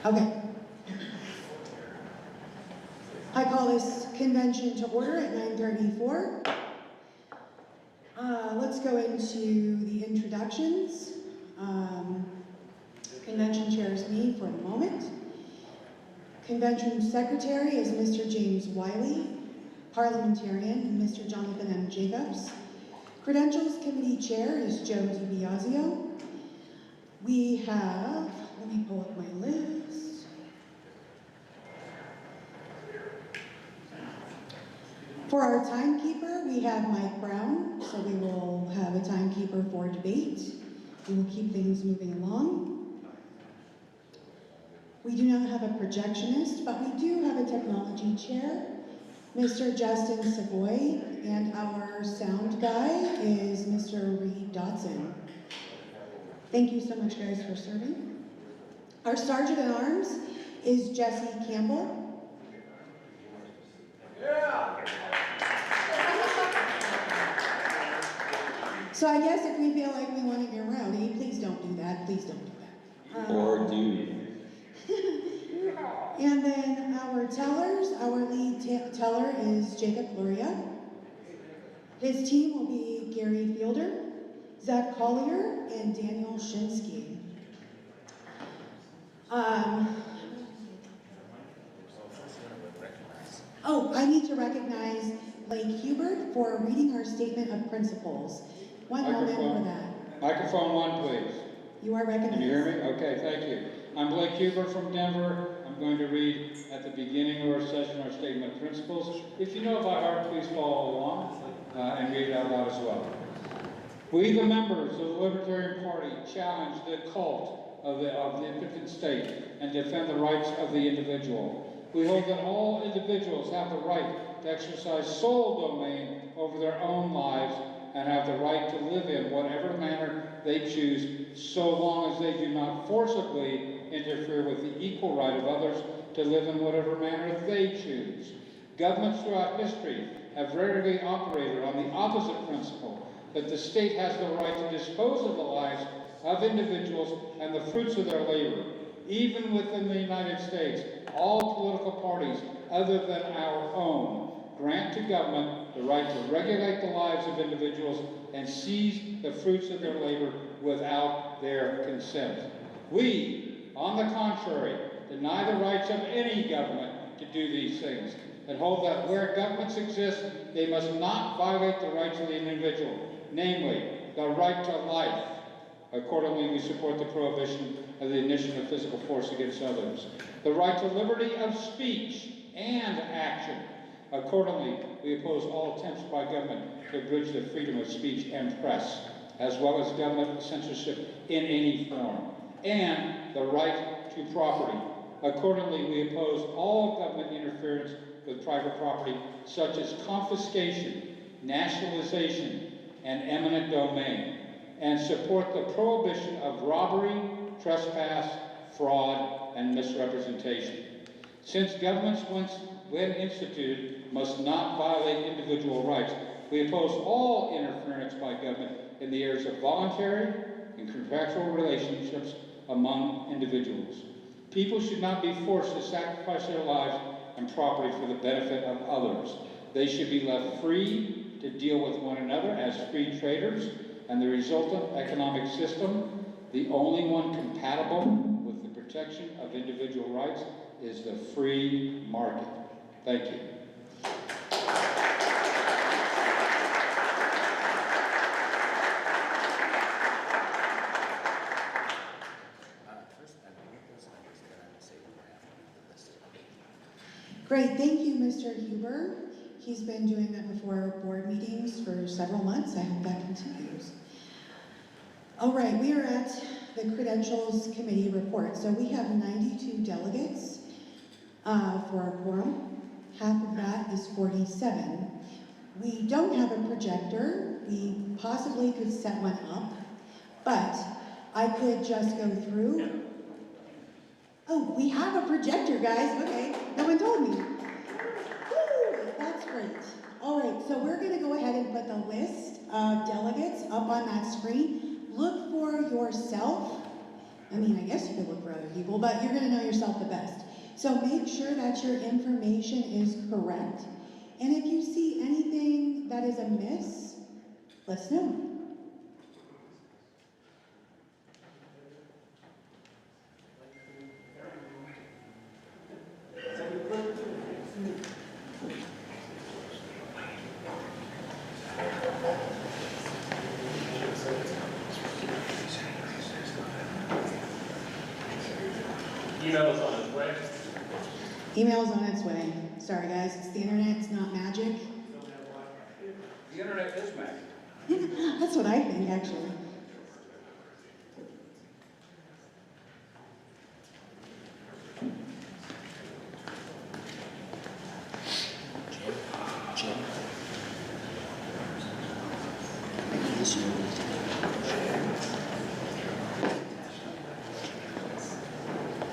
Okay. I call this convention to order at 9:34. Let's go into the introductions. Convention chair is me for the moment. Convention secretary is Mr. James Wiley. Parliamentarian, Mr. Jonathan M. Jacobs. Credentials committee chair is Joe DiBiasio. We have, let me pull up my list. For our timekeeper, we have Mike Brown, so we will have a timekeeper for debate. We will keep things moving along. We do not have a projectionist, but we do have a technology chair, Mr. Justin Savoy, and our sound guy is Mr. Reed Dotson. Thank you so much, guys, for serving. Our Sergeant at Arms is Jesse Campbell. Yeah. So I guess if we feel like we want to get rowdy, please don't do that. Please don't do that. Or do you? And then our tellers, our lead teller is Jacob Gloria. His team will be Gary Fielder, Zach Collier, and Daniel Shinsky. Oh, I need to recognize Blake Hubert for reading our statement of principles. One moment for that. Microphone one, please. You are recognized. Can you hear me? Okay, thank you. I'm Blake Hubert from Denver. I'm going to read at the beginning of our session our statement of principles. If you know by heart, please follow along and read it out loud as well. We, the members of the Libertarian Party, challenge the cult of the impotent state and defend the rights of the individual. We hold that all individuals have the right to exercise sole domain over their own lives and have the right to live in whatever manner they choose, so long as they do not forcibly interfere with the equal right of others to live in whatever manner they choose. Governments throughout history have rarely operated on the opposite principle, that the state has the right to dispose of the lives of individuals and the fruits of their labor. Even within the United States, all political parties other than our own grant to government the right to regulate the lives of individuals and seize the fruits of their labor without their consent. We, on the contrary, deny the rights of any government to do these things and hold that where governments exist, they must not violate the rights of the individual, namely, the right to life. Accordingly, we support the prohibition of the ignition of physical force against others. The right to liberty of speech and action. Accordingly, we oppose all attempts by government to abridge the freedom of speech and press, as well as government censorship in any form, and the right to property. Accordingly, we oppose all government interference with private property, such as confiscation, nationalization, and eminent domain, and support the prohibition of robbery, trespass, fraud, and misrepresentation. Since governments, when instituted, must not violate individual rights, we oppose all interference by government in the areas of voluntary and contractual relationships among individuals. People should not be forced to sacrifice their lives and property for the benefit of others. They should be left free to deal with one another as free traders, and the resultant economic system, the only one compatible with the protection of individual rights, is the free market. Thank you. Great, thank you, Mr. Huber. He's been doing that before board meetings for several months. I hope that continues. All right, we are at the Credentials Committee report. So we have 92 delegates for our quorum. Half of that is 47. We don't have a projector. We possibly could set one up, but I could just go through. Oh, we have a projector, guys. Okay, no one told me. Woo, that's great. All right, so we're going to go ahead and put the list of delegates up on that screen. Look for yourself I mean, I guess you could look for other people, but you're gonna know yourself the best. So make sure that your information is correct. And if you see anything that is amiss, let us know. Email's on its way. Email's on its way. Sorry guys, it's the internet, it's not magic. The internet is magic. That's what I think, actually.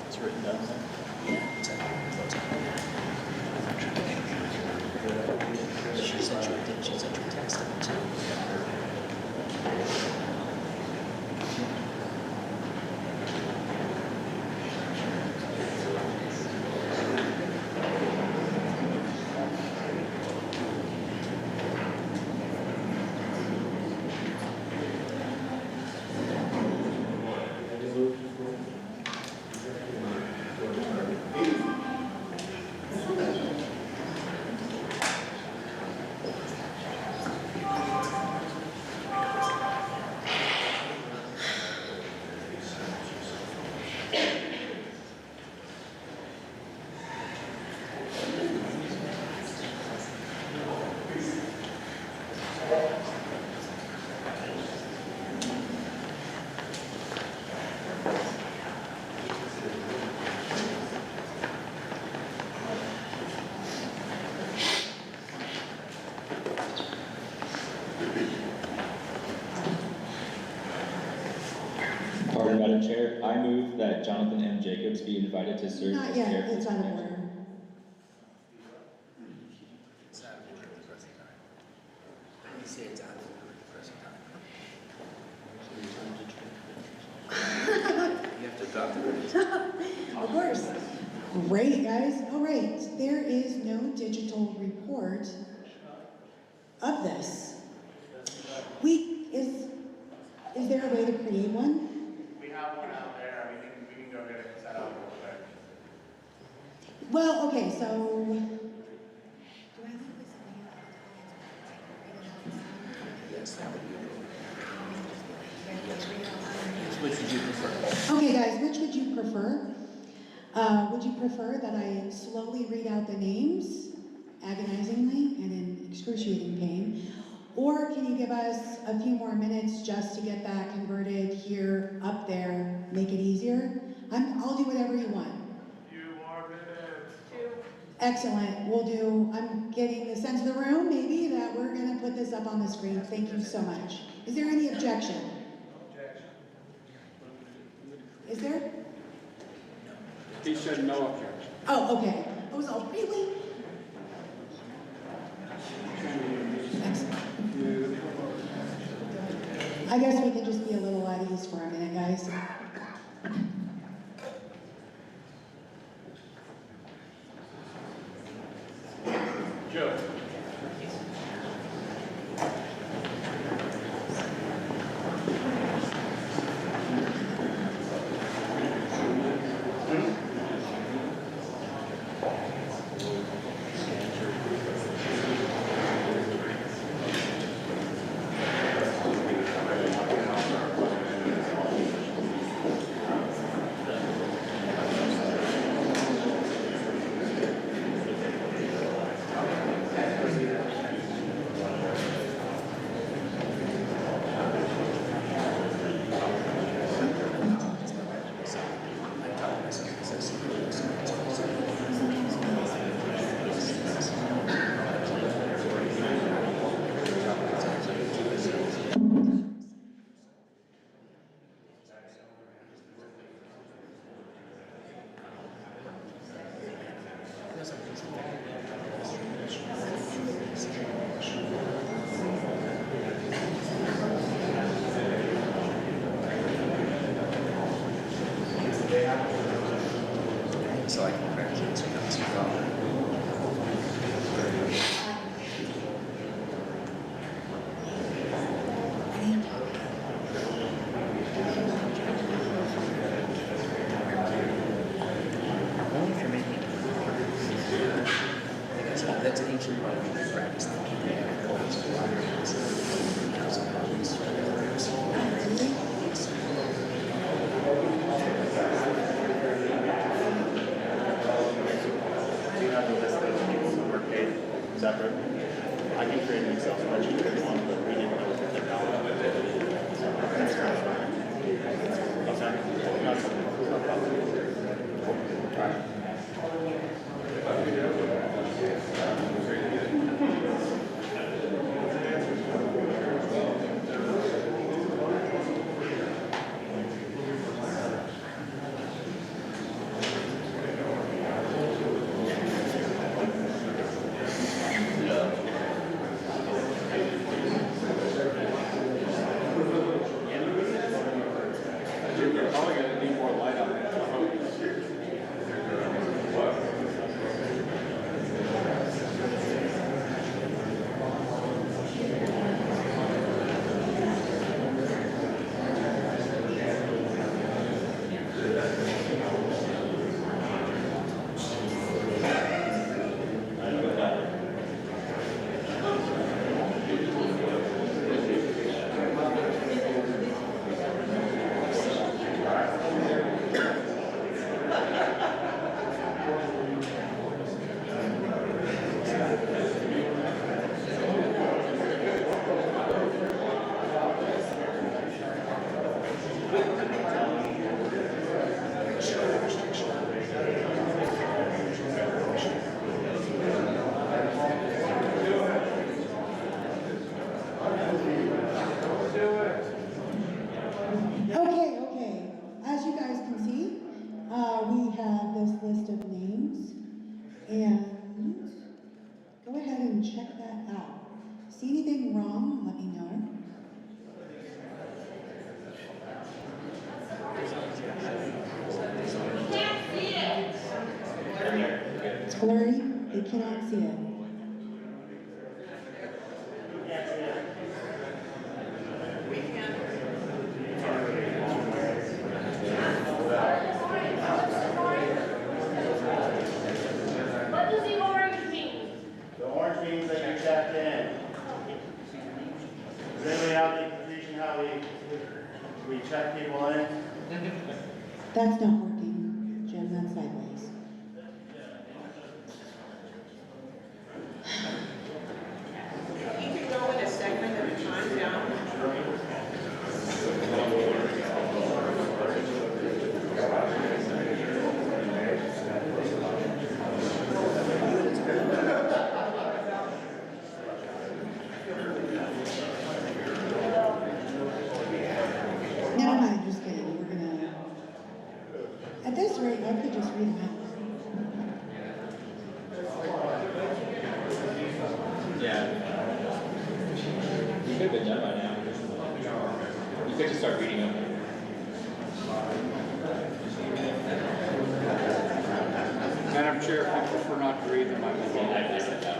It's written down there. She sent you a text too. Pardon, Madam Chair, I move that Jonathan M. Jacobs be invited to serve Not as yet, chair for it's this out of connection. order. It's out of order at the present time. You say it's out of order at the present time. You have to adopt it. Of course. Great, guys. All right, there is no digital report of this. Is there a way to create one? We have one out there. We can go get it set up real quick. Well, okay, so. Yes, that would be good. Which would you prefer? Okay, guys, which would you prefer? Would you prefer that I slowly read out the names, agonizingly and in excruciating pain? Or can you give us a few more minutes just to get that converted here, up there, make it easier? I'll do whatever you want. Few more minutes. Excellent, we'll do, I'm getting the sense of the room, maybe, that we're gonna put this up on the screen. Thank you so much. Is there any objection? Is there? He said no objection. Oh, okay. I was all, really? Excellent. I guess we can just be a little at ease for a minute, guys. Joe. So I can congratulate you, Councilor Bauer. Only if you're making it. Because that's an ancient part of the practice that we have. Do you have the list of people who were paid separate? I can create an Excel spreadsheet if you want, but we need to know what the technology is. Okay. No, it's no problem. All right. You're probably going to need more light on that. Okay. As you guys can see, we have this list of names, and go ahead and check that out. See anything wrong, let me know. It's blurry, they cannot see it. What does the orange mean? The orange means that you checked in. Does anybody have any confusion how we check people in? That's not working, Jim, that's sideways. You could go in a segment at a time down. Never mind, just kidding, we're gonna, at this rate, I could just read them out. Yeah. You could have been done by now. You could just start reading them. Madam Chair, if you prefer not to read them, I will. I missed it out.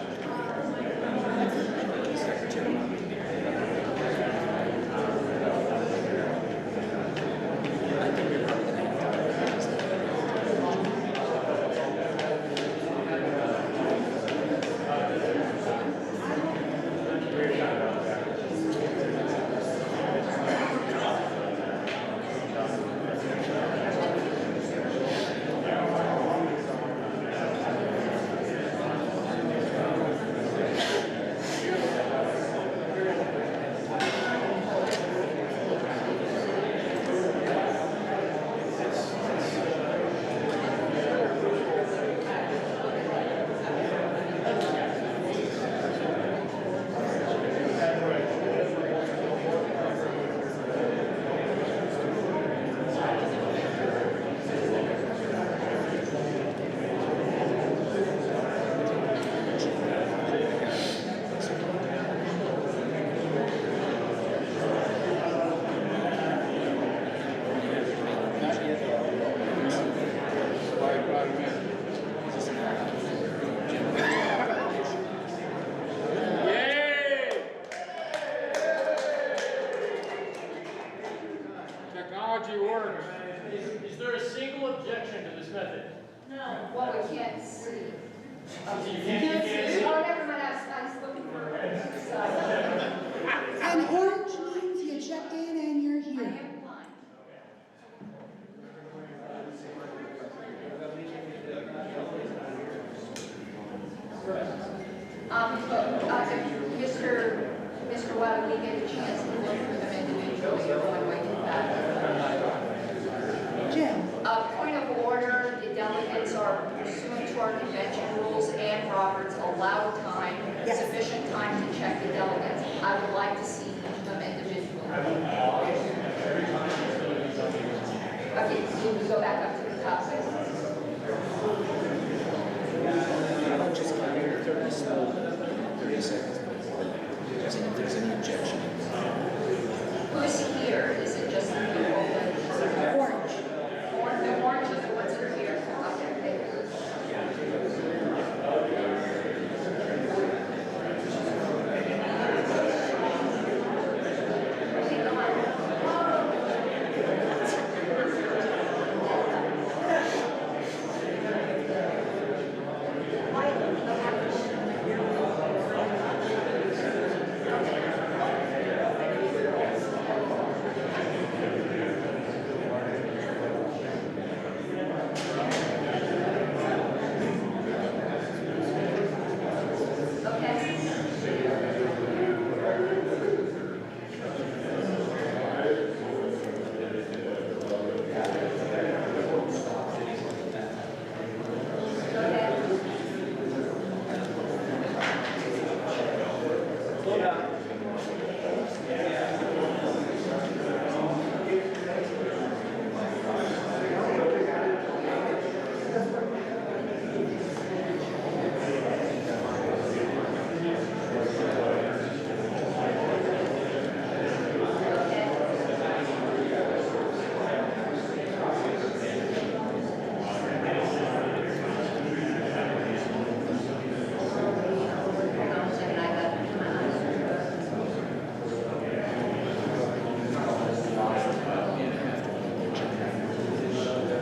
Technology works. Is there a single objection to this method? No. Well, we can't see. You can't see? Oh, never mind, I was looking for And orange means you checked in and you're I here. am fine. Mr. Wiley, we get a chance to look through them individually, or one way to that. Jim? Point of order, the delegates are pursuant to our convention rules and Robert's allowed time, Yes. sufficient time to check the delegates. I would like to see each of them individually. Okay, can we go back up to the top, please? Just give me 30 seconds. Just if there's any objection. Who's here? Is it just the people that? Orange. The orange are the ones that are here. Okay, thank you.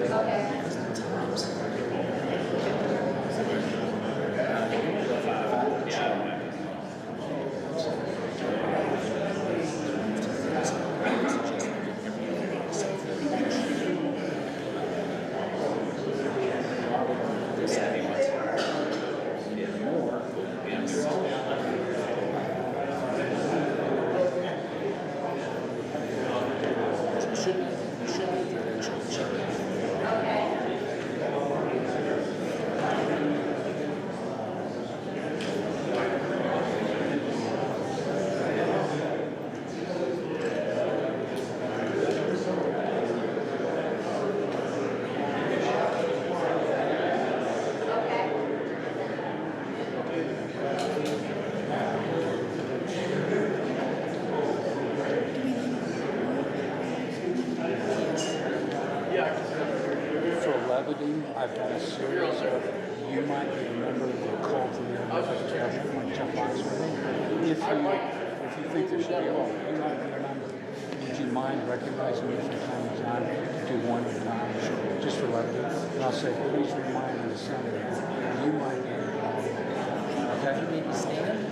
Okay, go on. I've got a series of, you might be a member of the cult of the government, like check box with me. If you think there should be a law, you might be a member. Would you mind recognizing me from time to time to do one at a time, just for levity? And I'll say, please remind the senator, you might be a member. Okay? You need to stand? You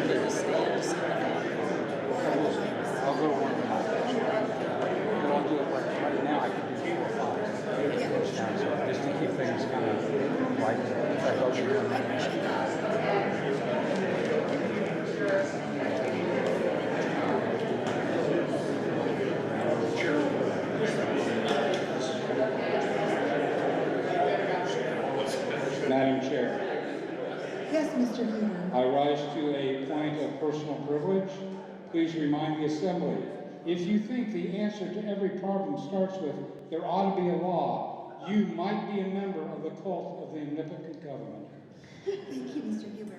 need to stand? I'll go one at a time. But I'll do it right now. I can do 4 or 5. So just to keep things kind of light. In fact, I'll do it right now. Madam Chair, Yes, Mr. Huber. I rise to a point of personal privilege. Please remind the Assembly, if you think the answer to every problem starts with, there ought to be a law, you might be a member of the cult of the omnipotent government. Thank you, Mr. Huber.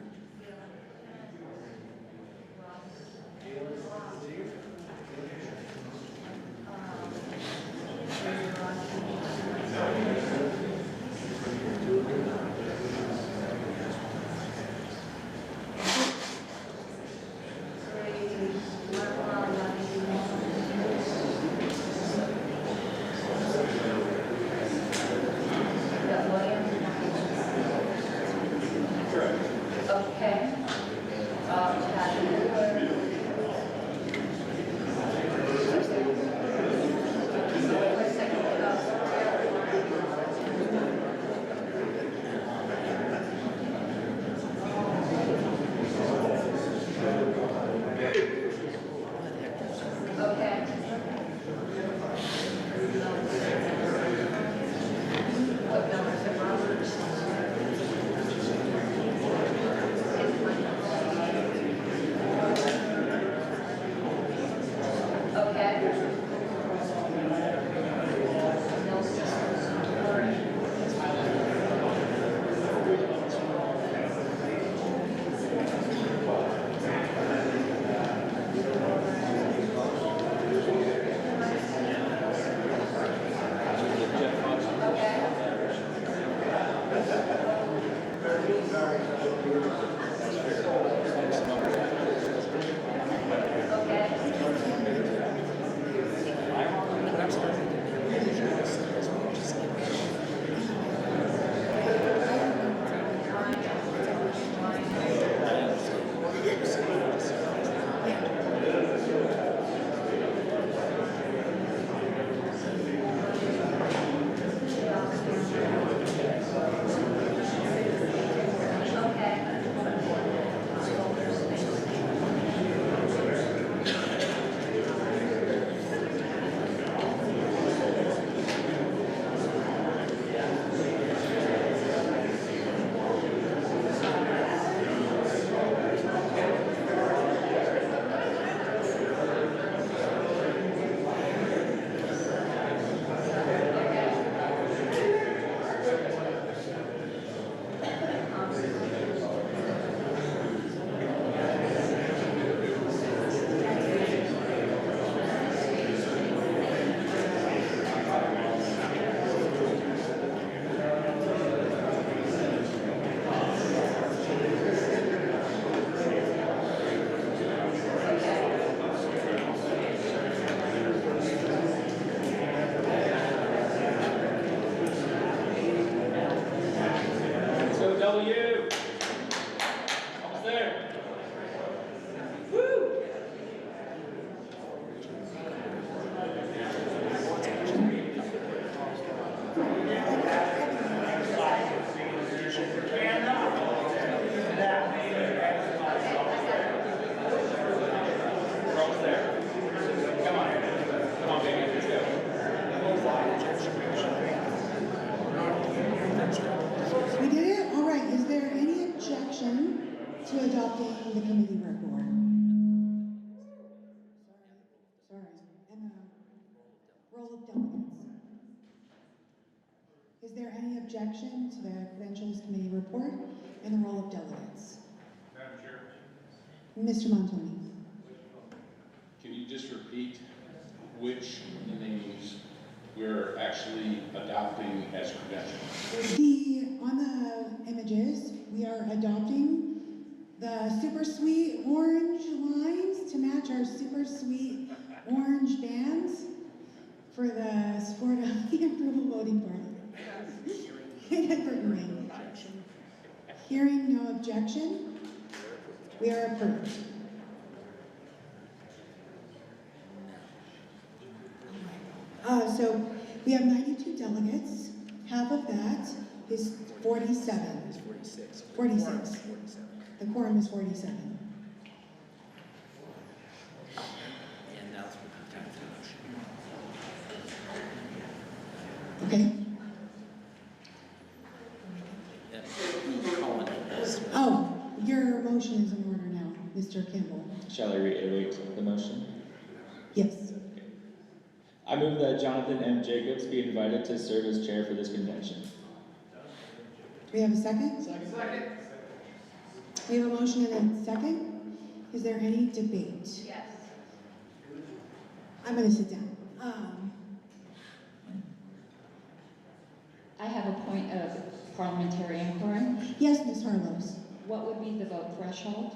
W. Almost there. Woo! We're almost there. Come on. Come on, baby. Let's go. We did it? All right. Is there any objection to adopting the committee report? Sorry. And the roll of delegates. Is there any objection to the credentials committee report and the roll of delegates? Madam Chair. Mr. Montoni. Can you just repeat which names we're actually adopting as credentials? On the images, we are adopting the super sweet orange lines to match our super sweet orange bands for the support of the approval voting party. Hearing no objection, we are approved. So we have 92 delegates. Half of that is 47. It's 46. 46. 47. The quorum is 47. And now it's time for the motion. Okay? Colin has. Oh, your motion is in order now, Mr. Campbell. Shall I reiterate the motion? Yes. I move that Jonathan M. Jacobs be invited to serve as chair for this convention. Do we have a second? Second. We have a motion and a second. Is there any debate? Yes. I'm going to sit down. I have a point of parliamentary inquiry. Yes, Ms. Harlows. What would be the vote threshold?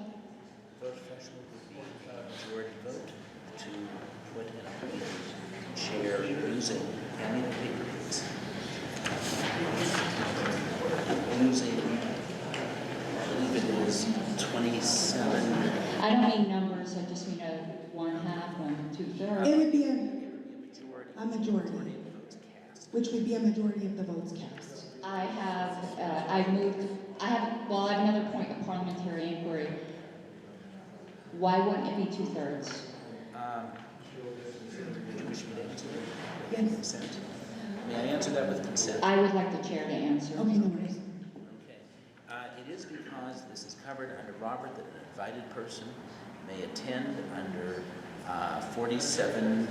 Vote threshold would be a majority vote to put in a chair using, how many paper please? Using, I believe it is 27. I don't mean numbers, I just mean a 1/2, 2/3. It would be a Majority majority, of votes cast. which would be a majority of the votes cast. I have another point of parliamentary inquiry. Why wouldn't it be 2/3? Do you wish me to answer that? Yes. Consent. May I answer that with consent? I would like the chair to answer. Okay, no worries. Okay. It is because this is covered under Robert that an invited person may attend under 47,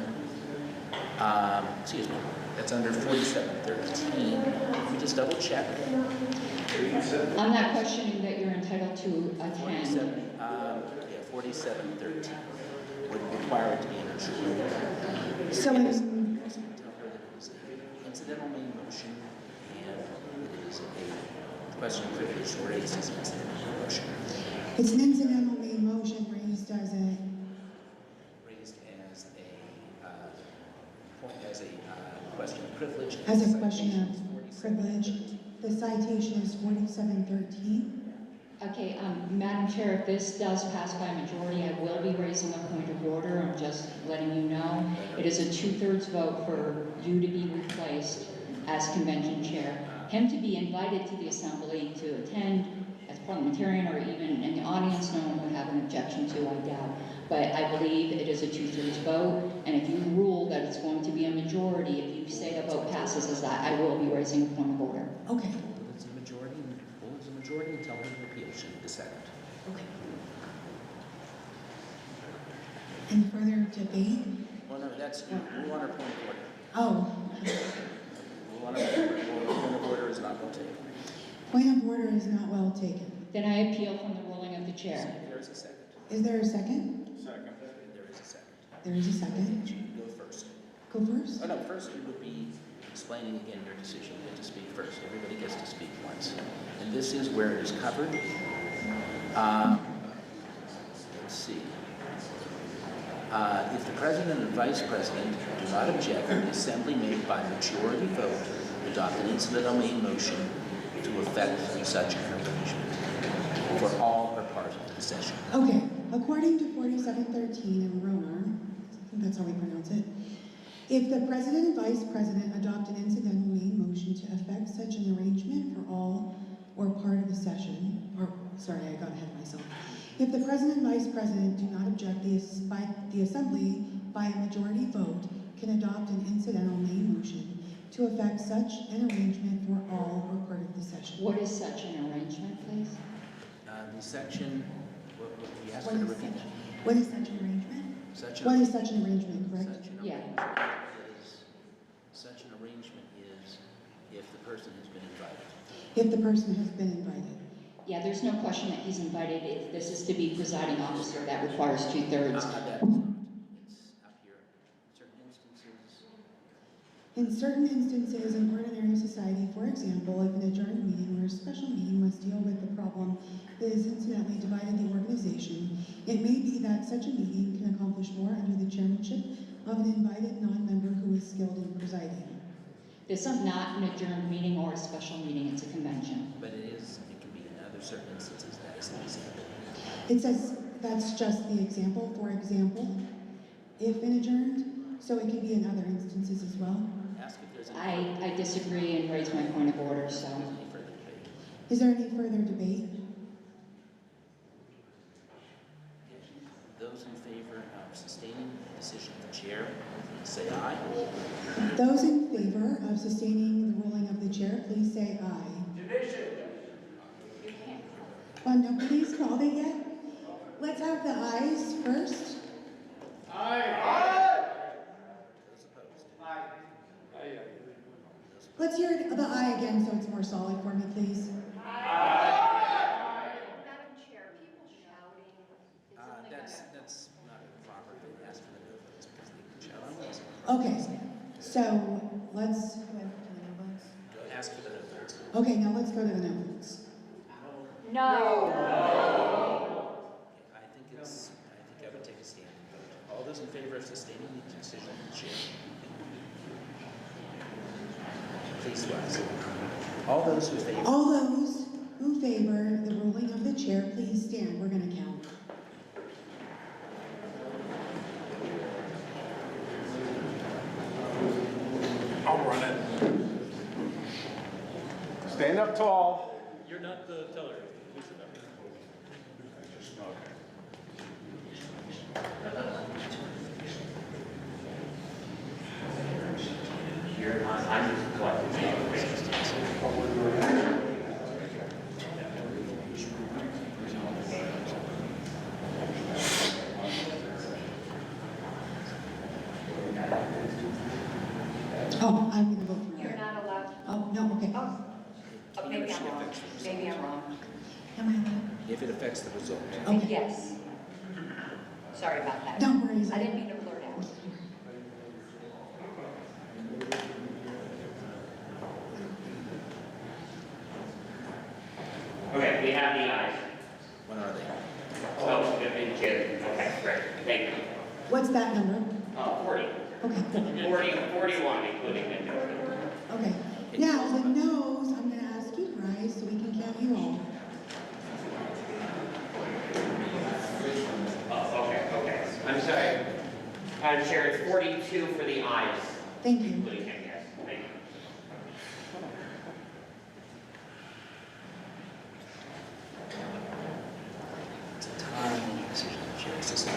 excuse me, that's under 4713. Let me just double check. I'm not questioning that you're entitled to attend. 4713 would require it to be in a majority. So Tell her in, that it was an incidental main motion and it is a question of privilege raised as an incidental motion. it's an incidental main motion raised as a, Raised as a question of privilege. as a question Citation of is 47. privilege. The citation is 4713. Okay, Madam Chair, if this does pass by majority, I will be raising a point of order. I'm just letting you know. It is a 2/3 vote for you to be replaced as convention chair. Him to be invited to the assembly to attend as parliamentarian or even in the audience, no one would have an objection to, I doubt. But I believe it is a 2/3 vote, and if you rule that it's going to be a majority, if you say a vote passes as that, I will be raising a point of order. Okay. It's a majority, holds a majority until the repeal should be decided. Okay. Any further debate? Well, no, that's, we want our point of order. Oh, We want our point of order is not well taken. point of order is not well taken. Then I appeal from the ruling of the chair. There is a second. Is there a second? Second. There is a second. There is a second. You can go first. Go first. Oh, no, first you would be explaining again your decision. You get to speak first. Everybody gets to speak once. And this is where it is covered. Let's see. If the president and vice president do not object, the assembly may by majority vote adopt an incidental main motion to effect such an arrangement for all or part of the session. Okay, according to 4713 in Ronar, I think that's how we pronounce it, if the president and vice president adopt an incidental main motion to effect such an arrangement for all or part of the session, or, sorry, I got ahead of myself. If the president and vice president do not object, the assembly, by a majority vote, can adopt an incidental main motion to effect such an arrangement for all or part of the session. What is such an arrangement, please? The section, you asked What her to is repeat such- that. What is such an arrangement? What is such an arrangement, correct? Such an arrangement is if the person has been invited. If the person has been invited. Yeah, there's no question that he's invited. If this is to be presiding officer, that requires 2/3. It's up here. Certain instances. In certain instances in ordinary society, for example, if an adjourned meeting or a special meeting must deal with the problem that has incidentally divided the organization, it may be that such a meeting can accomplish more under the chairmanship of an invited non-member who is skilled in presiding. This is not an adjourned meeting or a special meeting, it's a convention. But it can be in other certain instances, that is an example. It says that's just the example, for example, if an adjourned, so it can be in other instances as well. Ask if there's any I disagree and raise my point of order, so. further debate. Is there any further debate? Those in favor of sustaining the decision of the chair, please say aye. Those in favor of sustaining the ruling of the chair, please say aye. Division. Well, nobody's called it yet. Let's have the ayes first. Those opposed? Let's hear the aye again so it's more solid for me, please. Madam Chair, people shouting is only That's not proper. They ask for the no votes because they can shout on this. Okay, so let's go ahead to the no votes. Go ask for the no votes. Okay, now let's go to the no votes. No. I think I would take a stand and vote. All those in favor of sustaining the decision of the chair, please rise. All those who favor. All those who favor the ruling of the chair, please stand. We're going to count. I'll run it. Stand up tall. You're not the teller. I'm just collecting. Oh, I'm going to vote for You're her. not allowed. Oh, no, okay. Oh, maybe I'm wrong. Maybe I'm wrong. Am I allowed? If it affects the result. Okay. Yes. Sorry about that. Don't worry. I didn't mean to blurt out. Okay, we have the ayes. When are they? Oh, good, good. Okay, great. Thank you. What's that number? 40. Okay. 41, including the no. Okay. Now, the noes, I'm going to ask you to rise so we can count you all. Oh, okay. I'm sorry. Madam Chair, it's 42 for the ayes, Thank you. including him, yes. Thank you. It's a timely decision of the chair. It's just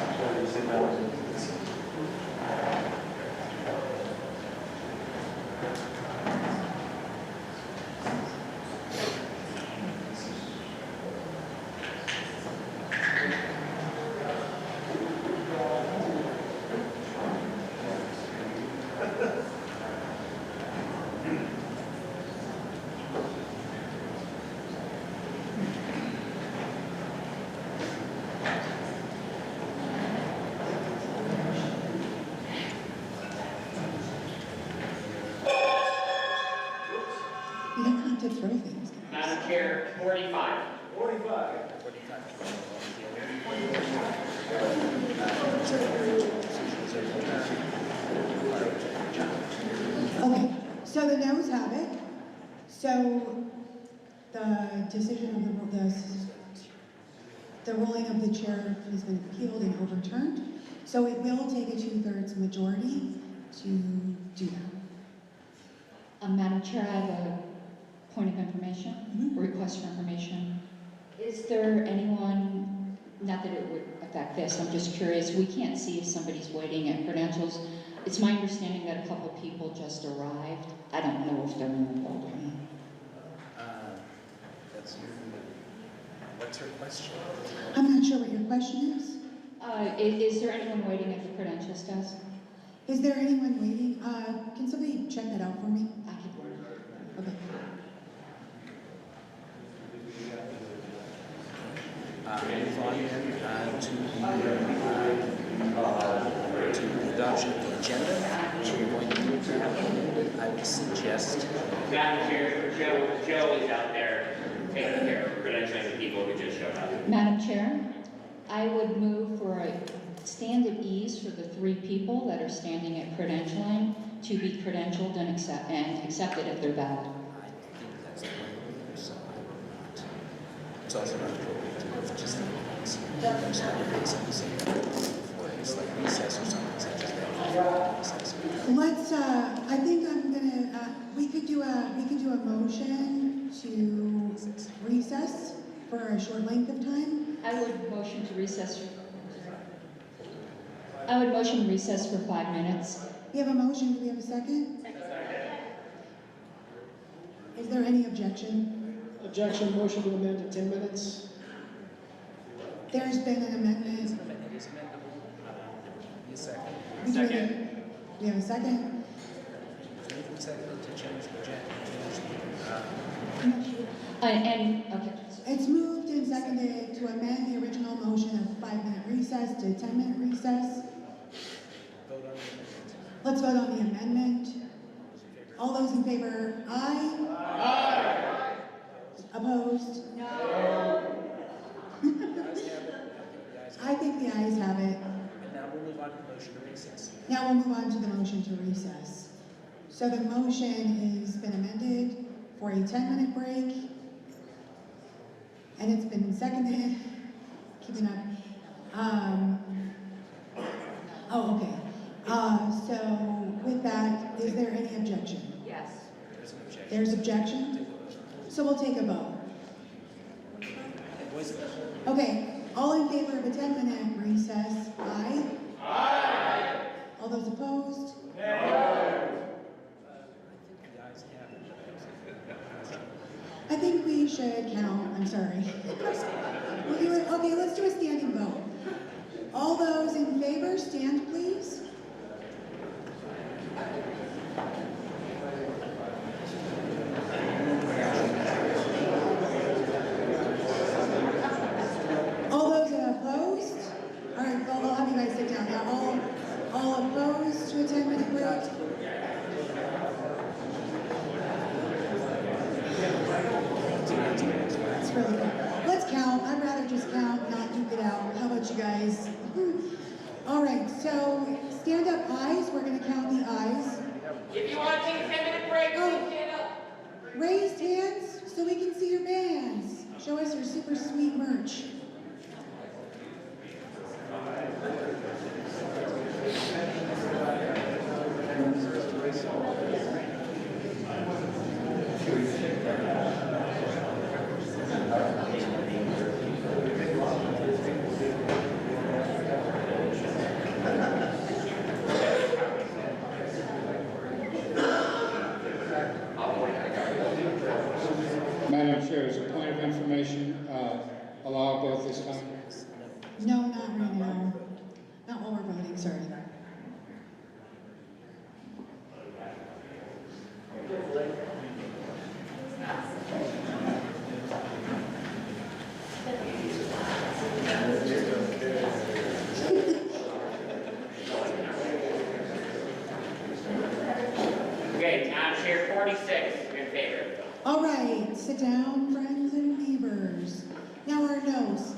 You don't have to throw things. Madam Chair, 45. 45. Okay, so the noes have it. So the decision of the ruling of the chair has been appealed and overturned. So it will take a 2/3 majority to do that. Madam Chair, I have a point of information, a request for information. Is there anyone, not that it would affect this, I'm just curious, we can't see if somebody's waiting at credentials. It's my understanding that a couple people just arrived. I don't know if they're in the building. What's her question? I'm not sure what your question is. Is there anyone waiting at the credentials desk? Is there anyone waiting? Can somebody check that out for me? I could work. Okay. Move on then to the adoption of the agenda. We're going to move that. I would suggest. Madam Chair, Joe is out there taking care of credentialing the people who just showed up. Madam Chair, I would move for a stand at ease for the 3 people that are standing at credentialing to be credentialed and accepted if they're valid. I think that's the way it is, so I will not. It's also not appropriate to move just the ones. There's not a reason to say that for it's like recess or something such as that. Recess. Let's, I think I'm gonna, we could do a motion to recess for a short length of time. I would motion to recess. I would motion recess for 5 minutes. We have a motion, do we have a second? Is there any objection? Objection, motion to amend to 10 minutes. There's been an amendment. It is amendable. A second. Second. We have a second. Second to change the Okay. It's moved and seconded to amend the original motion of 5-minute recess to 10-minute recess. Vote on the amendment. Let's vote on the amendment. All those in favor, aye? Aye. Opposed? No. I think the ayes have it. And now we'll move on to the motion to recess. Now we'll move on to the motion to recess. So the motion has been amended for a 10-minute break. And it's been seconded. Keeping up. Oh, okay. So with that, is there any objection? Yes. There's an objection. There's objection? So we'll take a vote. Okay, all in favor of a 10-minute recess, aye? Aye. All those opposed? No. I think we should count, I'm sorry. We'll do it, okay, let's do a standing vote. All those in favor, stand please. All those opposed? All right, well, I'll have you guys sit down now. All opposed to a 10-minute break? That's really good. Let's count. I'd rather just count, not duke it out. How about you guys? All right, so stand up ayes. We're going to count the ayes. If you want to take a 10-minute break, please stand up. Raised hands so we can see your bands. Show us your super sweet merch. Madam Chair, as a point of information, allow both this time. No, not right now. Not while we're voting, sorry. Okay, Madam Chair, 46 in favor. All right, sit down, friends and neighbors. Now our no's.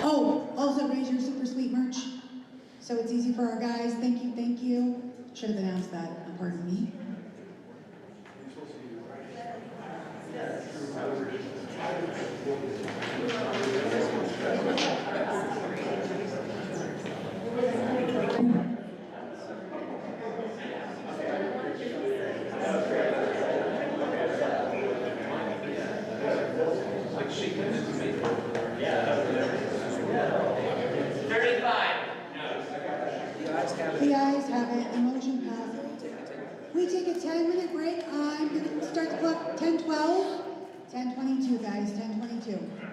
Oh, so it's easy for our guys. Thank you, thank you. Should have announced that, pardon me. The ayes have it, the motion passes. We take a 10-minute break. I'm going to start the clock 10:12, 10:22, guys, 10:22.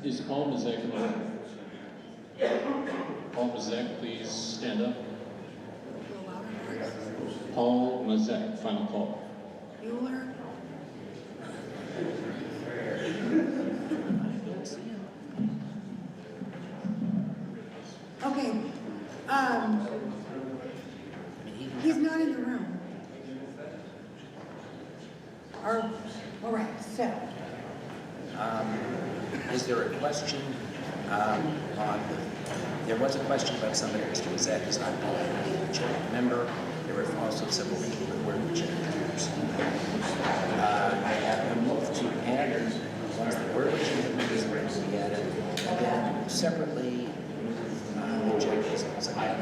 Is Paul Mazek available? Paul Mazek, please stand up. Paul Mazek, final call. Bueller? Okay, he's not in the room. All right, so, Is there a question there was a question about somebody, Mr. Mazet is not a chair member. There were also several people that were chair members. I have been moved to add ones that were chair members were to be added, and then separately reject these ones that are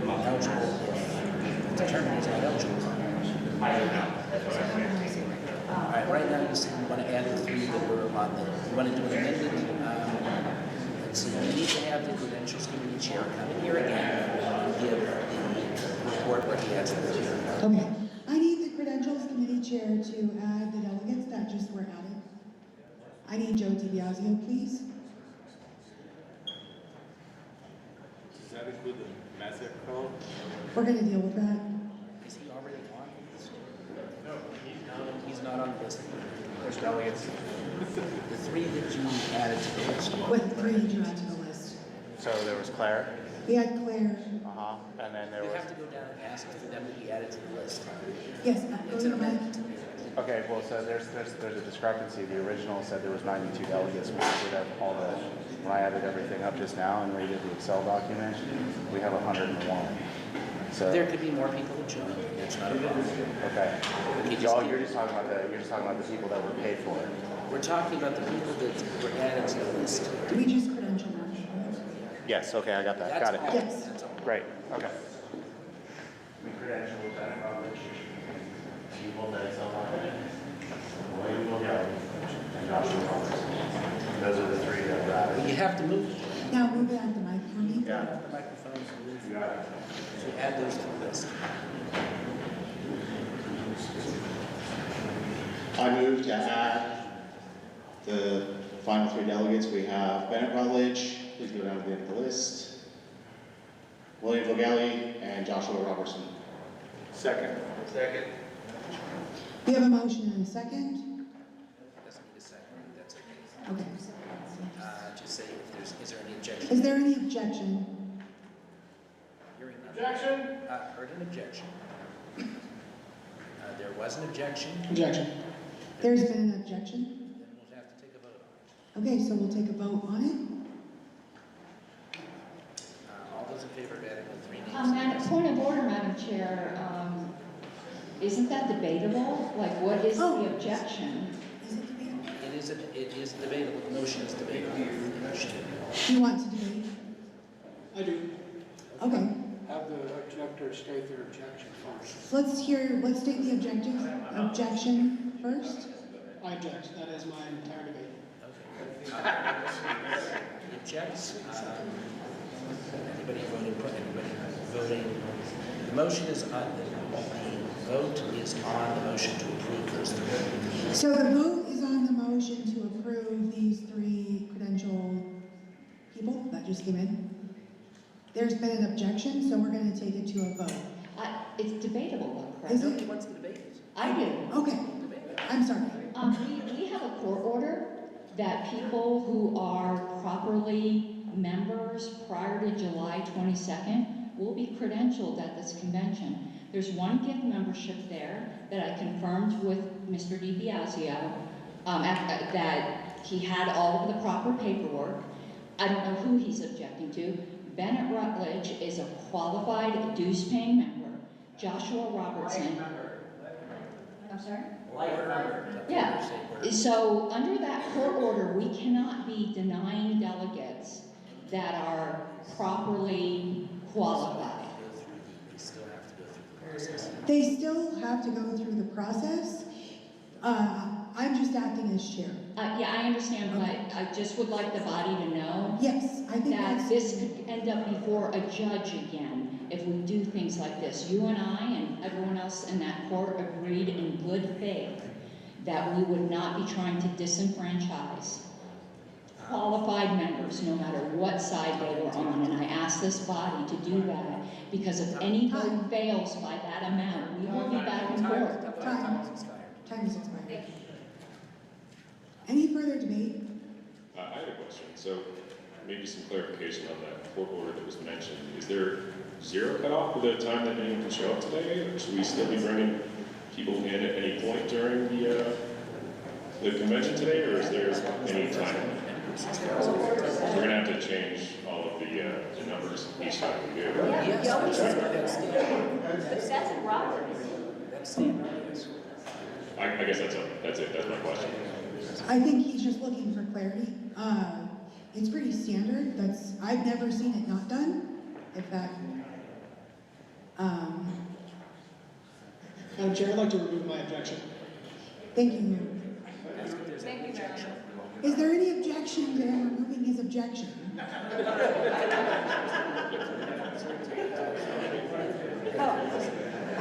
not eligible if determined he's not eligible. All right, right now you see you want to add the 3 that were on the, you want to do an amended, let's see, you need to have the credentials committee chair come in here again and give the report where he has the chair. okay. I need the credentials committee chair to add the delegates that just were added. I need Joe DiBiasio, please. Does that include the Mazek call? We're gonna deal with that. Is he already on the list? No, he's not on the list. There's delegates. The 3 that you added to the list. With 3 to add to the list. So there was Claire. We had Claire. And then there You was. have to go down and ask for them to be added to the list. Yes, go It's to an the amendment. Okay, well, so there's a discrepancy. The original said there was 92 delegates. When I did when I added everything up just now and redid the Excel document, we have 101. So There could be more people who join. It's not a problem. okay, you're just talking about the people that were paid for it. We're talking about the people that were added to the list. Do we just credential them? Yes. Okay, I got that. That's Got it. all. Yes. That's all. Great. Okay. We credentialed that college. People that Excel document. William Gilgalli and Joshua Roberts. Those are the 3 that were added. You have to move. Now move it at the mic for me. Yeah. The microphones to add those to the list. I move to add the final 3 delegates. We have Bennett Rutledge, please go down to the end of the list, William Vogelli, and Joshua Robertson. Second. We have a motion and a second. Doesn't need a second. That's okay. Okay. Just say if there's, is there any objection? Is there any objection? Hearing none. Objection. Heard an objection. There was an objection. Objection. There's been an objection. Then we'll have to take a vote on it. Okay, so we'll take a vote on it. All those in favor of adding the 3 names? Point of order, Madam Chair. Isn't that debatable? Like, what is the objection? Is it debatable? It is debatable. The motion is debatable. Do you want to debate? I do. Okay, Have the objector state their objection first. let's state the objection first. I object. That is my entire debate. Okay. Objects? Anybody voting? Anybody voting? The motion is on, the vote is on the motion to approve those 3. So the vote is on the motion to approve these 3 credential people that just came in. There's been an objection, so we're going to take it to a vote. It's debatable, though, correct? Is Nobody it? wants to debate it. I do. Okay, I'm sorry. We have a court order that people who are properly members prior to July 22nd will be credentialed at this convention. There's one gift membership there that I confirmed with Mr. DiBiasio that he had all of the proper paperwork. I don't know who he's objecting to. Bennett Rutledge is a qualified dues-paying member. Joshua Robertson. I'm sorry? Yeah. So under that court order, we cannot be denying delegates that are properly qualified. They still have to go through the process. They still have to go through the process. I'm just acting as chair. Yeah, I understand, but I just would like the body to know Yes, I think that that's... this could end up before a judge again, if we do things like this. You and I and everyone else in that court agreed in good faith that we would not be trying to disenfranchise qualified members, no matter what side they were on. And I asked this body to do that, because if any vote fails by that amount, we will be back in court. Time is expired. Any further debate? I had a question. So maybe some clarification on that court order that was mentioned. Is there zero cutoff for the time that anyone can show up today? Or should we still be bringing people in at any point during the convention today, or is there any time limit? So we're going to have to change all of the numbers each time we do. Yeah, but that's in Roberts. I guess that's it. That's my question. I think he's just looking for clarity. It's pretty standard. I've never seen it not done. If that. Madam Chair, I'd like to remove my objection. Thank you. Thank you, Mayor. Is there any objection to him removing his objection?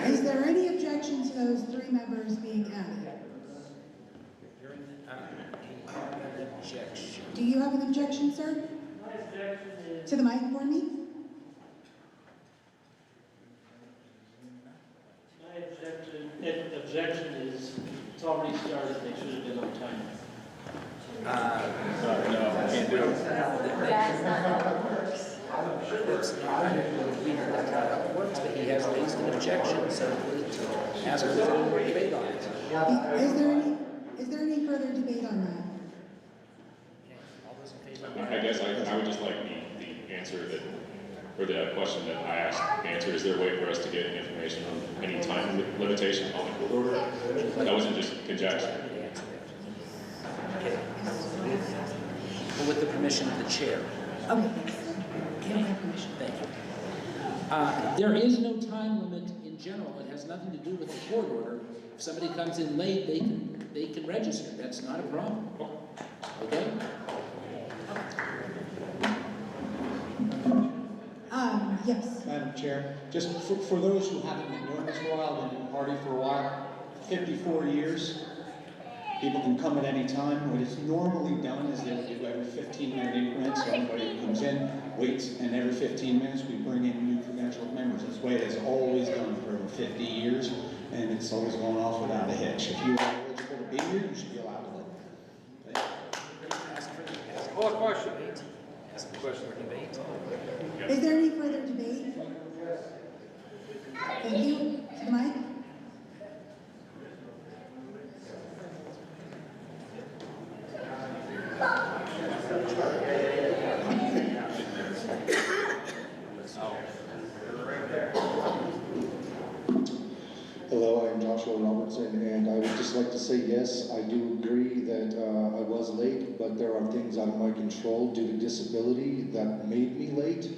Is there any objection to those 3 members being added? Do you have an objection, sir? To the mic for me? My objection is, it's already started, they should have been on time. No, can't do it. That's not how it works. That's not how it works, but he has raised an objection, so we'll ask for further debate on it. Is there any further debate on that? I guess I would just like the answer that, or the question that I asked answered. Is there a way for us to get information on any time limitation on the court order? That wasn't just conjecture. Okay. With the permission of the chair. Okay. Thank you. There is no time limit in general. It has nothing to do with the court order. If somebody comes in late, they can register. That's not a problem. Okay? Yes. Madam Chair, just for those who haven't been doing this for a while, been in the party for a while, 54 years, people can come at any time. What is normally done is they would do every 15-minute increments, so anybody who comes in, waits, and every 15 minutes we bring in new credentialed members. That's the way it has always done for over 50 years, and it's always gone off without a hitch. If you are eligible to be here, you should be allowed to vote. Call a question. Ask a question for debate. Is there any further debate? Thank you. To the mic. Hello, I'm Joshua Robertson, and I would just like to say yes, I do agree that I was late, but there are things out of my control due to disability that made me late.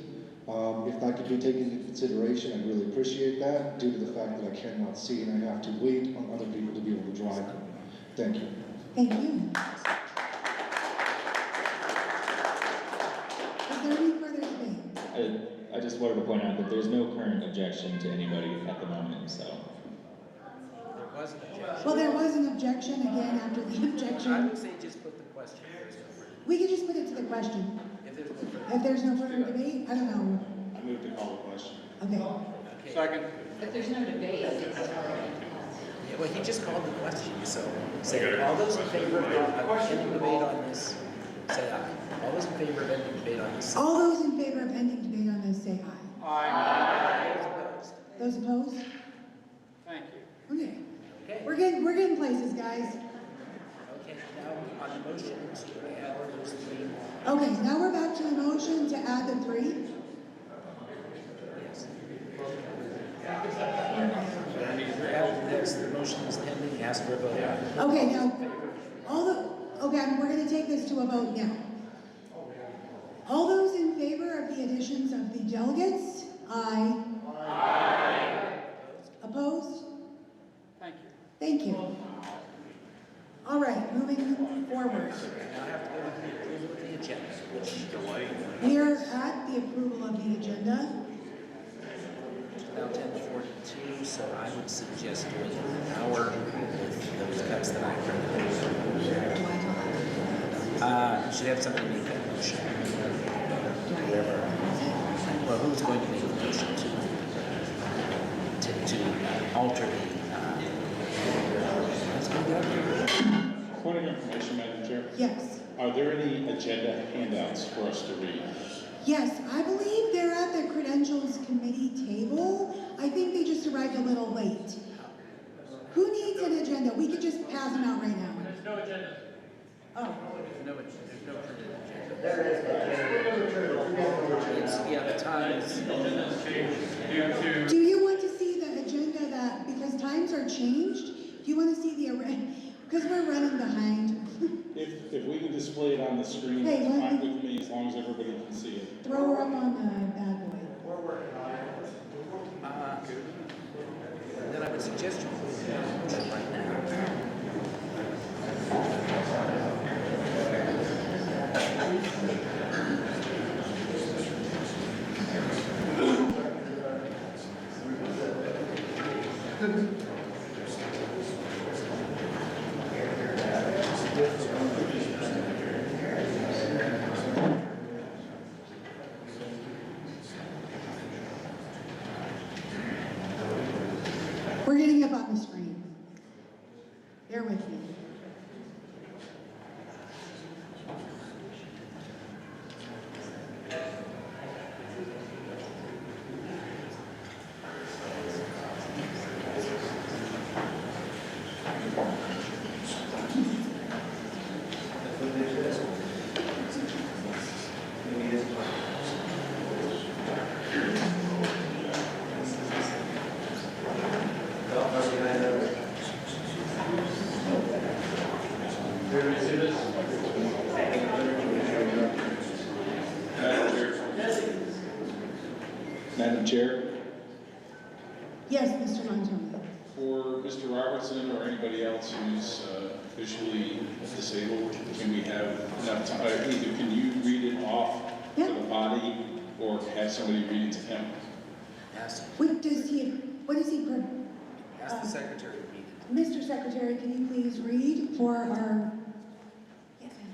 If that could be taken into consideration, I'd really appreciate that, due to the fact that I cannot see and I have to wait on other people to be able to drive. Thank you. Thank you. Is there any further debate? I just wanted to point out that there's no current objection to anybody at the moment, so. There was an objection. Well, there was an objection again after the objection. I would say just put the question. We could just put it to the question. If there's no further If there's no further debate, I don't know. I move to call the question. Okay. Second. If there's no debate, it's Yeah, well, he just called the question, so say, all those in favor of ending debate on this, say aye. All those in favor of ending debate on this, say aye. All those in favor of ending debate on this, say aye. Aye. Those opposed? Thank you. Okay. Okay. We're getting places, guys. Okay, now on the motion to add those 3. Okay, now we're back to the motion to add the 3. Yes. The motion is pending, ask for a vote. Okay, now, we're going to take this to a vote now. All those in favor of the additions of the delegates? Aye. Aye. Opposed? Thank you. Thank you. All right, moving forward. Now I have to go to the approval of the agenda, which We are at the approval of the agenda. now 10:42, so I would suggest doing an hour with those cuts that I recommended. You should have somebody make that motion. Whoever, well, who's going to make the motion to alter the, let's go there. Point of information, Madam Chair. Yes. Are there any agenda handouts for us to read? Yes, I believe they're at the Credentials Committee table. I think they just arrived a little late. Who needs an agenda? We could just pass them out right now. There's no agenda. Oh. There's no printed agenda. There is. Yeah, the time is. Agenda's changed due to. Do you want to see the agenda that, because times are changed, do you want to see the, because we're running behind. If we can display it on the screen, Hey, that's let fine me- with me, as long as everybody can see it. Throw her up on the bad boy. Then I would suggest you move that right now. We're getting up on the screen. Bear with me. Madam Chair, Yes, Mr. Montoni. for Mr. Robertson or anybody else who's visually disabled, can we have enough time? Either can you read it off to the body or have somebody read it to him? What does he, what is he, Ask the secretary to read it. Mr. Secretary, can you please read for our, yes, ma'am.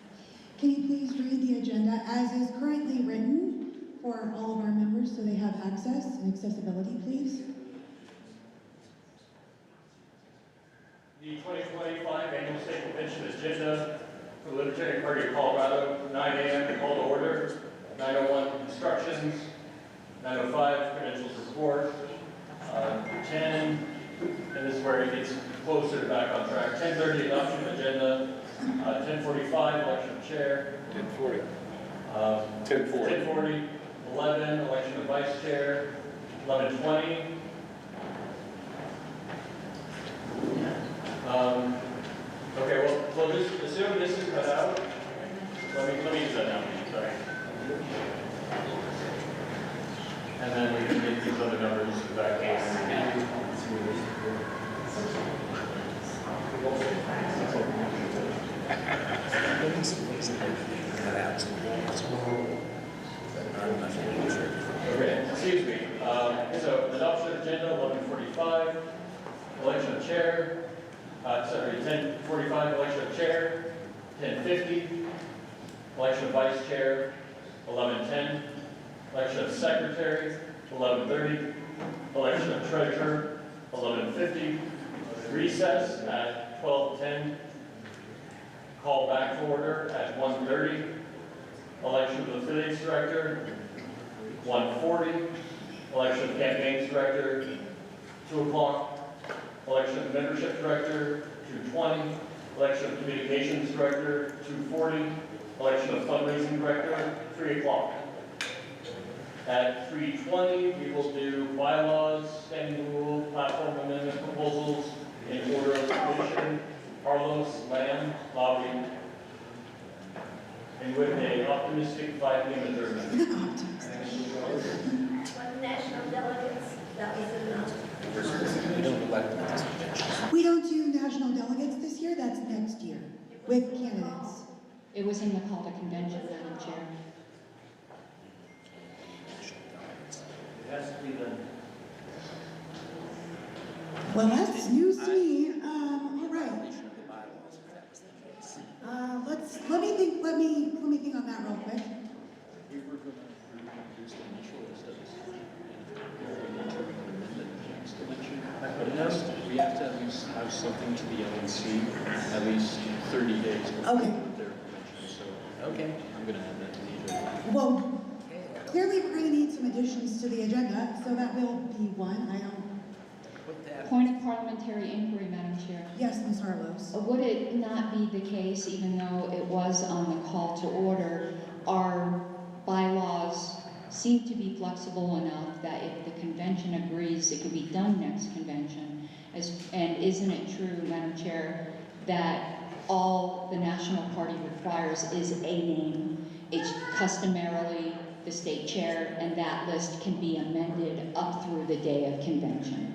Can you please read the agenda as is currently written for all of our members so they have access and accessibility, please? The 2025 Annual State Convention agenda for the Libertarian Party of Colorado, 9 a.m. call to order, 9:01 instructions, 9:05 credentials report, 10, and this is where it gets closer to back on track, 10:30 adoption of agenda, 10:45 election of chair, 10:40. 10:40, 11 election of vice chair, 11:20. Okay, well, just assume this is cut out. Let me use that now, sorry. And then we can get these other numbers back in. Okay, excuse me. So adoption of agenda 11:45, election of chair. 10:45 election of chair. 10:50 election of vice chair. 11:10 election of secretary. 11:30 election of treasurer. 11:50 recess at 12:10. Call back to order at 1:30. Election of affiliates director. 1:40. Election of campaigns director. 2 o'clock. Election of membership director. 2:20. Election of communications director. 2:40. Election of fundraising director. 3 o'clock. At 3:20, we will do bylaws, standing rule, platform amendment proposals in order of completion. Carlos Lamb, lobbying. And with an optimistic 5 p.m. adjournment. One national delegates, that was enough. We don't elect them at this convention. We don't do national delegates this year, that's next year, with candidates. It was in the call to convention, Madam Chair. It has to be done. Well, that's news to me. All right. Let me think on that real quick. We were going to reduce the initial list of this. We have to at least have something to the LNC at least 30 days before Okay. their convention. So, okay, I'm going to add that to the agenda. Well, clearly we're going to need some additions to the agenda, so that will be one. I don't. Point of parliamentary inquiry, Madam Chair. Yes, Ms. Harlows. Would it not be the case, even though it was on the call to order, our bylaws seem to be flexible enough that if the convention agrees, it could be done next convention? And isn't it true, Madam Chair, that all the National Party requires is a name? It's customarily the state chair, and that list can be amended up through the day of convention.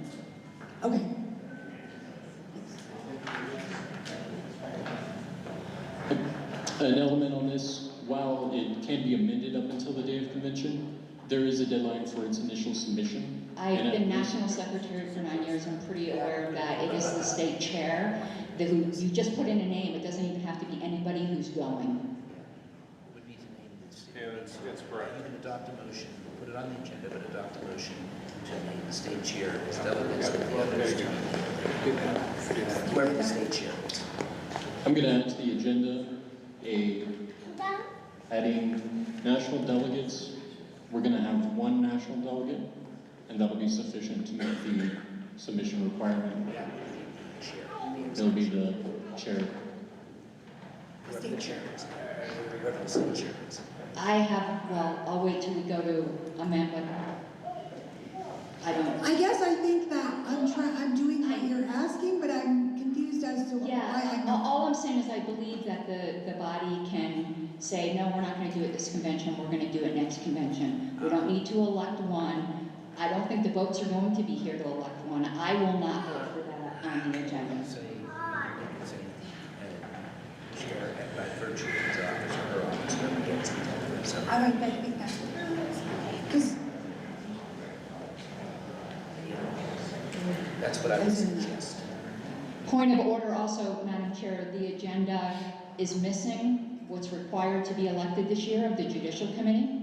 Okay. An element on this, while it can be amended up until the day of convention, there is a deadline for its initial submission. I've been national secretary for 9 years. I'm pretty aware of that. It is the state chair that you just put in a name. It doesn't even have to be anybody who's going. Would need to name this. Yeah, that's correct. You can adopt a motion, put it on the agenda, but adopt a motion to name the state chair as delegates and the others to whoever the state chair is. I'm going to add to the agenda adding national delegates. We're going to have one national delegate, and that'll be sufficient to meet the submission requirement. It'll be the chair. The state chair. Whoever the state chair is. I'll wait till we go to amendment. I guess I think that I'm doing what you're asking, but I'm confused as to why I'm not. All I'm saying is I believe that the body can say, no, we're not going to do it this convention, we're going to do it next convention. We don't need to elect one. I don't think the votes are going to be here to elect one. I will not vote for that on the agenda. Chair, by virtue of his office or her office, represents the I think that's because that's what I would suggest. Point of order also, Madam Chair, the agenda is missing what's required to be elected this year of the Judicial Committee.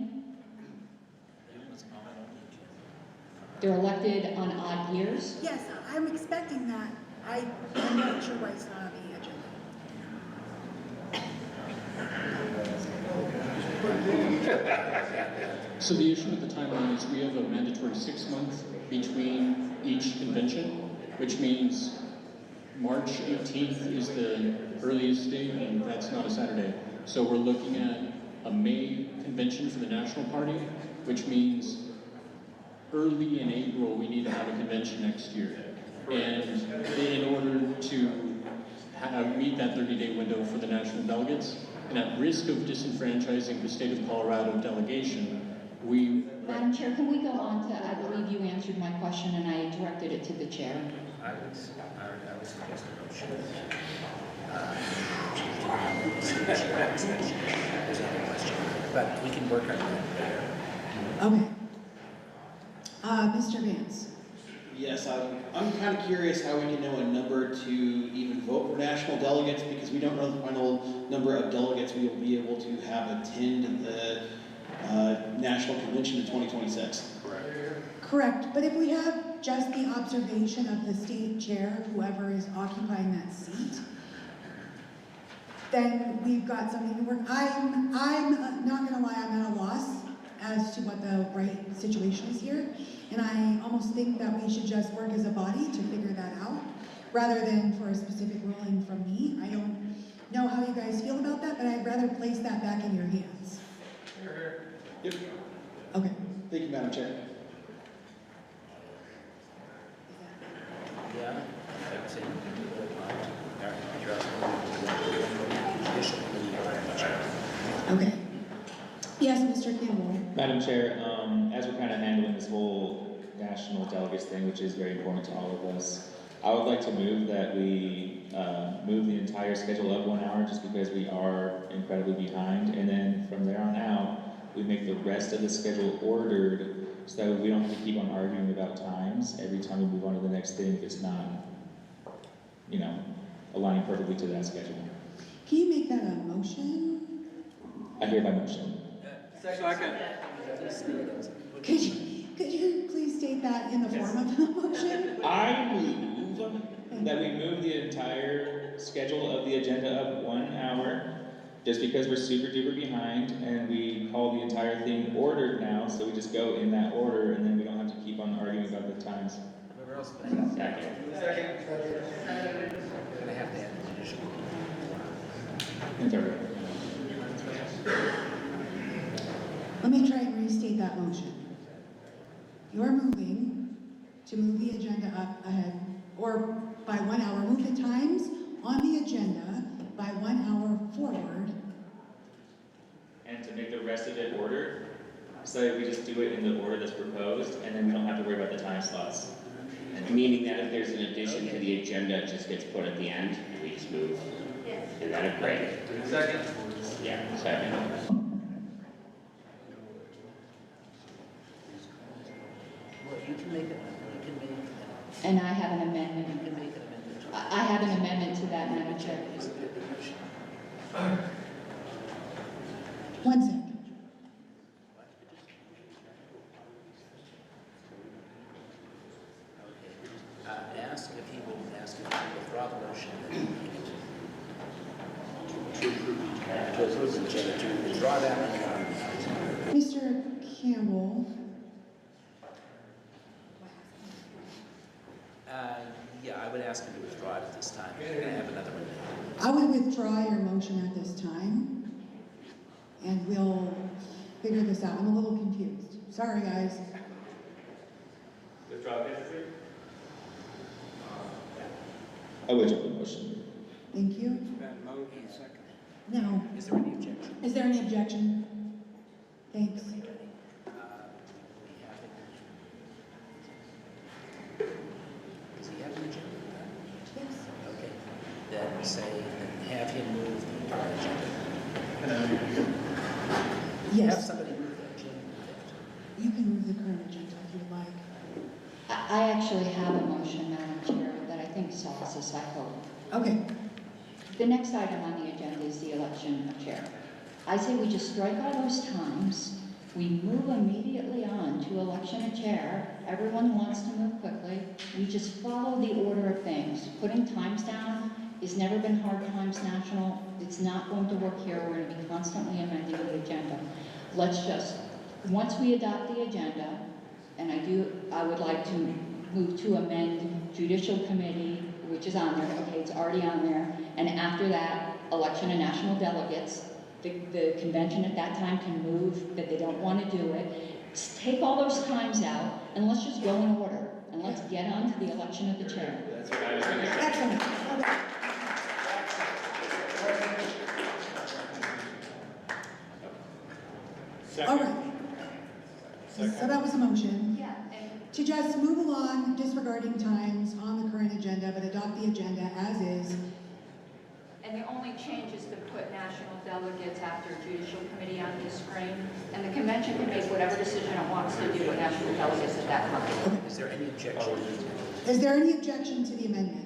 They're elected on odd years. yes, I'm expecting that. I'm not sure why it's not on the agenda. So the issue with the timeline is we have a mandatory 6 months between each convention, which means March 18th is the earliest date, and that's not a Saturday. So we're looking at a May convention for the National Party, which means early in April we need to have a convention next year. And in order to meet that 30-day window for the national delegates, and at risk of disenfranchising the state of Colorado delegation, Madam Chair, can we go on to, I believe you answered my question and I directed it to the chair. I would suggest a motion. There's another question, but we can work on that later. Okay. Mr. Vance. Yes, I'm kind of curious how we can know a number to even vote for national delegates, because we don't know the final number of delegates we will be able to have attend the National Convention in 2026. Correct, but if we have just the observation of the state chair, whoever is occupying that seat, then we've got something to work. I'm not gonna lie, I'm at a loss as to what the right situation is here. And I almost think that we should just work as a body to figure that out, rather than for a specific ruling from me. I don't know how you guys feel about that, but I'd rather place that back in your hands. Yep. Okay. Thank you, Madam Chair. Yeah, I would say you can do it live. Okay. Yes, Mr. Campbell. Madam Chair, as we're kind of handling this whole national delegates thing, which is very important to all of us, I would like to move that we move the entire schedule up 1 hour, just because we are incredibly behind, and then from there on out, we make the rest of the schedule ordered so that we don't have to keep on arguing about times every time we move on to the next thing if it's not, you know, aligning perfectly to that schedule. Can you make that a motion? I hereby motion. Second. Could you please state that in the form of a motion? I move that we move the entire schedule of the agenda up 1 hour, just because we're super duper behind, and we call the entire thing ordered now, so we just go in that order, and then we don't have to keep on arguing about the times. Second. Second. Gonna have to add an additional. And third. Let me try and restate that motion. You're moving to move the agenda up ahead, or by 1 hour, move the times on the agenda by 1 hour forward. And to make the rest of it ordered, so that we just do it in the order that's proposed, and then we don't have to worry about the time slots. Meaning that if there's an addition to the agenda, it just gets put at the end, and we just move. Is that a break? Second. Yeah, second. Well, you can make it, you can make it. And I have an amendment. You can make an amendment. I have an amendment to that, Madam Chair. One second. Ask if he will withdraw the motion and to approve the agenda, to withdraw that. Mr. Campbell, Yeah, I would ask him to withdraw it at this time. We're gonna have another one. I would withdraw your motion at this time, and we'll figure this out. I'm a little confused. Sorry, guys. Withdraw basically? I withdraw the motion. Thank you. No. Is there any objection? Is there any objection? Thanks. Does he have an agenda? Yes. Okay. Then say, have him move the entire agenda. Yes. Have somebody move the agenda. You can move the current agenda if you'd like. I actually have a motion, Madam Chair, that I think solves this, I hope. Okay. The next item on the agenda is the election of chair. I say we just strike all those times, we move immediately on to election of chair. Everyone wants to move quickly. We just follow the order of things. Putting times down has never been hard times national. It's not going to work here. We're going to be constantly amending the agenda. Let's just, once we adopt the agenda, and I would like to move to amend Judicial Committee, which is on there. Okay, it's already on there. And after that, election of national delegates. The convention at that time can move that they don't want to do it. Just take all those times out, and let's just go in order. And let's get on to the election of the chair. That's what I was going to say. Excellent. All right. So that was a motion. Yeah, To just move along, disregarding times on the current agenda, but adopt the agenda as is. and the only change is to put national delegates after judicial committee on the screen, and the convention can make whatever decision it wants to do with national delegates at that time. Is there any objection? Is there any objection to the amendment?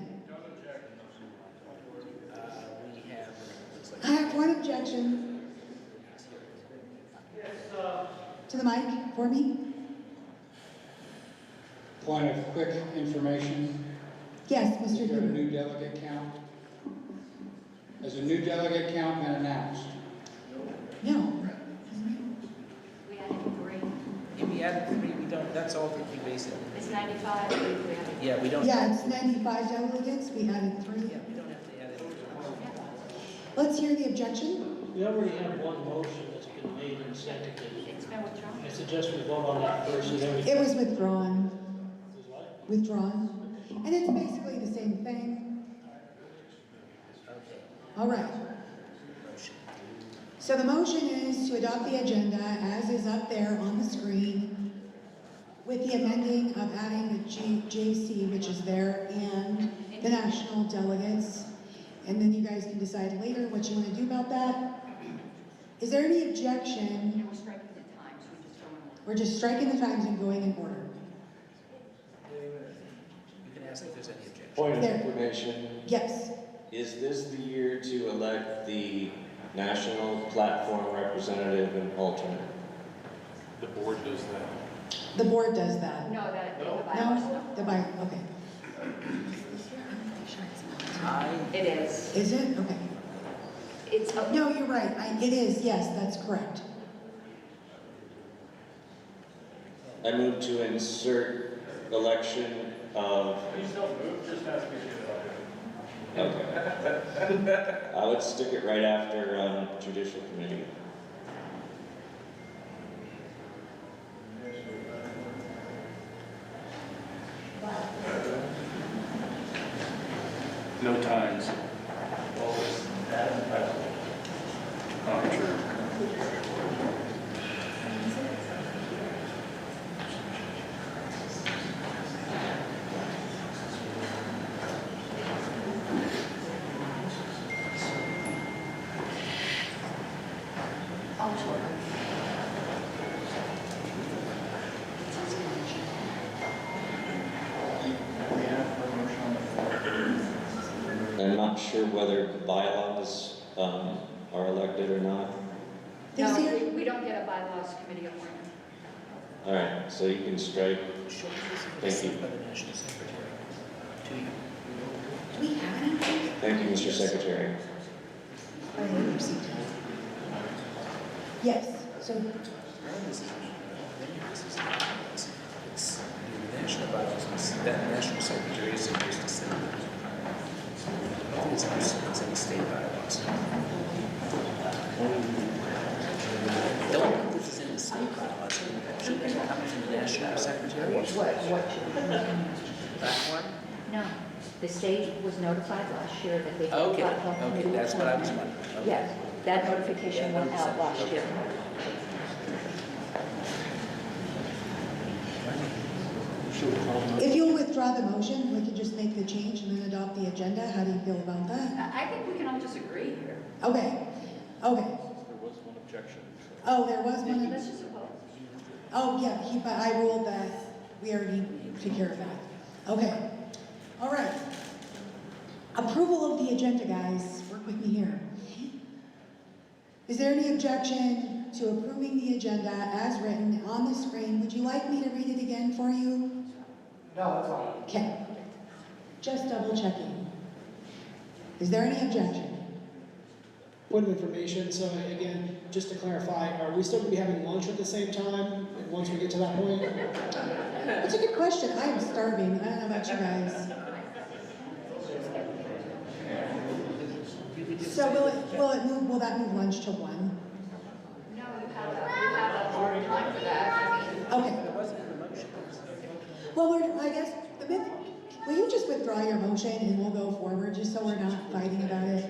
We have, looks like. I have one objection. To the mic for me? Point of quick information. Yes, Mr. Is there a Huber. new delegate count? Has a new delegate count been announced? No. We added 3. Yeah, we added 3, we don't, that's all that we basically. It's 95, we added. Yeah, we don't. Yeah, it's 95 delegates. We added 3. Yeah, we don't have to add it. Let's hear the objection. We already have one motion that's been made and seconded. It's been withdrawn. I suggest we vote on that first and then we. It was withdrawn. Is what? Withdrawn. And it's basically the same thing. Okay, All right. motion. So the motion is to adopt the agenda as is up there on the screen with the amending of adding the JC, which is there, and the national delegates. And then you guys can decide later what you want to do about that. Is there any objection? And we're striking the times, we just don't. We're just striking the times and going in order. You can ask if there's any objection. Point of There. information, Yes, is this the year to elect the national platform representative and alternate? The board does that. the board does that. No, that, the bylaws, No, no. the by, okay. It is. Is it? Okay. It's, No, you're right. It is, yes, that's correct. I move to insert election of, Please don't move, just ask me to do it. okay. I would stick it right after judicial committee. No times. Well, that is impressive. Oh, true. I'm not sure whether the bylaws are elected or not. no, we don't get a bylaws committee appointment. All right, so you can strike. Thank you. By the national secretary. To you. Do we have anything? Thank you, Mr. Secretary. Oh, we received it. Yes, so, It's the national bylaws, that national secretary is supposed to say that. I don't think it's any state bylaws. I don't think this is in the state bylaws. Shouldn't it come from the national secretary? That one? No, the state was notified last year that they had Okay, a platform okay, committee that's what I was appointment. wondering. Okay. Yes, that notification went out last year. if you'll withdraw the motion, we can just make the change and then adopt the agenda. How do you feel about that? I think we can all just agree here. Okay, okay. There was one objection. Oh, there was one. Let's just vote. Oh, yeah, but I ruled that we already took care of that. Okay, all right. Approval of the agenda, guys. Work with me here. Is there any objection to approving the agenda as written on the screen? Would you like me to read it again for you? No, that's fine. Okay. Just double checking. Is there any objection? Point of information, so again, just to clarify, are we still going to be having lunch at the same time once we get to that point? That's a good question. I am starving. I don't know about you guys. So will that move lunch to 1? No, you have a hard time for that. I mean, Okay. Well, I guess, will you just withdraw your motion and we'll go forward just so we're not fighting about it?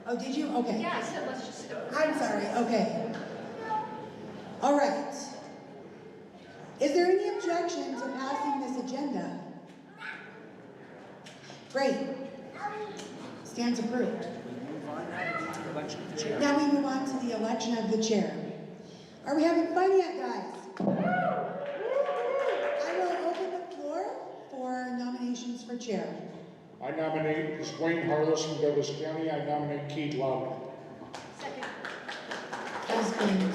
Oh, did you? Okay. yeah, I said let's just. I'm sorry, okay. All right. Is there any objection to passing this agenda? Great. Stands approved. Now we move on to the election of the chair. Are we having fun yet, guys? I will open the floor for nominations for chair. I nominate Wayne Harless from Douglas County. I nominate Keith Lowry. Has been.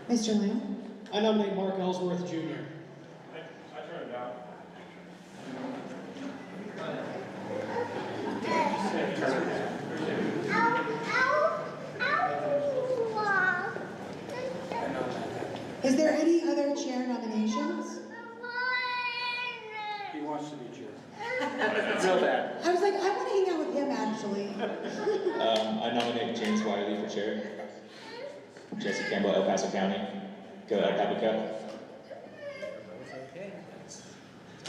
Mr. Lamb? I nominate Mark Ellsworth Jr. I turn it down. Is there any other chair nominations? He wants to be chair. Real bad. I was like, I want to hang out with him actually. I nominate James Wiley for chair. Jesse Campbell, El Paso County. Go LPCO.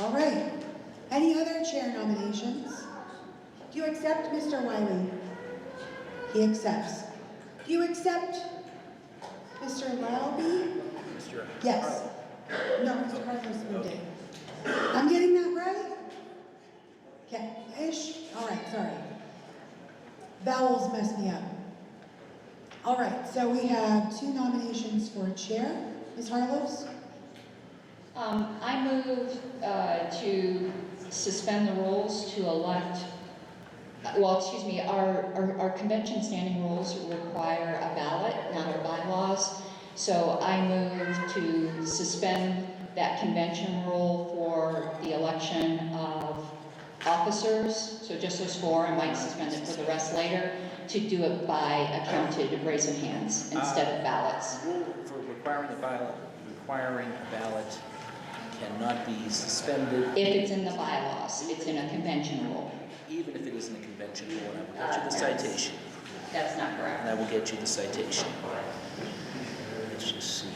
All right. Any other chair nominations? Do you accept Mr. Wiley? He accepts. Do you accept Mr. Lalby? Yes. No, Mr. Carlos moved it. I'm getting that right? Okay, ish? All right, sorry. Vowels mess me up. All right, so we have 2 nominations for chair. Ms. Harlows? I move to suspend the rules to elect, well, excuse me, our convention standing rules require a ballot, not our bylaws. So I move to suspend that convention rule for the election of officers. So just those 4, I might suspend it for the rest later, to do it by a counted raise of hands instead of ballots. The rule for requiring a ballot cannot be suspended. If it's in the bylaws, it's in a convention rule. Even if it isn't a convention rule, and I will get you the citation. That's not correct. And I will get you the citation. Let's just see.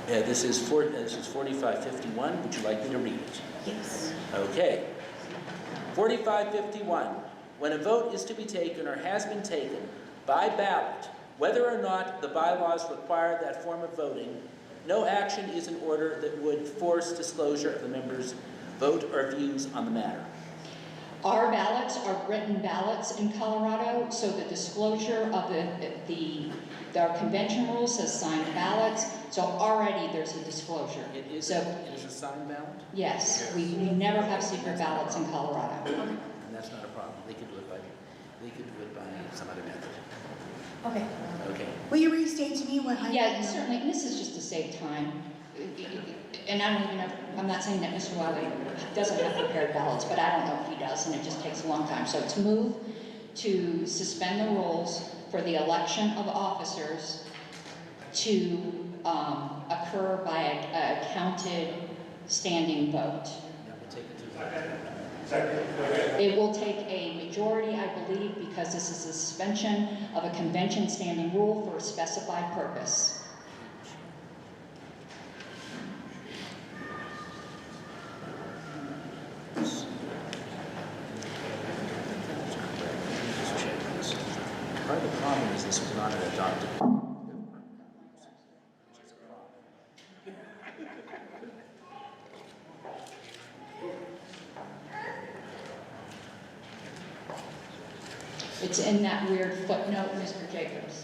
This is 4551. Would you like me to read it? Yes. Okay. 4551. When a vote is to be taken or has been taken by ballot, whether or not the bylaws require that form of voting, no action is in order that would force disclosure of the members' vote or views on the matter. Our ballots are written ballots in Colorado, so the disclosure of our convention rules says signed ballots, so already there's a disclosure. It is a signed ballot? Yes, we never have secret ballots in Colorado. And that's not a problem. They could do it by some other method. Okay. Okay. Will you restate to me what I... Yeah, certainly, and this is just to save time. And I don't even know, I'm not saying that Mr. Wiley doesn't have prepared ballots, but I don't know if he does, and it just takes a long time. So to move to suspend the rules for the election of officers to occur by a counted standing vote. It will take a majority, I believe, because this is a suspension of a convention standing rule for a specified purpose. Part of the problem is this was not an adopted. It's in that weird footnote, Mr. Jacobs.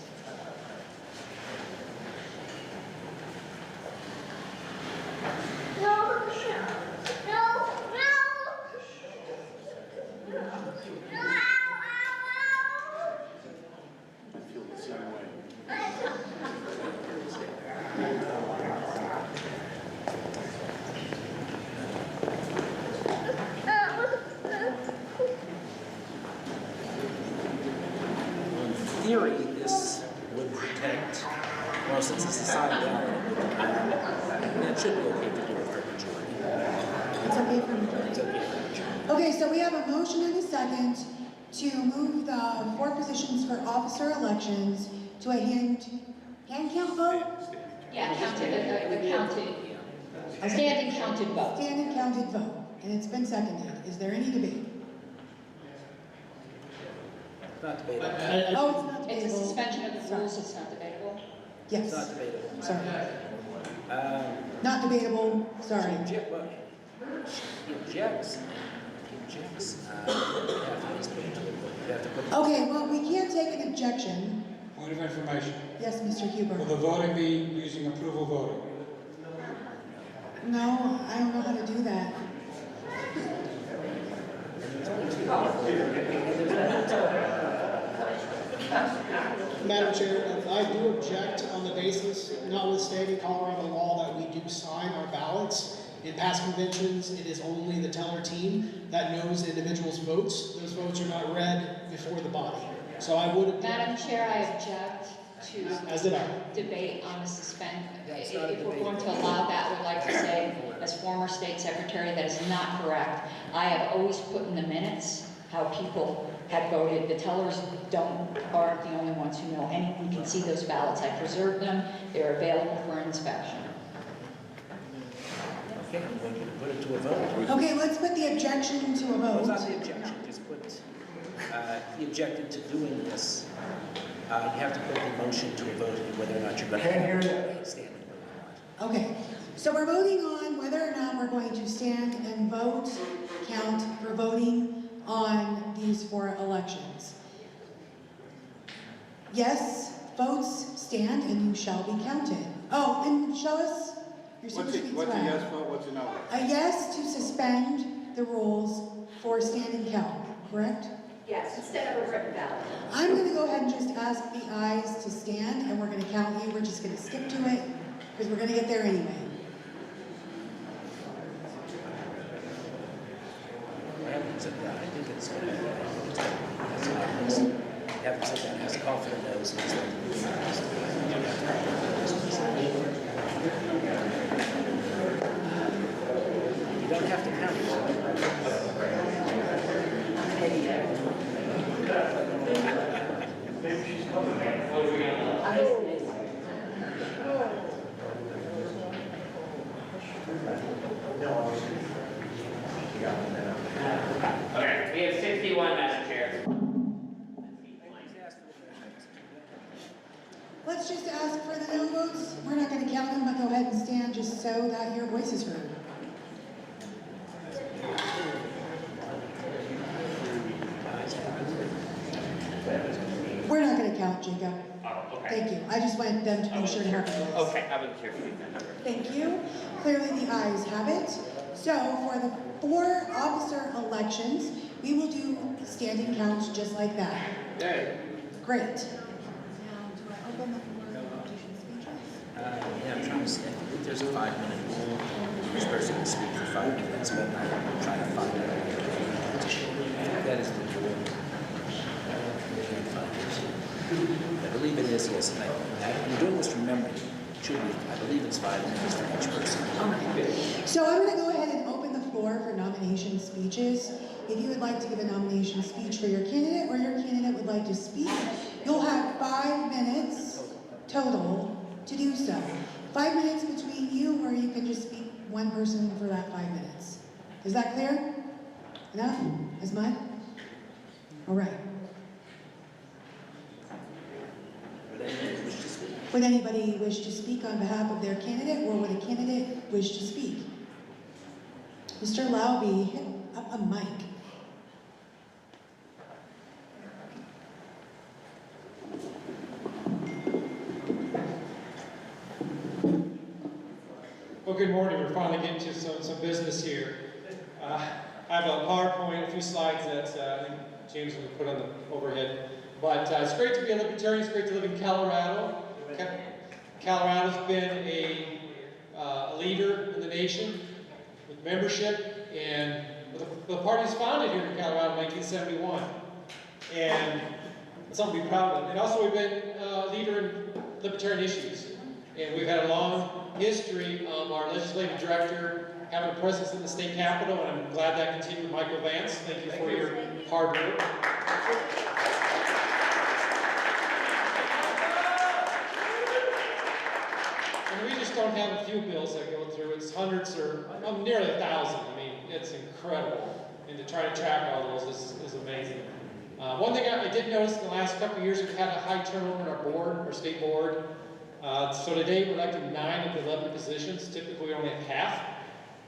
In theory, this would protect, well, since it's a signed ballot, it should be okay to do it for majority. It's okay for majority. Okay, so we have a motion and a second to move the 4 positions for officer elections to a hand count vote? Yeah, standing counted vote. Standing counted vote, and it's been seconded. Is there any debate? It's not debatable. Oh, it's not debatable. It's a suspension of the rules, it's not debatable? Yes. It's not debatable. Sorry. Not debatable, sorry. He objects. Okay, well, we can't take an objection. Point of information. Yes, Mr. Huber. Will the voting be using approval voting? No, I don't know how to do that. Madam Chair, I do object on the basis, notwithstanding Colorado law, that we do sign our ballots. In past conventions, it is only the teller team that knows the individual's votes. Those votes are not read before the body. So I would object. Madam Chair, I object to As did I. debate on the suspend. If we're going to allow that, I would like to say, as former state secretary, that is not correct. I have always put in the minutes how people had voted. The tellers aren't the only ones who know. Anyone can see those ballots. I preserve them. They're available for inspection. Okay, I'm going to put it to a vote. Okay, let's put the objection to a vote. It's not the objection, just put, he objected to doing this. You have to put the motion to a vote and whether or not you're going to stand. Okay, so we're voting on whether or not we're going to stand and vote, count for voting on these 4 elections. Yes, votes stand and you shall be counted. Oh, and show us your super sweet What's a swag. yes vote, what's a no vote? A yes to suspend the rules for stand and count, correct? Yes, instead of a written ballot. I'm gonna go ahead and just ask the ayes to stand, and we're gonna count you. We're just gonna skip to it, because we're gonna get there anyway. What happens if that? I think it's going to happens if that has to call for the nose. You don't have to count Maybe she's coming. What are we Okay, we have 61, Madam Chair. Let's just ask for the no votes. We're not gonna count them, but go ahead and stand just so that your voice is heard. We're not gonna count, Jacob. Oh, okay. Thank you. I just want them to make sure to have a voice. Okay, I wasn't sure if you did that number. Thank you. Clearly the ayes have it. So for the 4 officer elections, we will do standing counts just like that. Good. Great. Now, do I open the floor for nomination speeches? yeah, I'm trying to see. I think there's a 5-minute rule. Each person can speak for 5 minutes, but I'm trying to find it. That is the rule. I believe it is, yes. I'm doing this from memory. It should be. I believe it's 5 minutes for each person. Okay. So I'm going to go ahead and open the floor for nomination speeches. If you would like to give a nomination speech for your candidate or your candidate would like to speak, you'll have 5 minutes total to do so. 5 minutes between you, or you can just speak one person for that 5 minutes. Is that clear? Enough? As much? All right. Would anybody wish to speak on behalf of their candidate, or would a candidate wish to speak? Mr. Laube, hit up a mic. Well, good morning. We're finally getting to some business here. I have a PowerPoint, a few slides that I think James will put on the overhead. But it's great to be a Libertarian. It's great to live in Colorado. Colorado's been a leader in the nation with membership, and the party was founded here in Colorado in 1971. And it's something to be proud of. And also we've been a leader in Libertarian issues. And we've had a long history of our legislative director having a presence in the state capitol, and I'm glad that continued. Michael Vance, thank you for your hard work. And we just don't have a few bills that go through. It's hundreds or nearly 1,000. I mean, it's incredible. And to try to track all those is amazing. One thing I did notice in the last couple of years, we've had a high turnover in our board, our state board. So today we're electing 9 of the 11 positions. Typically we only have half.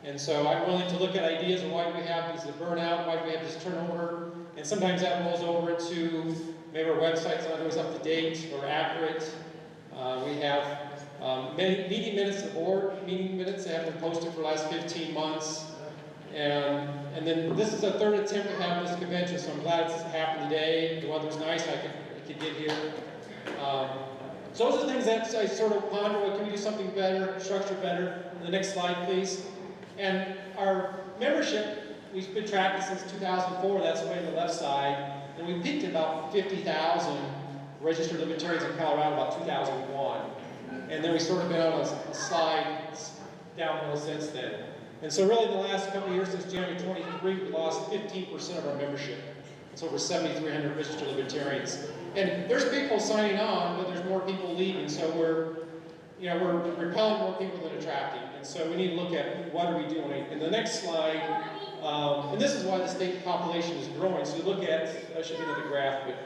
And so I'm willing to look at ideas of why do we have these burnout, why do we have this turnover. And sometimes that rolls over into maybe our website's not always up to date or accurate. We have meeting minutes of the board, meeting minutes that have been posted for the last 15 months. And then this is the 3rd attempt to have this convention, so I'm glad it's happened today. The weather's nice, I could get here. So those are things that I sort of ponder, what can we do something better, structure better. The next slide, please. And our membership, we've been tracking since 2004, that's way on the left side. And we peaked at about 50,000 registered Libertarians in Colorado about 2001. And then we sort of been on a slide downhill since then. And so really in the last couple of years, since January 23, we lost 15% of our membership. It's over 7,300 registered Libertarians. And there's people signing on, but there's more people leaving. So we're repelling more people than attracting. And so we need to look at what are we doing. And the next slide, and this is why the state population is growing. So you look at, that should be another graph, but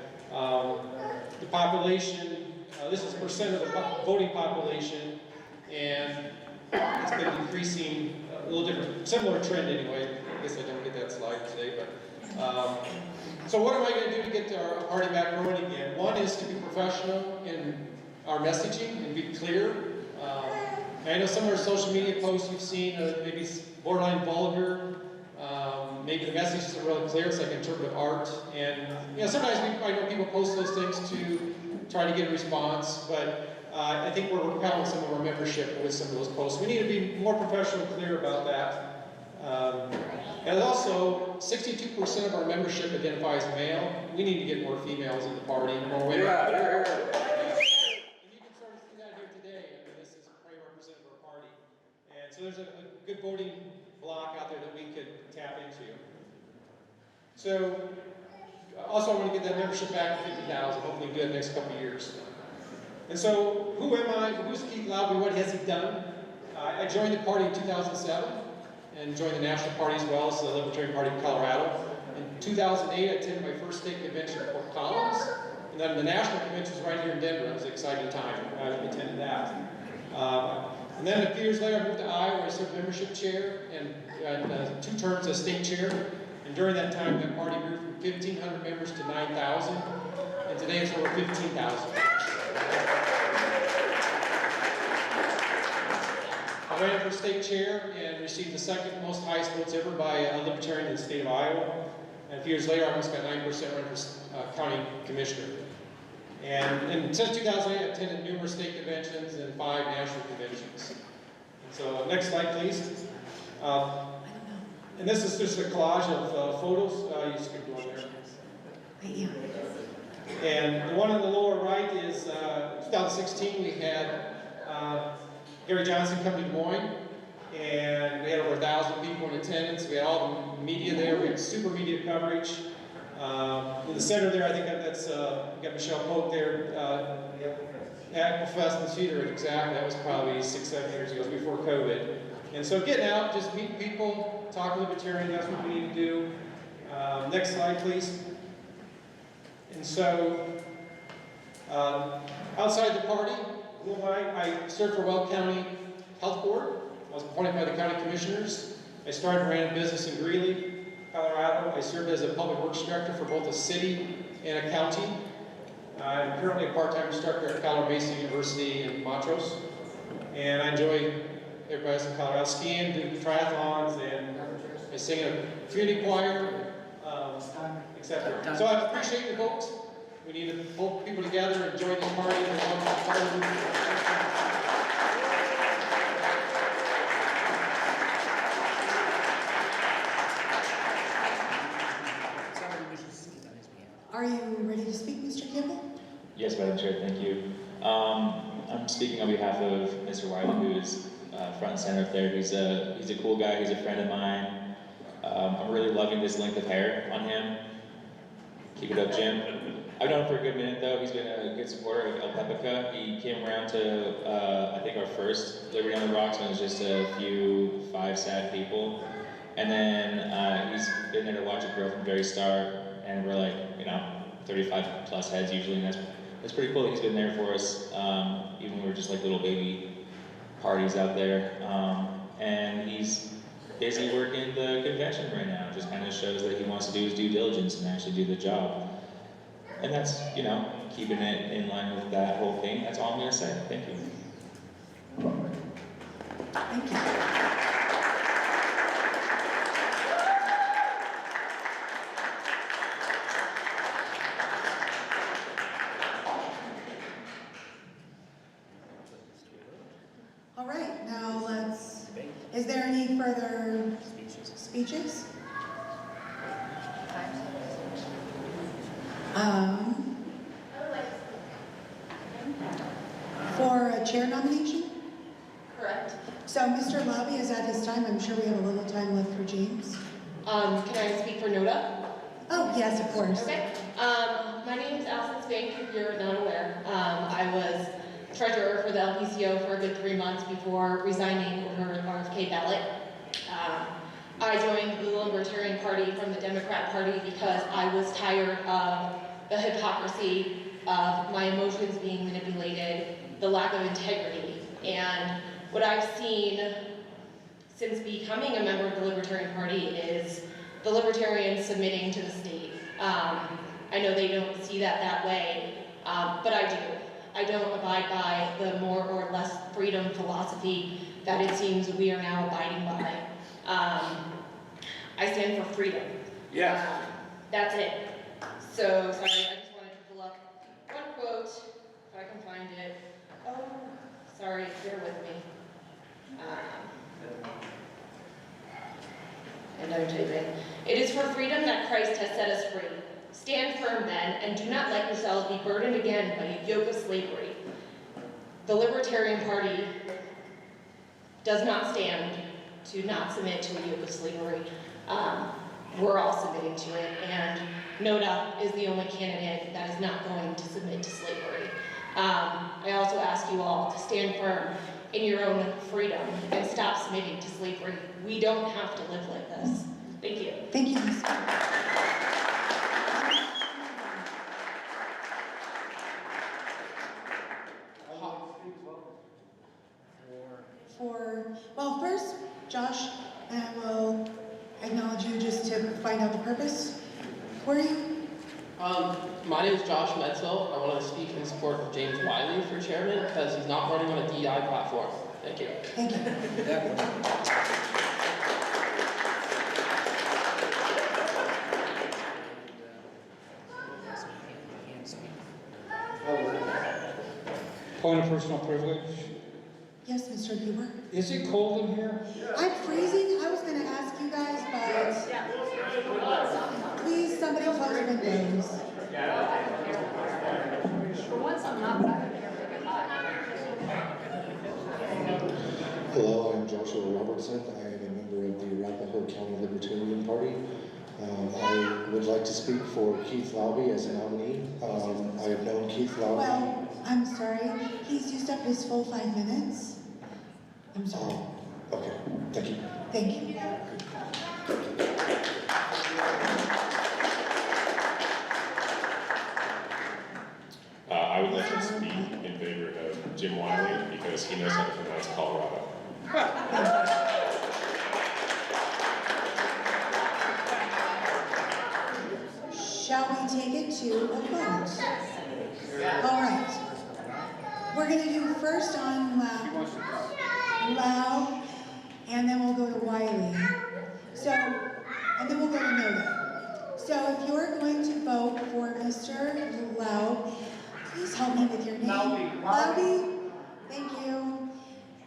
the population, this is percent of the voting population, and it's been decreasing a little different, similar trend anyway. I guess I don't get that slide today, but So what am I going to do to get our party back rolling again? One is to be professional in our messaging and be clear. I know some of our social media posts you've seen maybe borderline vulgar. Maybe the message isn't really clear. It's like interpretive art. And sometimes I know people post those things to try to get a response, but I think we're repelling some of our membership with some of those posts. We need to be more professional and clear about that. And also, 62% of our membership identifies male. We need to get more females in the party, more women. And you can sort of see that here today. I mean, this is pretty representative of our party. And so there's a good voting block out there that we could tap into. So, also I want to get that membership back to 50,000, hopefully do it in the next couple of years. And so, who am I? Who's Keith Loudby? What has he done? I joined the party in 2007 and joined the national party as well as the Libertarian Party of Colorado. In 2008, I attended my first state convention in Fort Collins. And then the national convention was right here in Denver. It was an exciting time. I attended that. And then a few years later, I moved to Iowa, where I served membership chair and 2 terms as state chair. And during that time, that party grew from 1,500 members to 9,000. And today it's over 15,000. I ran for state chair and received the second most highest votes ever by a Libertarian in the state of Iowa. And a few years later, I almost got 9% run for county commissioner. And since 2008, I've attended numerous state conventions and 5 national conventions. And so, next slide, please. And this is just a collage of photos. You just can go on there. And the one on the lower right is 2016. We had Gary Johnson come to Des Moines, and we had over 1,000 people in attendance. We had all the media there. We had super media coverage. In the center there, I think that's we got Michelle Polk there. At Professional Theater, exactly. That was probably 6-7 years ago, before COVID. And so getting out, just meet people, talk Libertarian, that's what we need to do. Next slide, please. And so, outside the party, who am I served for Weld County Health Board. I was appointed by the county commissioners. I started and ran a business in Greeley, Colorado. I served as a public works director for both a city and a county. I'm currently a part-time instructor at Colorado Mesa University in Montrose. And I enjoy, everybody's in Colorado, skiing, do triathlons, and I sing in a community choir, etc. So I appreciate your vote. We need to pull people together and join this party. Are you ready to speak, Mr. Campbell? Yes, Madam Chair, thank you. I'm speaking on behalf of Mr. Wiley, who is front and center up there. He's a cool guy. He's a friend of mine. I'm really loving this length of hair on him. Keep it up, Jim. I've known him for a good minute, though. He's been a good supporter of LPCO. He came around to, I think, our first Liberty on the Rocks when it was just a few 5 sad people. And then he's been there to watch it grow from very start. And we're like, 35 plus heads usually, and that's pretty cool that he's been there for us, even when we were just like little baby parties out there. And he's busy working the convention right now. It just kind of shows that he wants to do his due diligence and actually do the job. And that's, keeping it in line with that whole thing. That's all I'm going to say. Thank you. Thank you. All right, now is there any further speeches? For a chair nomination? Correct. So Mr. Lobby is at his time. I'm sure we have a little time left for James. Can I speak for NODA? Oh, yes, of course. Okay. My name is Allison Spank, if you're not aware. I was treasurer for the LPCO for a good 3 months before resigning over an RFK ballot. I joined the Libertarian Party from the Democrat Party because I was tired of the hypocrisy of my emotions being manipulated, the lack of integrity. And what I've seen since becoming a member of the Libertarian Party is the Libertarians submitting to the state. I know they don't see that way, but I do. I don't abide by the more or less freedom philosophy that it seems we are now abiding by. I stand for freedom. Yes. That's it. So, sorry, I just wanted to pull up one quote, if I can find it. Oh, sorry, bear with me. And I'm typing. It is for freedom that Christ has set us free. Stand firm then, and do not let yourselves be burdened again by a yoke of slavery. The Libertarian Party does not stand to not submit to a yoke of slavery. We're all submitting to it, and NODA is the only candidate that is not going to submit to slavery. I also ask you all to stand firm in your own freedom and stop submitting to slavery. We don't have to live like this. Thank you. Thank you, Ms. Well, first, Josh, I will acknowledge you just to find out the purpose. Who are you? My name is Josh Metzl. I want to speak in support of James Wiley for chairman because he's not running on a DEI platform. Thank you. Thank you. Point of personal privilege. Yes, Mr. Huber? Is it cold in here? I'm freezing. I was going to ask you guys, but please, somebody close the windows. For once, I'm not back there. Hello, I'm Joshua Robertson. I am a member of the Arapahoe County Libertarian Party. I would like to speak for Keith Laube as a nominee. I have known Keith Laube. Well, I'm sorry. He's used up his full 5 minutes. I'm sorry. Okay, thank you. Thank you. I would like to speak in favor of Jim Wiley because he knows how to pronounce Colorado. Shall we take it to a vote? All right. We're going to do first on Loud, and then we'll go to Wiley. So, and then we'll go to Noda. So if you're going to vote for Mr. Loud, please help me with your name. Laube. Thank you.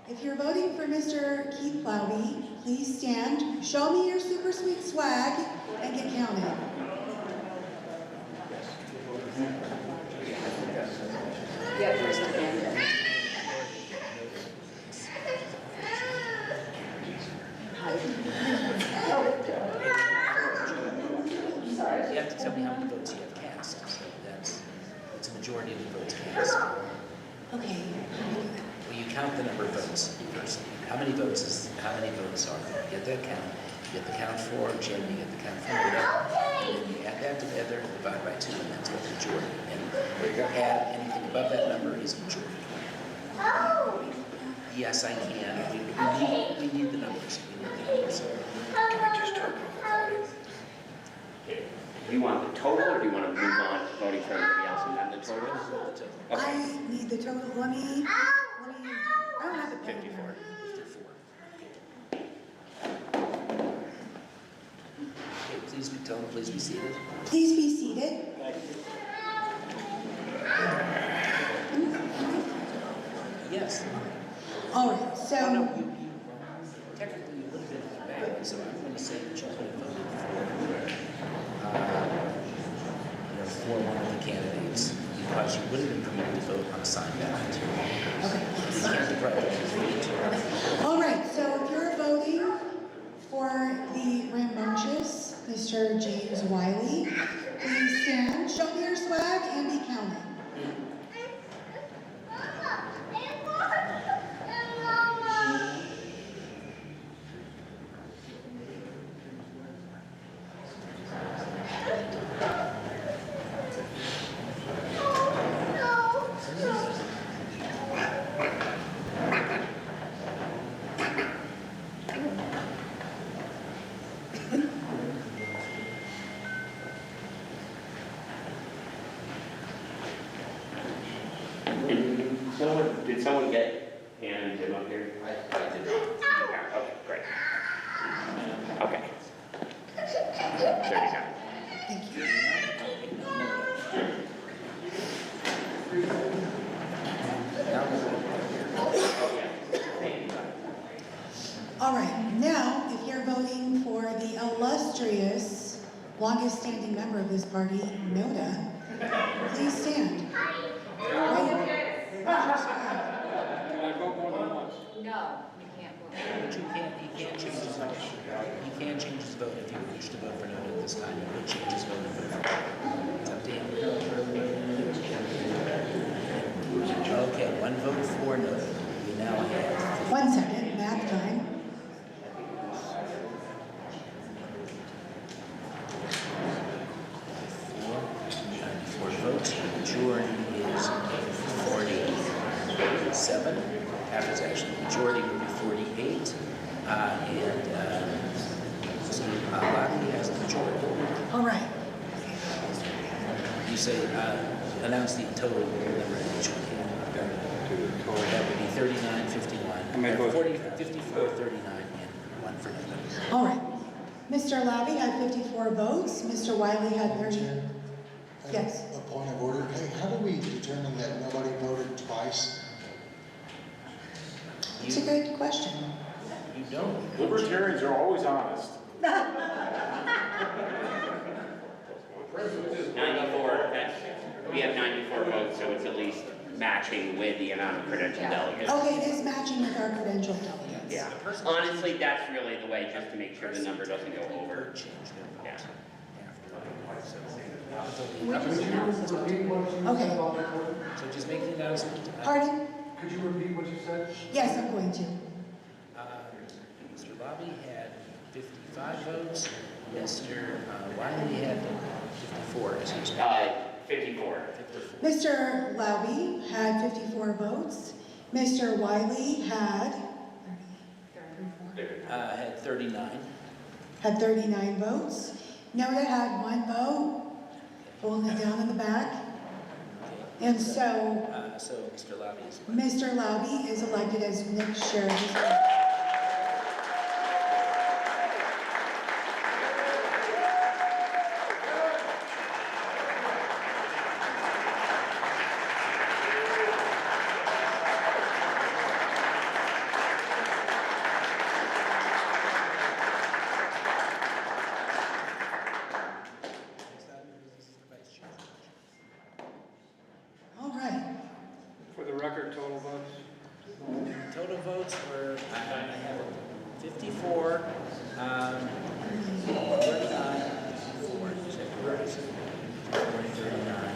If you're voting for Mr. Keith Laube, please stand, show me your super sweet swag, and get counted. Yeah, there's the hand. You have to tell me how many votes you have cast. So it's a majority of the votes cast. Okay. Well, you count the number of votes first. How many votes are there? Get that count. You get the count for Jim, you get the count for Noda, and then you add that together, divide by 2, and that's what the majority. And add anything above that number is majority. Yes, I can. We need the numbers. Can I just talk about it? Do you want the total, or do you want to move on to voting for everybody else and then the total? Okay. I need the total. Let me, I don't have it. 54. Okay, please be seated. Please be seated. Yes. All right, so. Oh, no, you technically you would have been in the bag, so I'm going to say that you could have voted for one of the candidates because you wouldn't have been permitted to vote on a signed ballot. Okay. You can't be right. All right, so if you're voting for the rambunctious Mr. James Wiley, please stand, show me your swag, and be counted. Did someone get Ann and Jim up here? I did not. Okay, great. Okay. There you go. Thank you. All right, now, if you're voting for the illustrious, longest-standing member of this party, Noda, please stand. Can I vote more than once? No, you can't vote. But he can't change his vote. He can change his vote if you wish to vote for no at this time. He could change his vote and vote for no. It's up to him. Okay, one vote for no. We now have 1 second, math time. four votes. The majority is 47. After actually, the majority would be 48. Steve Lockley has the majority. All right. You say, announce the total number of each one. That would be 39, 51. 40, 54, 39, and 1 for no. All right. Mr. Labby had 54 votes. Mr. Wiley had 30. Yes. A point of order. Hey, how do we determine that nobody voted twice? It's a good question. You don't. Libertarians are always honest. 94, we have 94 votes, so it's at least matching with the amount of credentialed delegates. Okay, it is matching with our credential delegates. Yeah, honestly, that's really the way, just to make sure the number doesn't go over. Yeah. Okay. So just make the announcement. Pardon? Could you repeat what you said? Yes, I'm going to. Mr. Lobby had 55 votes. Mr. Wiley had 54. 54. Mr. Labby had 54 votes. Mr. Wiley had Had 39. had 39 votes. Noda had 1 vote, holding it down in the back. And so So Mr. Lobby is. Mr. Labby is elected as next sheriff. All right. For the record, total votes? Total votes were, I have 54, 39, 39.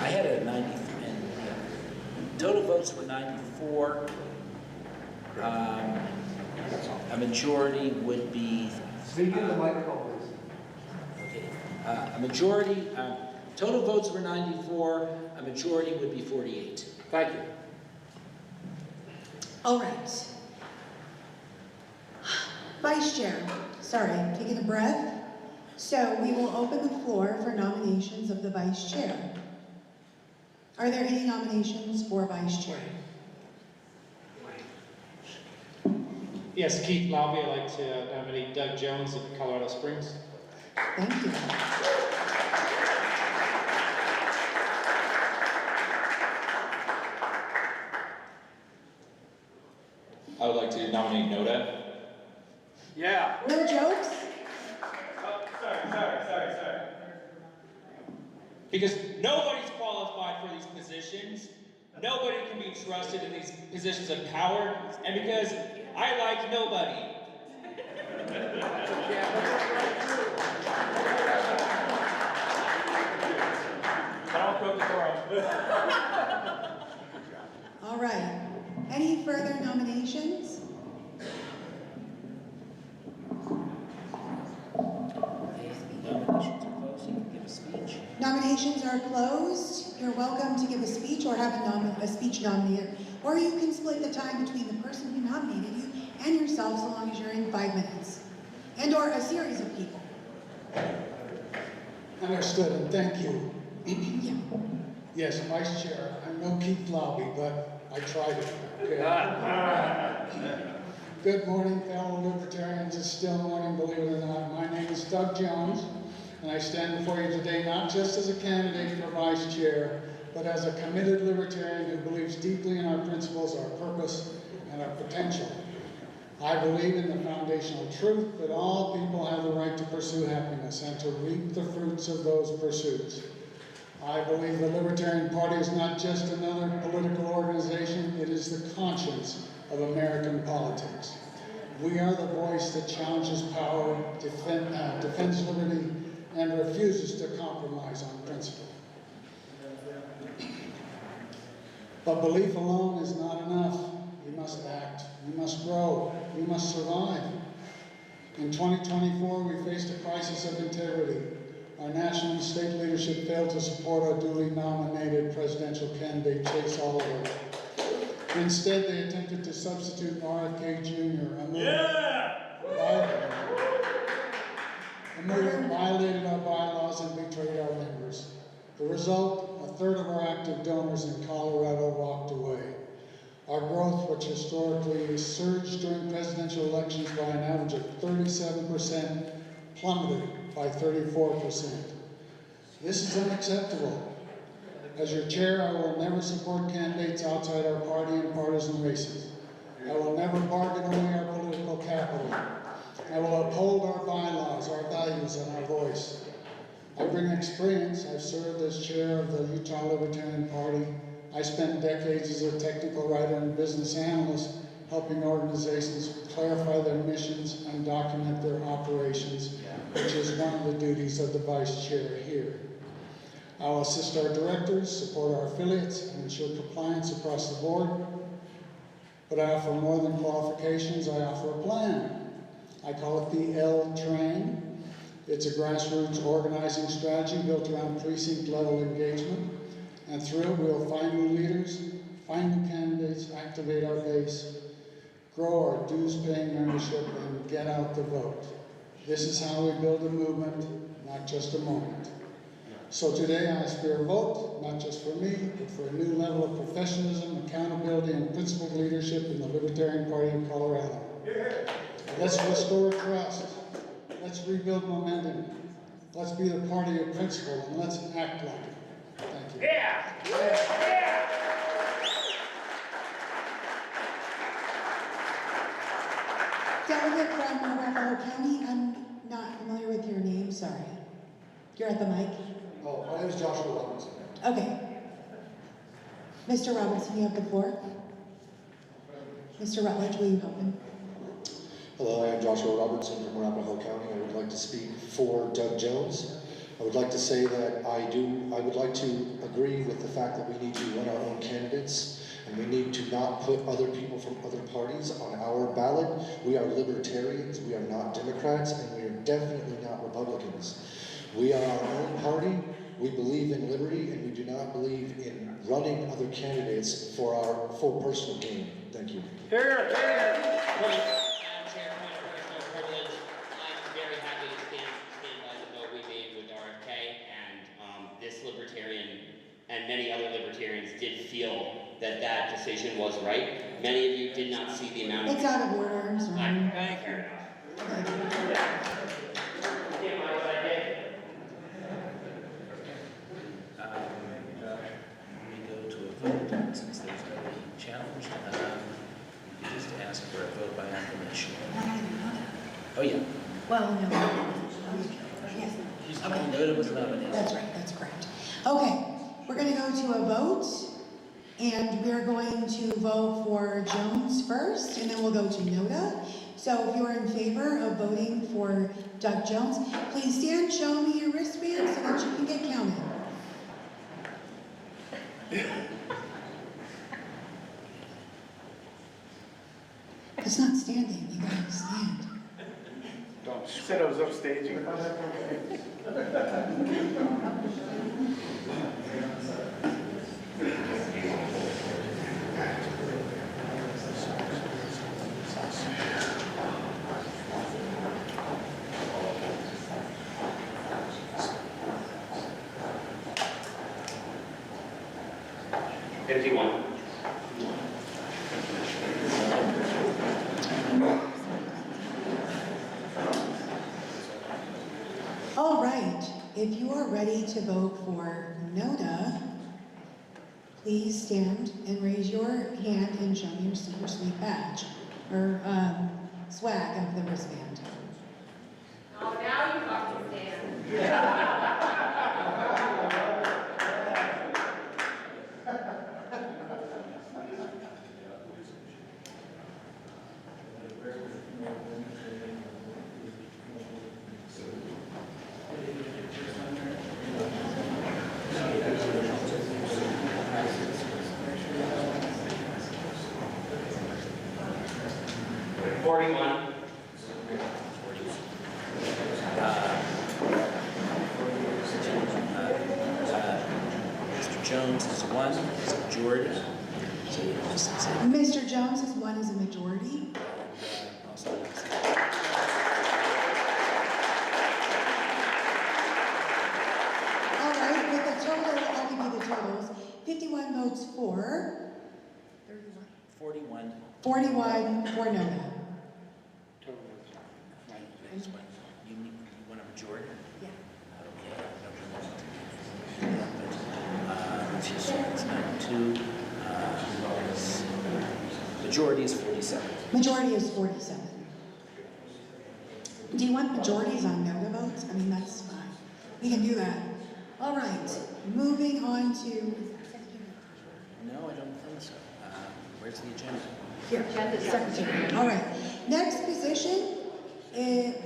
I had a 90, and total votes were 94. A majority would be. Speak in the microphone, please. Okay. A majority, total votes were 94, a majority would be 48. Thank you. All right. Vice Chair, sorry, taking a breath. So we will open the floor for nominations of the Vice Chair. Are there any nominations for Vice Chair? Yes, Keith Lobby, I'd like to nominate Doug Jones of Colorado Springs. Thank you. I would like to nominate Noda. Yeah. No jokes? Oh, sorry. Because nobody's qualified for these positions. Nobody can be trusted in these positions of power. And because I like nobody. All right. Any further nominations? Nominations are closed. You're welcome to give a speech or have a speech nominated. Or you can split the time between the person who nominated you and yourself so long as you're in 5 minutes. And or a series of people. Understood, and thank you. Yes, Vice Chair, I'm no Keith Lobby, but I tried it. Okay. Good morning, fellow Libertarians. It's still morning, believe it or not. My name is Doug Jones, and I stand before you today not just as a candidate for vice chair, but as a committed Libertarian who believes deeply in our principles, our purpose, and our potential. I believe in the foundational truth that all people have the right to pursue happiness and to reap the fruits of those pursuits. I believe the Libertarian Party is not just another political organization, it is the conscience of American politics. We are the voice that challenges power, defends liberty, and refuses to compromise on principle. But belief alone is not enough. We must act, we must grow, we must survive. In 2024, we faced a crisis of integrity. Our national and state leadership failed to support our duly nominated presidential candidate, Chase Oliver. Instead, they attempted to substitute RFK Jr., a movement violated our bylaws and betrayed our members. The result, a third of our active donors in Colorado walked away. Our growth, which historically surged during presidential elections by an average of 37%, plummeted by 34%. This is unacceptable. As your chair, I will never support candidates outside our party and partisan races. I will never bargain away our political capital. I will uphold our bylaws, our values, and our voice. I bring experience. I've served as chair of the Utah Libertarian Party. I spent decades as a technical writer and business analyst, helping organizations clarify their missions and document their operations, which is one of the duties of the vice chair here. I will assist our directors, support our affiliates, and ensure compliance across the board. But I offer more than qualifications, I offer a plan. I call it the L-Train. It's a grassroots organizing strategy built around precinct-level engagement. And through it, we'll find new leaders, find new candidates, activate our base, grow our dues-paying membership, and get out the vote. This is how we build a movement, not just a moment. So today I ask for your vote, not just for me, but for a new level of professionalism, accountability, and principled leadership in the Libertarian Party of Colorado. Let's restore trust. Let's rebuild momentum. Let's be the party of principle, and let's act like it. Thank you. Delegate from Arapahoe County, I'm not familiar with your name, sorry. You're at the mic? Oh, my name is Joshua Robinson. Okay. Mr. Robinson, you have the floor. Mr. Rutledge, will you help him? Hello, I am Joshua Robertson from Arapahoe County. I would like to speak for Doug Jones. I would like to say that I would like to agree with the fact that we need to run our own candidates and we need to not put other people from other parties on our ballot. We are libertarians, we are not Democrats, and we are definitely not Republicans. We are our own party, we believe in liberty, and we do not believe in running other candidates for our full personal gain. Thank you. Here. Madam Chair, point of personal privilege. I'm very happy to stand by the vote we made with RFK, and this Libertarian and many other Libertarians did feel that that decision was right. Many of you did not see the amount of... It's out of order, I'm sorry. Thank you. We go to a vote, since there's no challenge, we just ask for a vote by acclamation. Oh, yeah. Well, no. Yes. Noda was nominated. That's right, that's correct. Okay, we're going to go to a vote, and we're going to vote for Jones first, and then we'll go to Noda. So if you're in favor of voting for Doug Jones, please stand, show me your wristband so that you can get counted. It's not standing, you gotta stand. Don't. She said I was upstaging. 51. All right, if you are ready to vote for NODA, please stand and raise your hand and show me your super sweet badge, or swag of the wristband. Oh, now you fucking stand. 41. Mr. Jones is 1, is a majority. So this is it. Mr. Jones is 1 is a majority. All right, with the total, I'll give you the totals. 51 votes for. 41. 41 for NODA. You want a majority? Yeah. Let's just check this out. 2. Majority is 47. Majority is 47. Do you want majorities on NODA votes? I mean, that's fine. We can do that. All right, moving on to. No, I don't think so. Where's the agenda? Here, secretary. All right. Next position,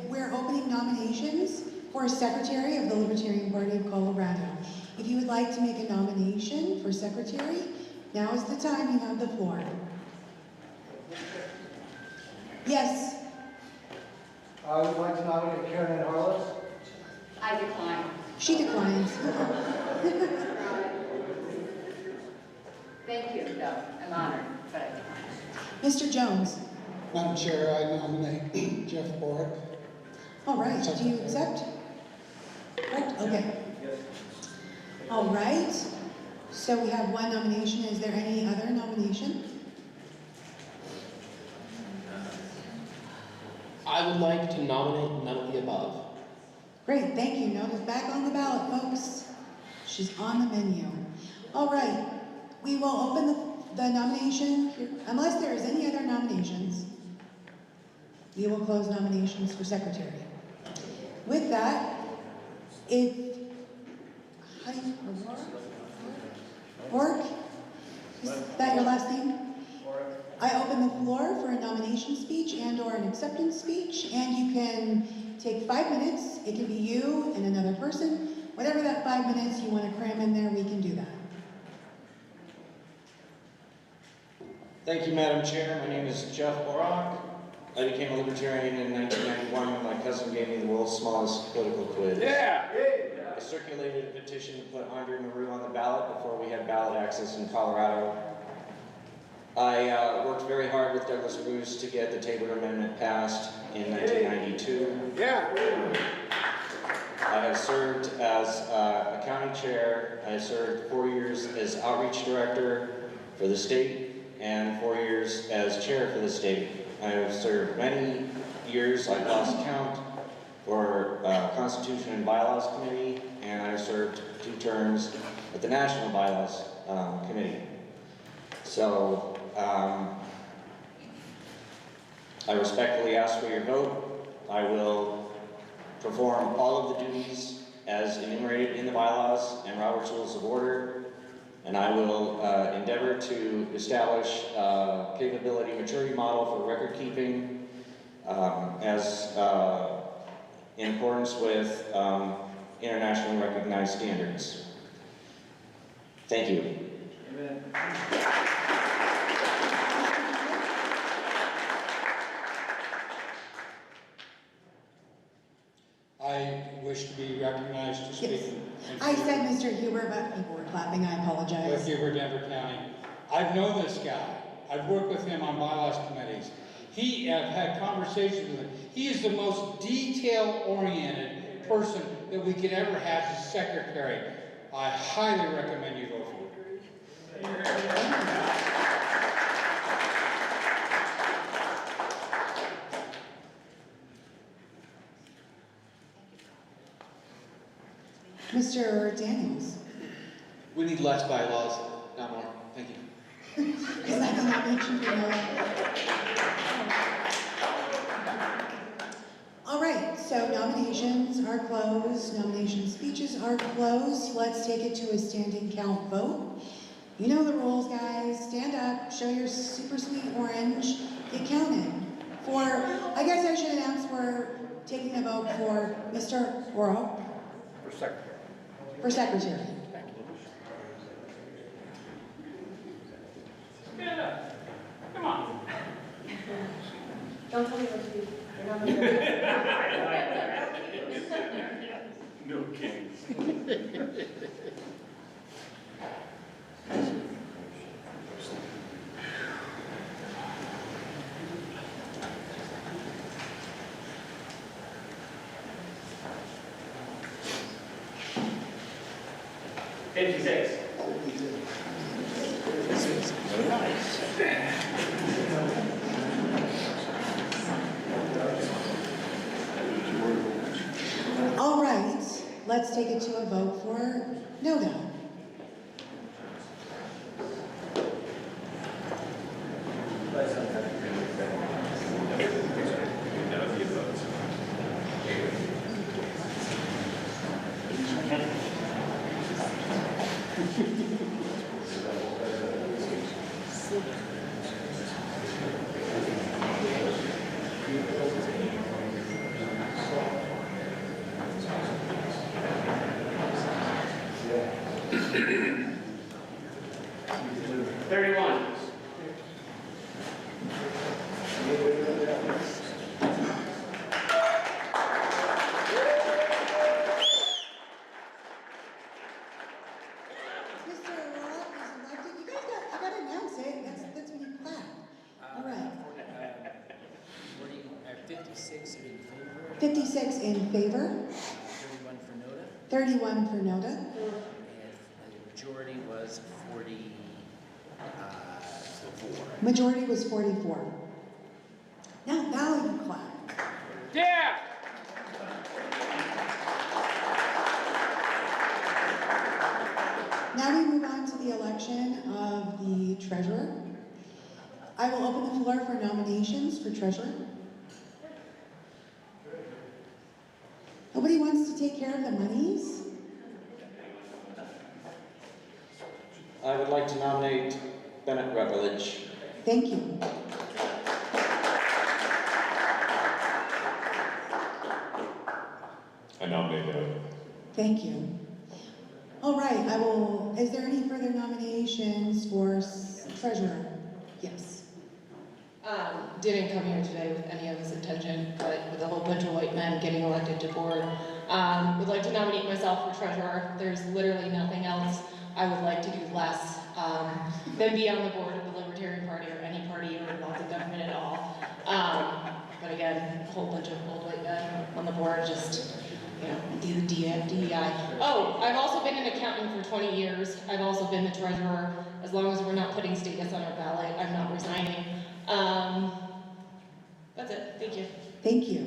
we're opening nominations for secretary of the Libertarian Party of Colorado. If you would like to make a nomination for secretary, now is the time. You have the floor. Yes. I would like to nominate Karen Harless. I decline. She declines. Thank you, though. I'm honored, but I decline. Mr. Jones. Madam Chair, I nominate Jeff Borick. All right, do you accept? Correct, okay. All right, so we have one nomination. Is there any other nomination? I would like to nominate none of the above. Great, thank you. Notice back on the ballot, folks. She's on the menu. All right, we will open the nomination here. Unless there is any other nominations, we will close nominations for secretary. With that, Ork? Is that your last name? I open the floor for a nomination speech and/or an acceptance speech, and you can take 5 minutes. It can be you and another person. Whatever that 5 minutes you want to cram in there, we can do that. Thank you, Madam Chair. My name is Jeff Borock. I became a Libertarian in 1991 when my cousin gave me the world's smallest political quiz. Yeah! I circulated a petition to put Andre Maru on the ballot before we had ballot access in Colorado. I worked very hard with Douglas Bruce to get the Tabor Amendment passed in 1992. Yeah! I have served as a county chair. I served 4 years as outreach director for the state and 4 years as chair for the state. I have served many years, I've lost count, for Constitution and Bylaws Committee, and I've served 2 terms at the National Bylaws Committee. So, I respectfully ask for your vote. I will perform all of the duties as enumerated in the bylaws and Robert's Rules of Order, and I will endeavor to establish a capability maturity model for record keeping as in accordance with internationally recognized standards. Thank you. Amen. I wish to be recognized to speak. Yes. I said Mr. Huber, but people were clapping. I apologize. With Huber, Denver County. I've known this guy. I've worked with him on bylaws committees. I've had conversations with him. He is the most detail-oriented person that we could ever have as secretary. I highly recommend you vote for him. Mr. Daniels. We need less bylaws, not more. Thank you. Is that the nomination for Noah? All right, so nominations are closed, nomination speeches are closed. Let's take it to a standing count vote. You know the rules, guys. Stand up, show your super sweet orange, get counted. I guess I should announce we're taking a vote for Mr. Oro. For secretary. For secretary. Stand up. Come on. Don't tell me what to do. You're not No kidding. All right, let's take it to a vote for Noda. I gotta announce it. That's when you clap. All right. 56 in favor. 56 in favor. 31 for Noda. 31 for Noda. And the majority was 44. Majority was 44. Now you clap. Yeah! Now we move on to the election of the treasurer. I will open the floor for nominations for treasurer. Nobody wants to take care of the monies? I would like to nominate Bennett Rutledge. Thank you. I nominate him. Thank you. All right, is there any further nominations for treasurer? Yes. Didn't come here today with any of this intention, but with a whole bunch of white men getting elected to board, would like to nominate myself for treasurer. There's literally nothing else I would like to do less than be on the board of the Libertarian Party or any party or involved in government at all. But again, a whole bunch of old white men on the board just, do the DEI. Oh, I've also been an accountant for 20 years. I've also been the treasurer. As long as we're not putting status on our ballot, I'm not resigning. That's it. Thank you. Thank you.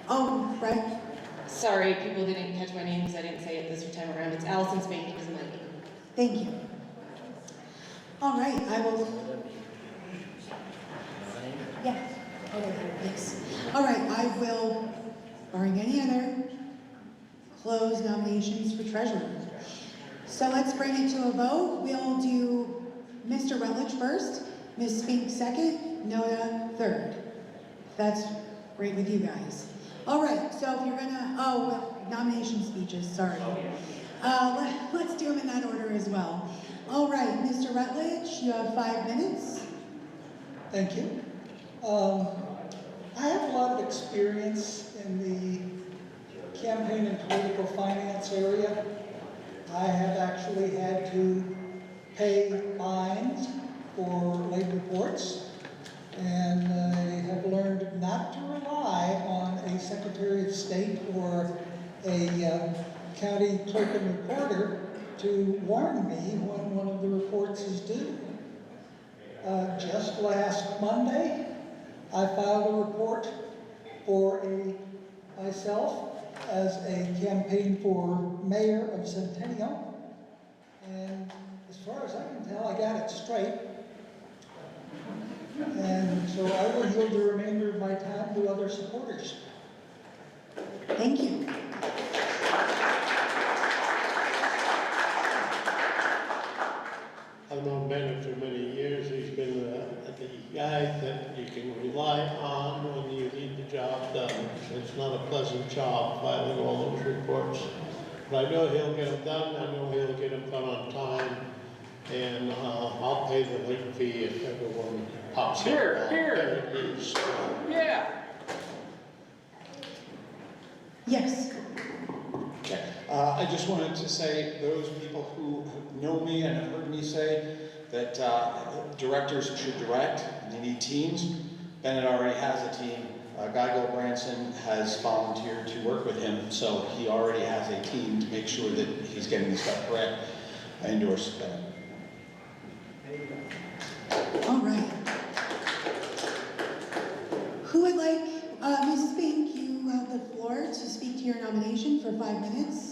Oh, right. Sorry, people didn't catch my name because I didn't say it this time around. It's Allison Spank is my name. Thank you. All right, I will. Yeah. Yes. All right, I will, barring any other, close nominations for treasurer. So let's bring it to a vote. We'll do Mr. Rutledge first, Ms. Spink second, Noda third. That's great with you guys. All right, so if you're gonna, nomination speeches, sorry. Let's do them in that order as well. All right, Mr. Rutledge, you have 5 minutes. Thank you. I have a lot of experience in the campaign and political finance area. I have actually had to pay fines for late reports. And I have learned not to rely on a Secretary of State or a county clerk and recorder to warn me when one of the reports is due. Just last Monday, I filed a report for myself as a campaign for mayor of Centennial. And as far as I can tell, I got it straight. And so I will yield the remainder of my time to other supporters. Thank you. I've known Bennett for many years. He's been the guy that you can rely on when you need the job done. It's not a pleasant job filing all those reports. But I know he'll get them done. I know he'll get them done on time. And I'll pay the late fee if everyone pops up. Here. Yeah. Yes. Okay. I just wanted to say, those people who know me and have heard me say that directors should direct and they need teams. Bennett already has a team. Guy Branson has volunteered to work with him, so he already has a team to make sure that he's getting the stuff correct. I endorse Bennett. All right. Who would like, Mrs. Pink, you have the floor to speak to your nomination for 5 minutes.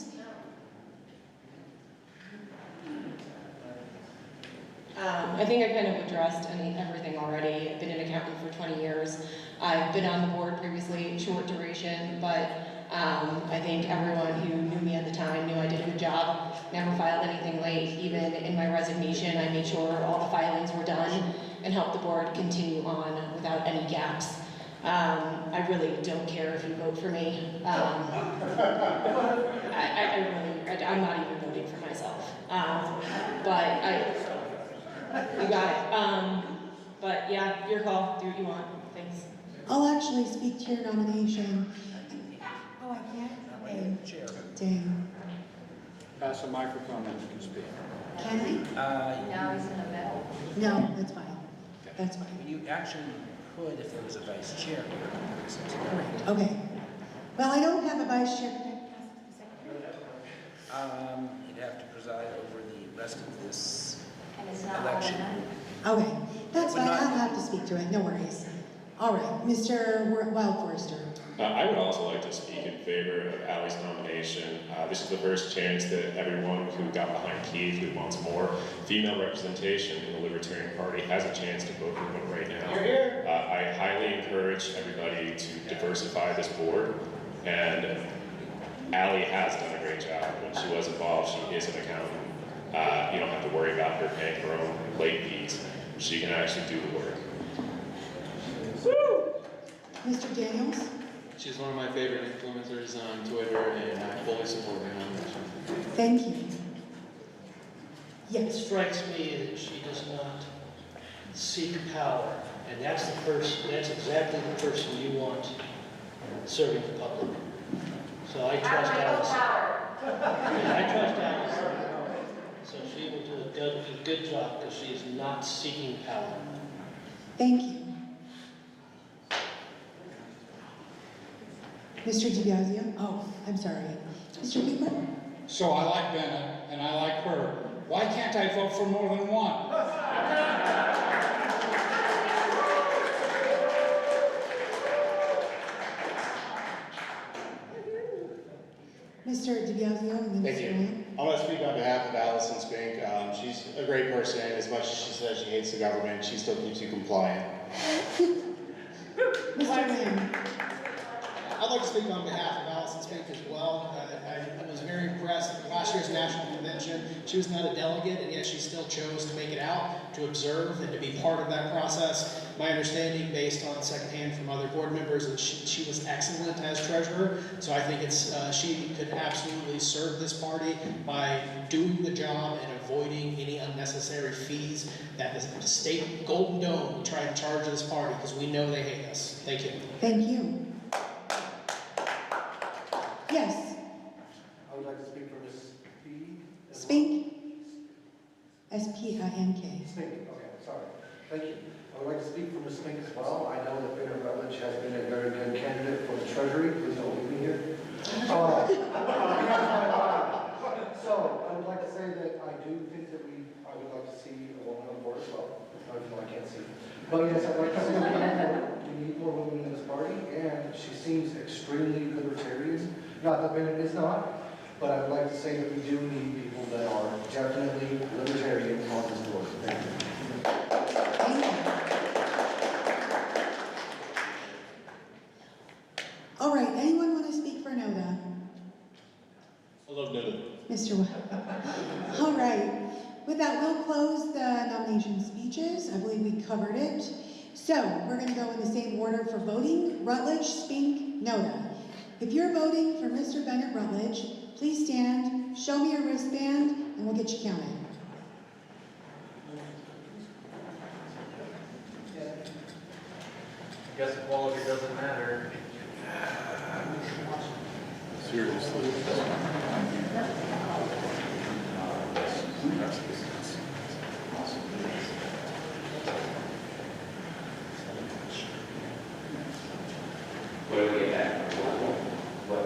I think I kind of addressed everything already. I've been an accountant for 20 years. I've been on the board previously, short duration, but I think everyone who knew me at the time knew I did a good job. Never filed anything late. Even in my resignation, I made sure all the filings were done and helped the board continue on without any gaps. I really don't care if you vote for me. I'm not even voting for myself. You got it. But yeah, your call. Do what you want. Thanks. I'll actually speak to your nomination. Oh, I can't? Dang. Pass the microphone and you can speak. Can I? Now he's in the middle. No, that's fine. That's fine. You actually could if there was a vice chair here. Correct. Okay. Well, I don't have a vice chair. You'd have to preside over the rest of this And it's not election. Okay, that's Would fine. not- I'll have to speak to it. No worries. All right, Mr. Wildforster. I would also like to speak in favor of Ally's nomination. This is the first chance that everyone who got behind Keith, who wants more female representation in the Libertarian Party, has a chance to vote for him right now. I highly encourage everybody to diversify this board, and Ally has done a great job. When she was involved, she is an accountant. You don't have to worry about her paying her own late fees. She can actually do the work. Mr. Daniels? She's one of my favorite influencers on Twitter, and I fully support her nomination. Thank you. Yes. It strikes me that she does not seek power, and that's exactly the person you want serving the public. So I trust Alice. I trust Alice. So she will do a good job because she is not seeking power. Thank you. Mr. DiBiasio? Oh, I'm sorry. Mr. Cooper? So I like Bennett and I like her. Why can't I vote for more than one? Mr. DiBiasio and then Thank Mr. you. Ryan? I want to speak on behalf of Allison Spink. She's a great person. As much as she says she hates the government, she still keeps you compliant. Mr. Ryan? I'd like to speak on behalf of Allison Spink as well. I was very impressed at last year's national convention. She was not a delegate, and yet she still chose to make it out, to observe, and to be part of that process. My understanding, based on secondhand from other board members, is she was excellent as treasurer. So I think she could absolutely serve this party by doing the job and avoiding any unnecessary fees that the state Golden Dome will try and charge this party, because we know they hate us. Thank you. Thank you. Yes. I would like to speak for Ms. Spink? S-P-I-N-K. Spink, okay, sorry. Thank you. I would like to speak for for Ms. Spink as well. I know that Bennett Rutledge has been a very good candidate for the Treasury. Please don't leave me here. So I would like to say that I do think that I would like to see a woman on board as well. Even though I can't see. But yes, I'd like to see we need more women in this party, and she seems extremely libertarian. Not that Bennett is not, but I would like to say that we do need people that are definitely libertarian on this board. Thank you. All right, anyone want to speak for NODA? I love Noda. Mr. All right. With that, we'll close the nomination speeches. I believe we covered it. So we're going to go in the same order for voting. Rutledge, Spink, NODA. If you're voting for Mr. Bennett Rutledge, please stand, show me your wristband, and we'll get you counted. I guess quality doesn't matter. Seriously. What do we get back? What?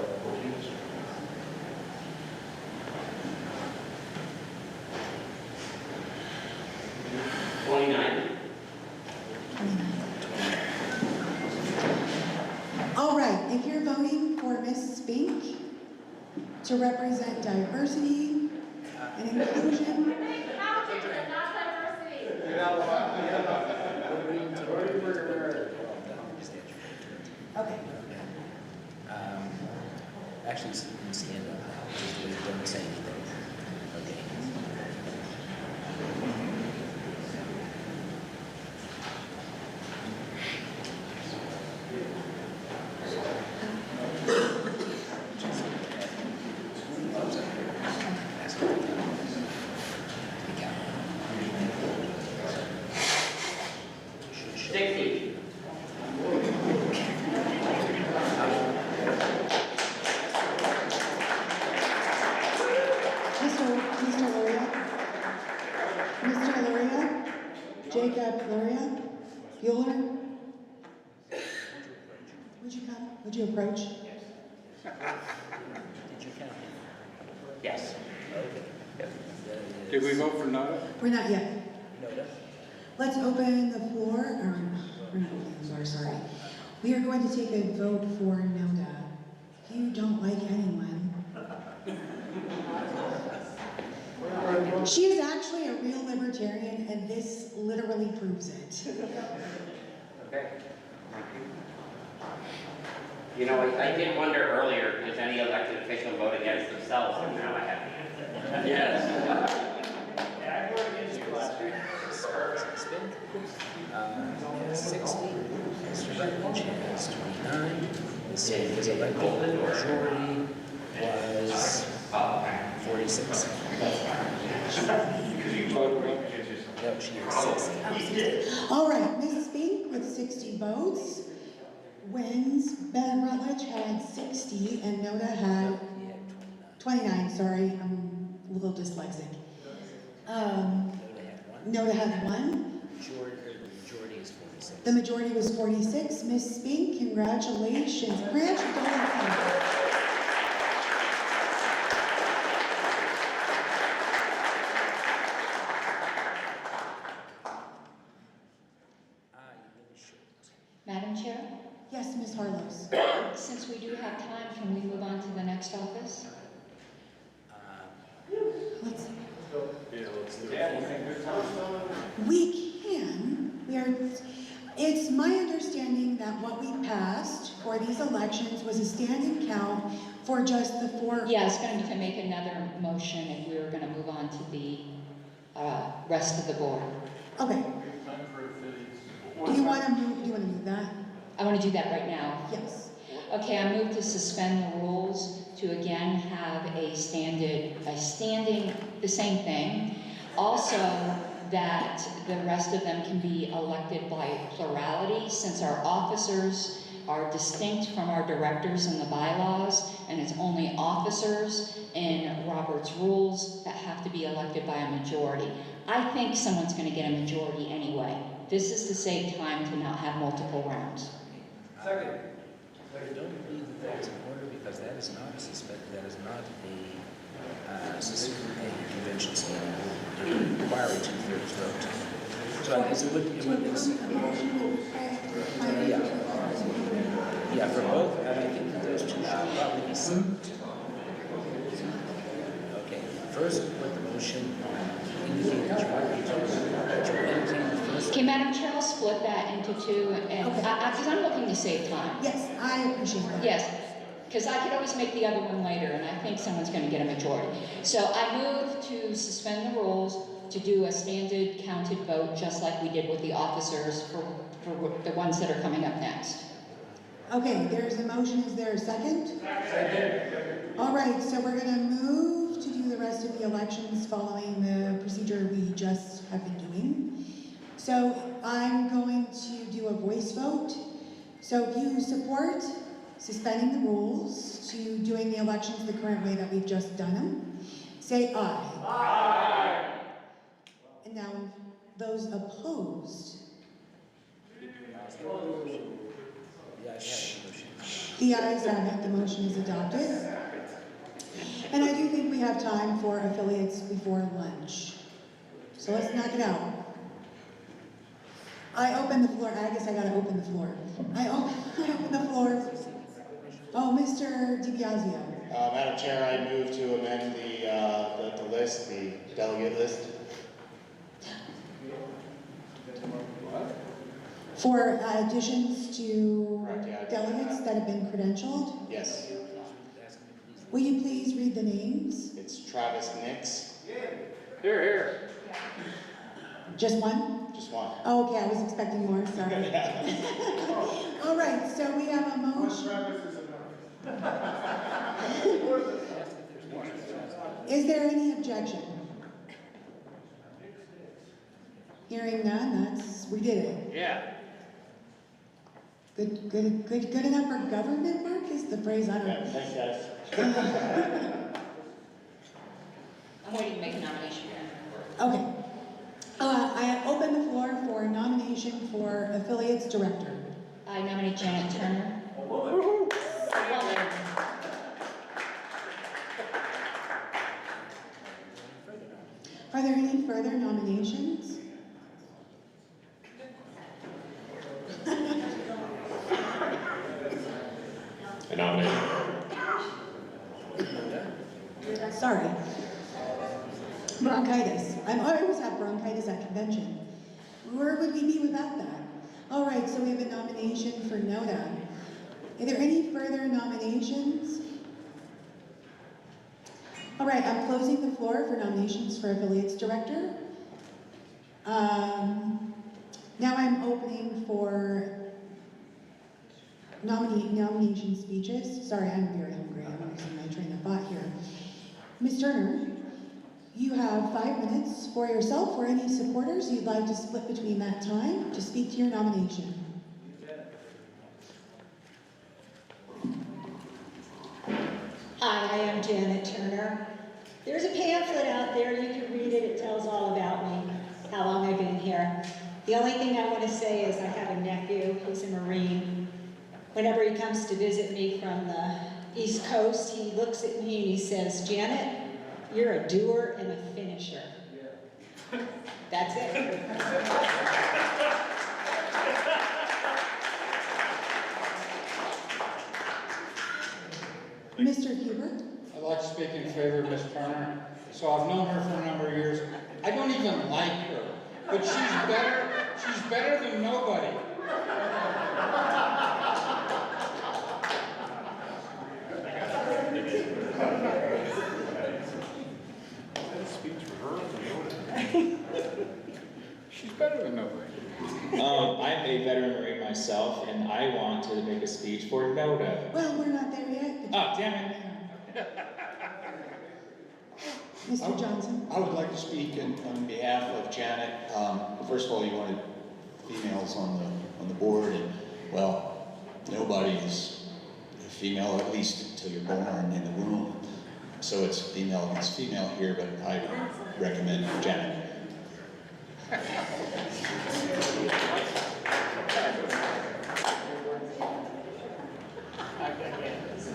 29. All right, if you're voting for Ms. Spink to represent diversity and inclusion, okay. Actually, you can stand up. Just don't say anything. Okay. Would you approach? Did you count? Yes. Okay. Did we vote for NODA? We're not yet. NODA? Let's open the floor, or we're not opening the floor, sorry. We are going to take a vote for NODA. If you don't like anyone. She is actually a real libertarian, and this literally proves it. Okay. You know, I did wonder earlier, does any elected official vote against themselves, and now I have the answer. Yes. Yeah, I voted against you last week. 60. Mr. Rutledge has 29. The state was elected. The majority was 46. No, she is 60. All right, Ms. Spink with 60 votes wins. Ben Rutledge had 60 and NODA had 29. Sorry, I'm a little dyslexic. NODA had 1. The majority is 46. The majority was 46. Ms. Spink, congratulations. Branch Golden. Madam Chair? Yes, Ms. Harlows. Since we do have time, can we move on to the next office? Let's see. Yeah, let's do it. We can. It's my understanding that what we passed for these elections was a standing count for just the 4. Yeah, I was going to make another motion if we were going to move on to the rest of the board. Okay. Do you want to move that? I want to do that right now. Yes. Okay, I move to suspend the rules to again have a standing, the same thing. Also, that the rest of them can be elected by plurality, since our officers are distinct from our directors in the bylaws, and it's only officers in Robert's rules that have to be elected by a majority. I think someone's going to get a majority anyway. This is to save time to not have multiple rounds. Second. I don't believe that that is in order because that is not a convention standard. It would require a 2/3 vote. So I guess it would, yeah, for both, and I think that those two should probably be synced. Okay, first, put the motion indicate that you're entertaining the first. Okay, Madam Chair, I'll split that into two, and, because I'm looking to save time. Yes, I appreciate that. Yes, because I could always make the other one later, and I think someone's going to get a majority. So I move to suspend the rules to do a standard counted vote, just like we did with the officers for the ones that are coming up next. Okay, there's a motion. Is there a second? Second. All right, so we're going to move to do the rest of the elections following the procedure we just have been doing. So I'm going to do a voice vote. So if you support suspending the rules to doing the elections the current way that we've just done them, say aye. Aye. And now those opposed. The ayes have it, the motion is adopted. And I do think we have time for affiliates before lunch. So let's knock it out. I open the floor. I guess I gotta open the floor. I open the floor. Oh, Mr. DiBiaseo. Madam Chair, I move to amend the list, the delegate list. For additions to delegates that have been credentialed. Yes. Will you please read the names? It's Travis Nix. Here, here. Just one? Just one. Oh, okay, I was expecting more, sorry. All right, so we have a motion. Is there any objection? Hearing none, we did it. Yeah. Good enough for government work is the phrase I don't know. Thanks, guys. I'm waiting to make a nomination. Okay. I open the floor for nomination for affiliates director. I nominate Janet Turner. Are there any further nominations? I nominate. Sorry. Bronchitis. I always have bronchitis at convention. Where would we be without that? All right, so we have a nomination for NODA. Are there any further nominations? All right, I'm closing the floor for nominations for affiliates director. Now I'm opening for nomination speeches. Sorry, I'm very hungry. I'm losing my train of thought here. Ms. Turner, you have 5 minutes for yourself or any supporters you'd like to split between that time to speak to your nomination. Hi, I am Janet Turner. There's a pamphlet out there, you can read it, it tells all about me, how long I've been here. The only thing I want to say is I have a nephew, he's a Marine. Whenever he comes to visit me from the East Coast, he looks at me and he says, Janet, you're a doer and a finisher. That's it. Mr. Huber? I'd like to speak in favor of Ms. Turner. So I've known her for a number of years. I don't even like her, but she's better than nobody. She's better than nobody. I'm a veteran Marine myself, and I want to make a speech for NODA. Well, we're not there yet. Oh, damn it. Mr. Johnson? I would like to speak on behalf of Janet. First of all, you wanted females on the board, and well, nobody is a female, at least until you're born in the womb. So it's female against female here, but I recommend Janet.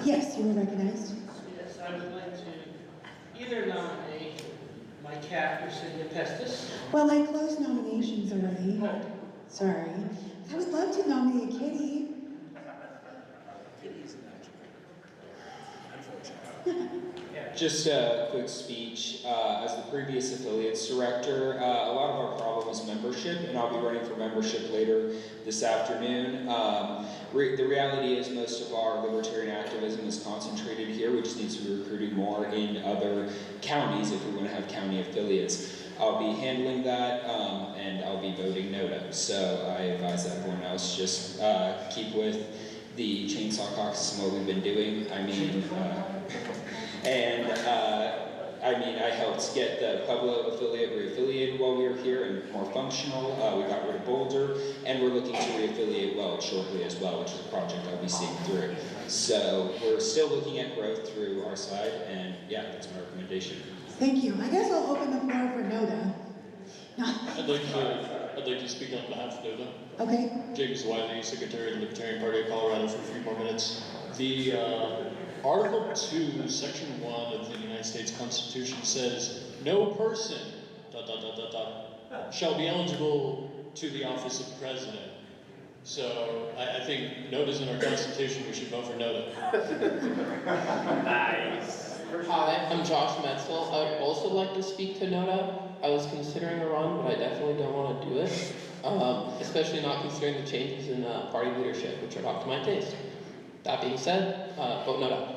Yes, you were recognized. Yes, I would like to either nominate my cat, Lucinda Pestis. Well, I closed nominations already. Sorry. I would love to nominate a kitty. Just a quick speech. As the previous affiliates director, a lot of our problem is membership, and I'll be running for membership later this afternoon. The reality is most of our libertarian activism is concentrated here. We just need to be recruiting more in other counties if we want to have county affiliates. I'll be handling that, and I'll be voting NODA. So I advise everyone else just keep with the Chainsaw Caucus and what we've been doing. I helped get the Pueblo affiliate re-affiliated while we were here and more functional. We got rid of Boulder, and we're looking to re-affiliate Welch shortly as well, which is a project I'll be seeing through. So we're still looking at growth through our side, and yeah, that's my recommendation. Thank you. I guess I'll open the floor for NODA. I'd like to speak on behalf of NODA. Okay. James Wiley, Secretary of the Libertarian Party of Colorado, for a few more minutes. The Article 2, Section 1 of the United States Constitution says, no person, ... shall be eligible to the office of president. So I think NODA's in our Constitution, we should vote for NODA. Nice. Hi, I'm Josh Metzel. I would also like to speak to NODA. I was considering a run, but I definitely don't want to do it, especially not considering the changes in party leadership, which are not to my taste. That being said, vote NODA.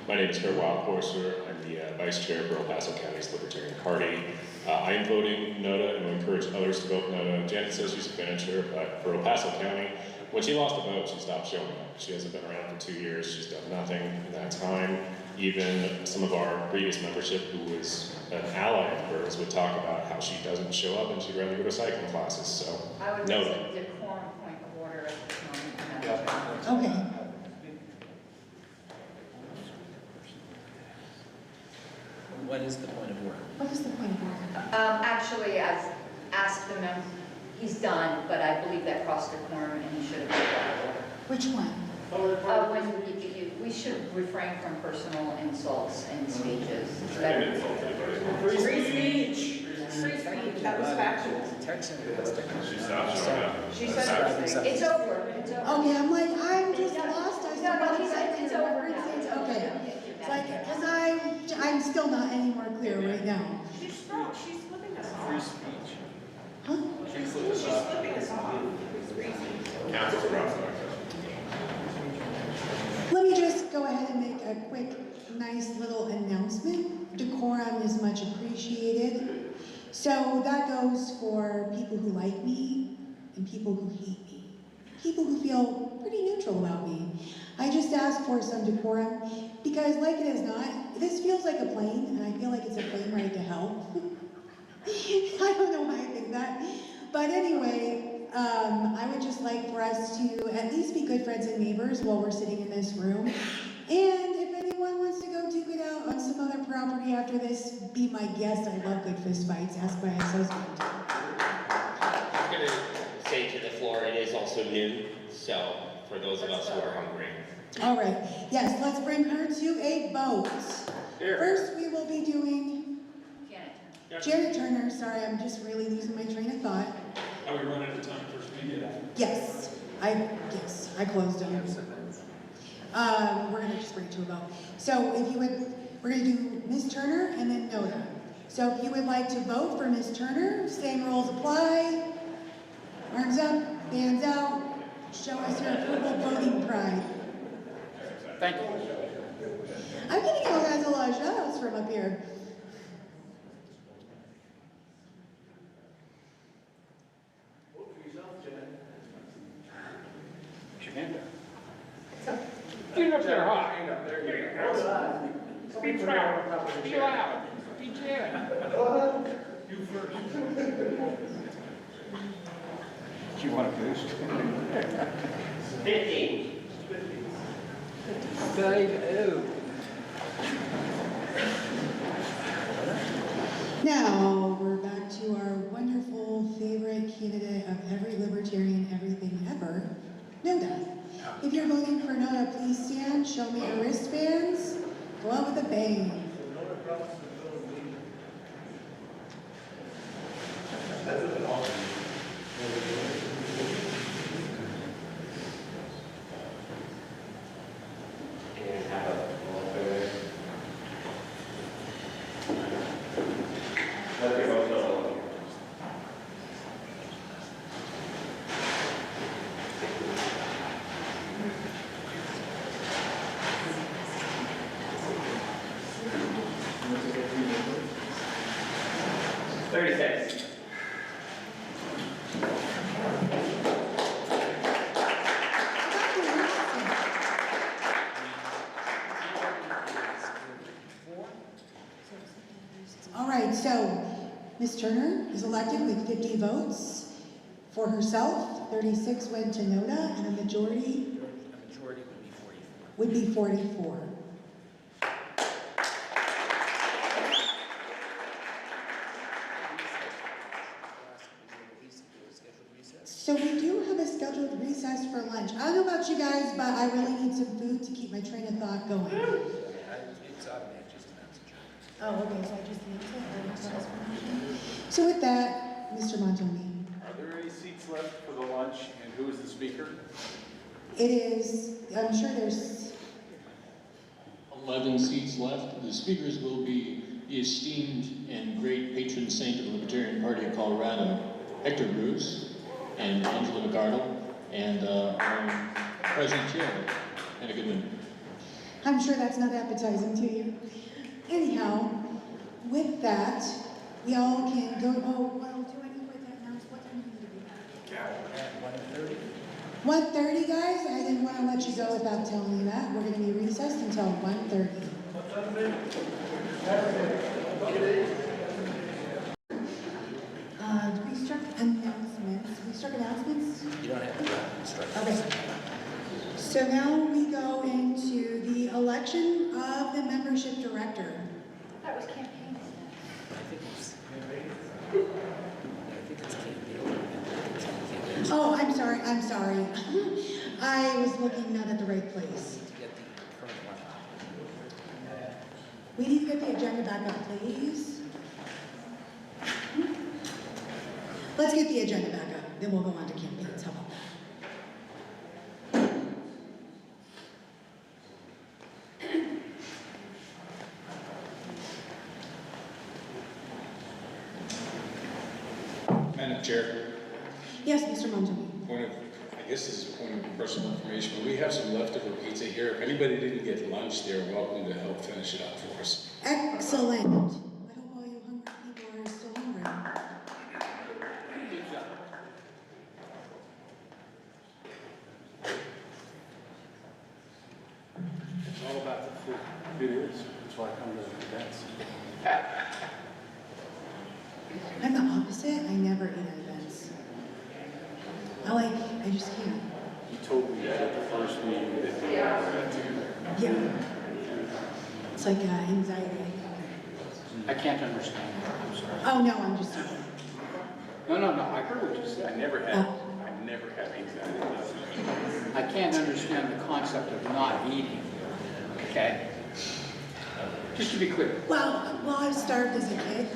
My name is Kurt Wildhorser. I'm the Vice Chair for El Paso County's Libertarian Party. I am voting NODA and will encourage others to vote NODA. Janet says she's a finisher, but for El Paso County, when she lost a vote, she stopped showing up. She hasn't been around for 2 years. She's done nothing in that time. Even some of our previous membership, who was an ally of hers, would talk about how she doesn't show up and she'd rather go to cycling classes. So, I would NODA. raise a decorum point of order at this moment. Okay. What is the point of order? What is the point of order? Actually, I've asked the member, he's done, but I believe that crossed the quorum and he should have been out of order. Which one? We should refrain from personal insults and speeches. Free speech. Free speech, that was factual. She stopped showing up. She said it's over, it's over. Okay, I'm like, I'm just lost. No, he said it's over now. Okay. It's like, because I'm still not any more clear right now. She's flipping us off. Free speech. Huh? She's flipping us off. Council's Ross. Let me just go ahead and make a quick, nice little announcement. Decorum is much appreciated. So that goes for people who like me and people who hate me. People who feel pretty neutral about me. I just ask for some decorum because, like it is not, this feels like a plane, and I feel like it's a plane ride to hell. I don't know why I think that. But anyway, I would just like for us to at least be good friends and neighbors while we're sitting in this room. And if anyone wants to go duke it out on some other property after this, be my guest. I love good fist fights. Ask my ex-husband. I'm going to say to the floor, it is also noon, so for those of us who are hungry. All right. Yes, let's bring her to a vote. First, we will be doing Janet Turner. Sorry, I'm just really losing my train of thought. Are we running out of time first meeting? Yes, I closed them. We're gonna just bring it to a vote. So if you would, we're gonna do Ms. Turner and then NODA. So if you would like to vote for Ms. Turner, same rules apply. Arms up, hands out. Show us your approval voting pride. Thank you. I'm giving you guys a lot of shout outs from up here. Get up there high. Be proud. Be loud. Be Janet. You first. Do you want a boost? 15. Dave, ew. now we're back to our wonderful favorite candidate of every Libertarian everything ever, Noda. If you're voting for Noda, please stand, show me your wristbands, go out with a bang. All right, so Ms. Turner is elected with 50 votes. For herself, 36 went to Noda, and a majority would be 44. So we do have a scheduled recess for lunch. I don't know about you guys, but I really need some food to keep my train of thought going. Oh, okay, so I just answered it. So with that, Mr. Montoni. Are there any seats left for the lunch, and who is the speaker? It is, I'm sure there's 11 seats left. The speakers will be the esteemed and great patron saint of the Libertarian Party of Colorado, Hector Bruce, and Angela McArdle, and our President Chair, and a good one. I'm sure that's not appetizing to you. Anyhow, with that, we all can go, oh, well, do I need to announce what time we need to be back? 1:30, guys? I didn't want to let you go without telling you that. We're going to be recessed until 1:30. Do we start announcements? We start announcements? You don't have to instruct. Okay. So now we go into the election of the membership director. That was campaign. I think it's campaign. Oh, I'm sorry. I was looking not at the right place. Get the current one. We need to get the agenda back up, please. Let's get the agenda back up, then we'll go on to campaigns. How about that? Madam Chair, Yes, Mr. Montoni. I guess this is a point of personal information, but we have some leftover pizza here. If anybody didn't get lunch, they're welcome to help finish it up for us. Excellent. I hope all you hungry people are still hungry. It's all about the food. It is. That's why I come to the events. I'm the opposite. I never eat at events. I just can't. You told me that at the first meeting that you were at. Yeah. It's like anxiety. I can't understand. I'm sorry. Oh, no, I'm just No, I heard what you said. I never had anxiety. I can't understand the concept of not eating, okay? Just to be clear. Well, I was starved as a kid.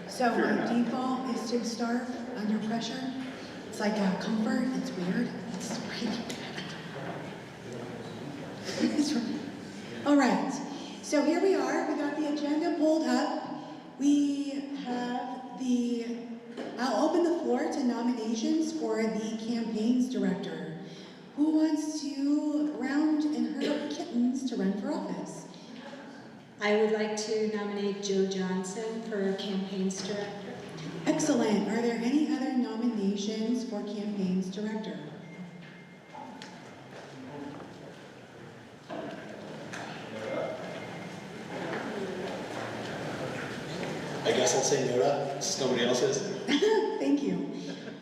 So my default is to starve under pressure. It's like a comfort. It's weird. It's really bad. It's really... All right. So here we are. We got the agenda pulled up. We have I'll open the floor to nominations for the campaigns director. Who wants to round and herd up kittens to run for office? I would like to nominate Joe Johnson for campaigns director. Excellent. Are there any other nominations for campaigns director? I guess I'll say Noda, since nobody else is. Thank you.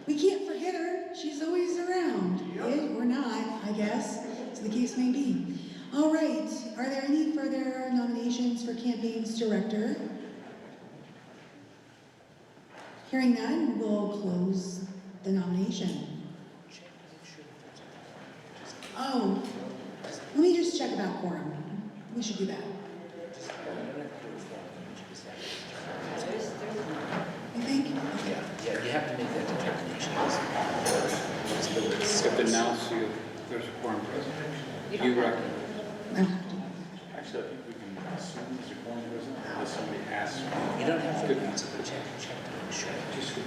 We can't forget her. She's always around. Or not, I guess, as the case may be. All right. Are there any further nominations for campaigns director? Hearing none, we'll close the nomination. Oh, let me just check about quorum. We should do that. You think? Yeah, you have to make that determination. If announced, there's a quorum present. You recommend? Actually, I think we can assume there's a quorum present unless somebody asks. You don't have to announce it, but check to sure. Just good.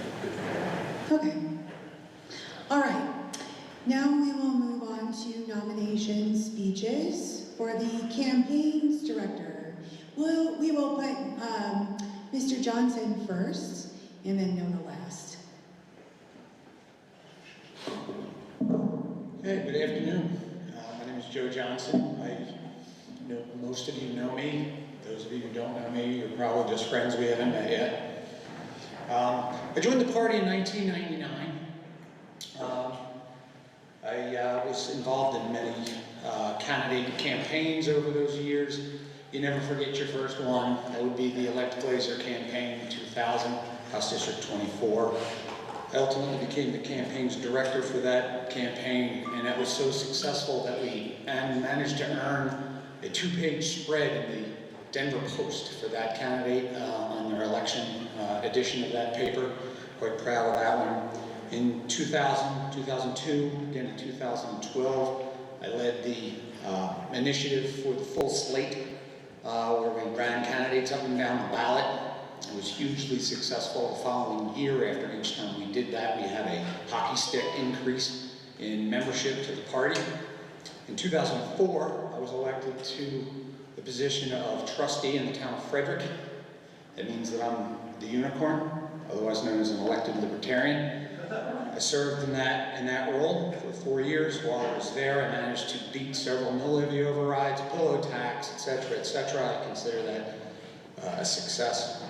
Okay. All right. Now we will move on to nomination speeches for the campaigns director. We will put Mr. Johnson first and then Nona last. Hey, good afternoon. My name is Joe Johnson. I know most of you know me. Those of you who don't know me, you're probably just friends we haven't met yet. I joined the party in 1999. I was involved in many candidate campaigns over those years. You never forget your first one. That would be the Elect Glazer campaign in 2000, House District 24. I ultimately became the campaigns director for that campaign, and that was so successful that we managed to earn a 2-page spread in the Denver Post for that candidate on their election edition of that paper. Quite proud of that one. In 2000, 2002, again in 2012, I led the initiative for the full slate where we ran candidates up and down the ballot. It was hugely successful. The following year, after each time we did that, we had a hockey stick increase in membership to the party. In 2004, I was elected to the position of trustee in the town of Frederick. That means that I'm the unicorn, otherwise known as an elected Libertarian. I served in that role for 4 years. While I was there, I managed to beat several mill levy overrides, pillow tax, etc., etc. I consider that a success.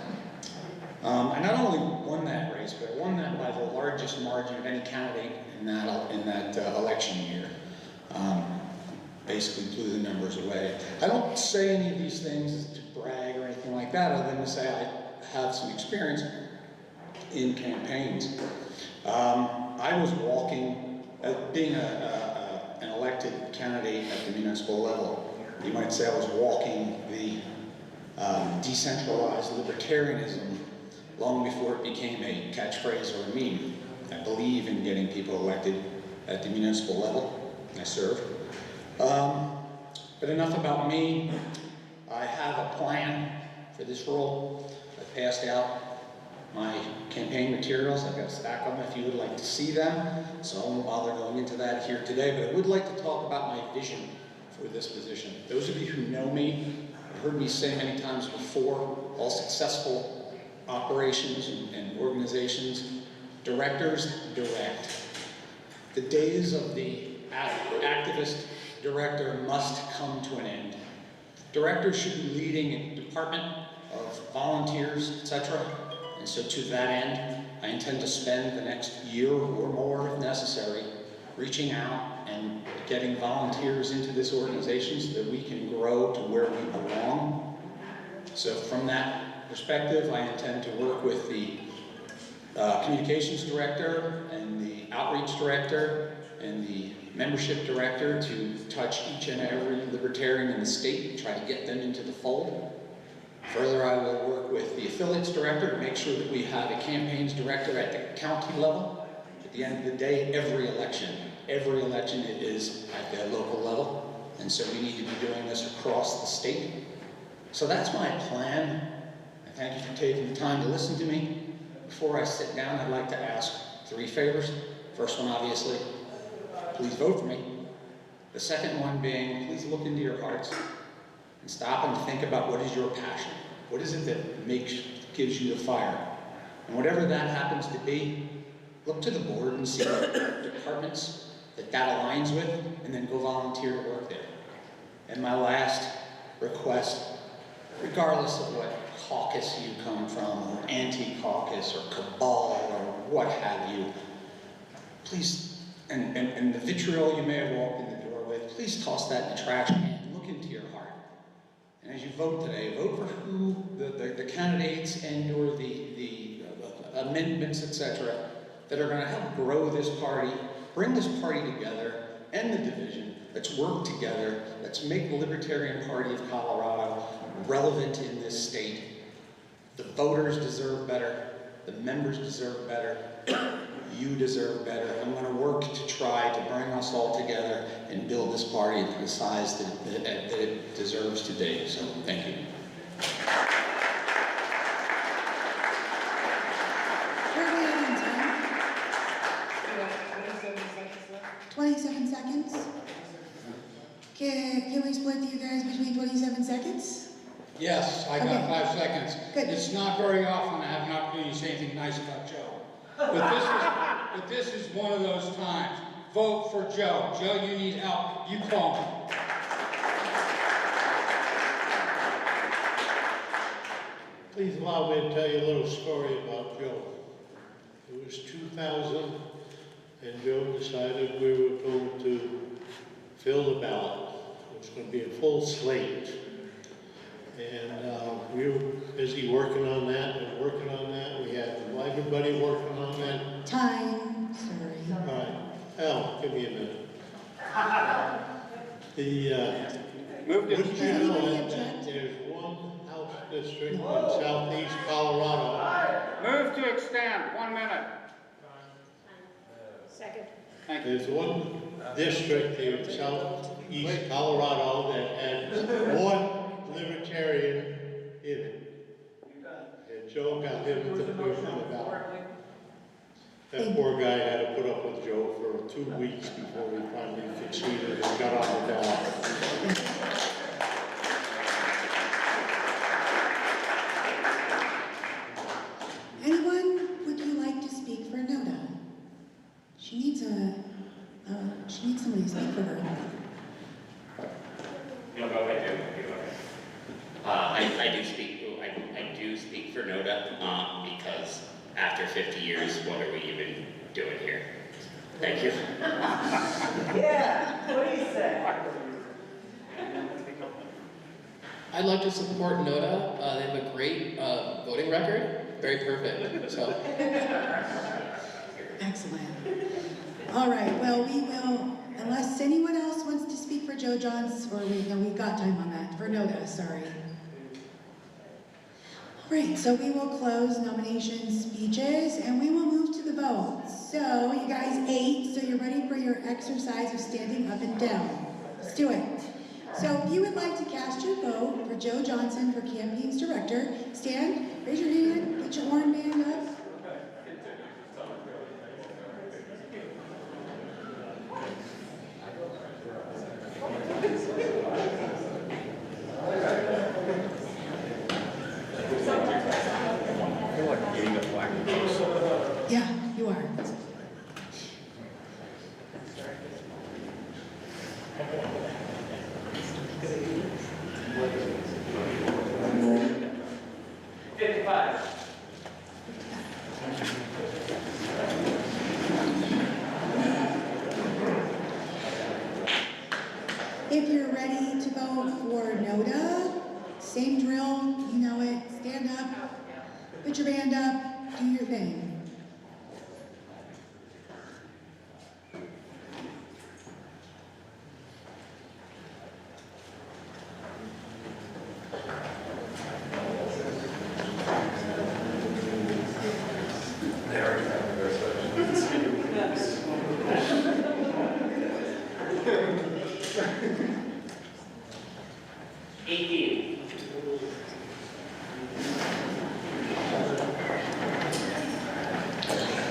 I not only won that race, but I won that by the largest margin of any candidate in that election year. Basically blew the numbers away. I don't say any of these things to brag or anything like that, other than to say I have some experience in campaigns. I was walking, being an elected candidate at the municipal level, you might say I was walking the decentralized libertarianism long before it became a catchphrase or a meme. I believe in getting people elected at the municipal level. I serve. But enough about me. I have a plan for this role. I passed out my campaign materials. I've got a stack of them if you would like to see them. So I won't bother going into that here today, but I would like to talk about my vision for this position. Those of you who know me, have heard me say many times before, all successful operations and organizations, directors direct. The days of the activist director must come to an end. Directors should be leading a department of volunteers, etc. And so to that end, I intend to spend the next year or more, if necessary, reaching out and getting volunteers into this organization so that we can grow to where we belong. So from that perspective, I intend to work with the communications director and the outreach director and the membership director to touch each and every libertarian in the state and try to get them into the fold. Further, I will work with the affiliates director to make sure that we have a campaigns director at the county level. At the end of the day, every election is at the local level. And so we need to be doing this across the state. So that's my plan. I thank you for taking the time to listen to me. Before I sit down, I'd like to ask 3 favors. First one, obviously, please vote for me. The second one being, please look into your hearts and stop and think about what is your passion. What is it that gives you the fire? And whatever that happens to be, look to the board and see what departments that aligns with, and then go volunteer to work there. And my last request, regardless of what caucus you come from, or anti-caucus, or cabal, or what have you, please, and the vitriol you may have walked in the door with, please toss that in the trash can and look into your heart. And as you vote today, vote for who the candidates and or the amendments, etc., that are going to help grow this party, bring this party together, end the division. Let's work together. Let's make the Libertarian Party of Colorado relevant in this state. The voters deserve better. The members deserve better. You deserve better. I'm going to work to try to bring us all together and build this party to the size that it deserves today. So, thank you. Where are we at in time? 27 seconds? Can we split you guys between 27 seconds? Yes, I got Okay. 5 seconds. Good. It's not very often I have an opportunity to say anything nice about Joe. But this is one of those times. Vote for Joe. Joe, you need help. You call me. Please allow me to tell you a little story about Joe. It was 2000, and Joe decided we were going to fill the ballot. It was going to be a full slate. And we were busy working on that and working on that. We had everybody working on that. Time, sorry. All right. Al, give me a minute. Wouldn't you know that there's one house district in southeast Colorado. Move to extend, 1 minute. Second. There's one district here in southeast Colorado that has one Libertarian in it. And Joe got him to push on the ballot. That poor guy had to put up with Joe for 2 weeks before he finally conceded and got on the ballot. Anyone, would you like to speak for Noda? She needs somebody to speak for her. You'll go ahead, Joe. I do speak for NODA, because after 50 years, what are we even doing here? Thank you. Yeah, what do you say? I'd like to support NODA. They have a great voting record. Very perfect. So. Excellent. All right, well, we will, unless anyone else wants to speak for Joe Johns, or we've got time on that, for Noda, sorry. All right, so we will close nomination speeches, and we will move to the vote. So, you guys ate, so you're ready for your exercise of standing up and down. Let's do it. So, if you would like to cast your vote for Joe Johnson for Campaigns Director, stand, raise your hand, get your horn band up. Yeah, you are. If you're ready to vote for Noda, same drill, you know it. Stand up, put your band up, do your thing.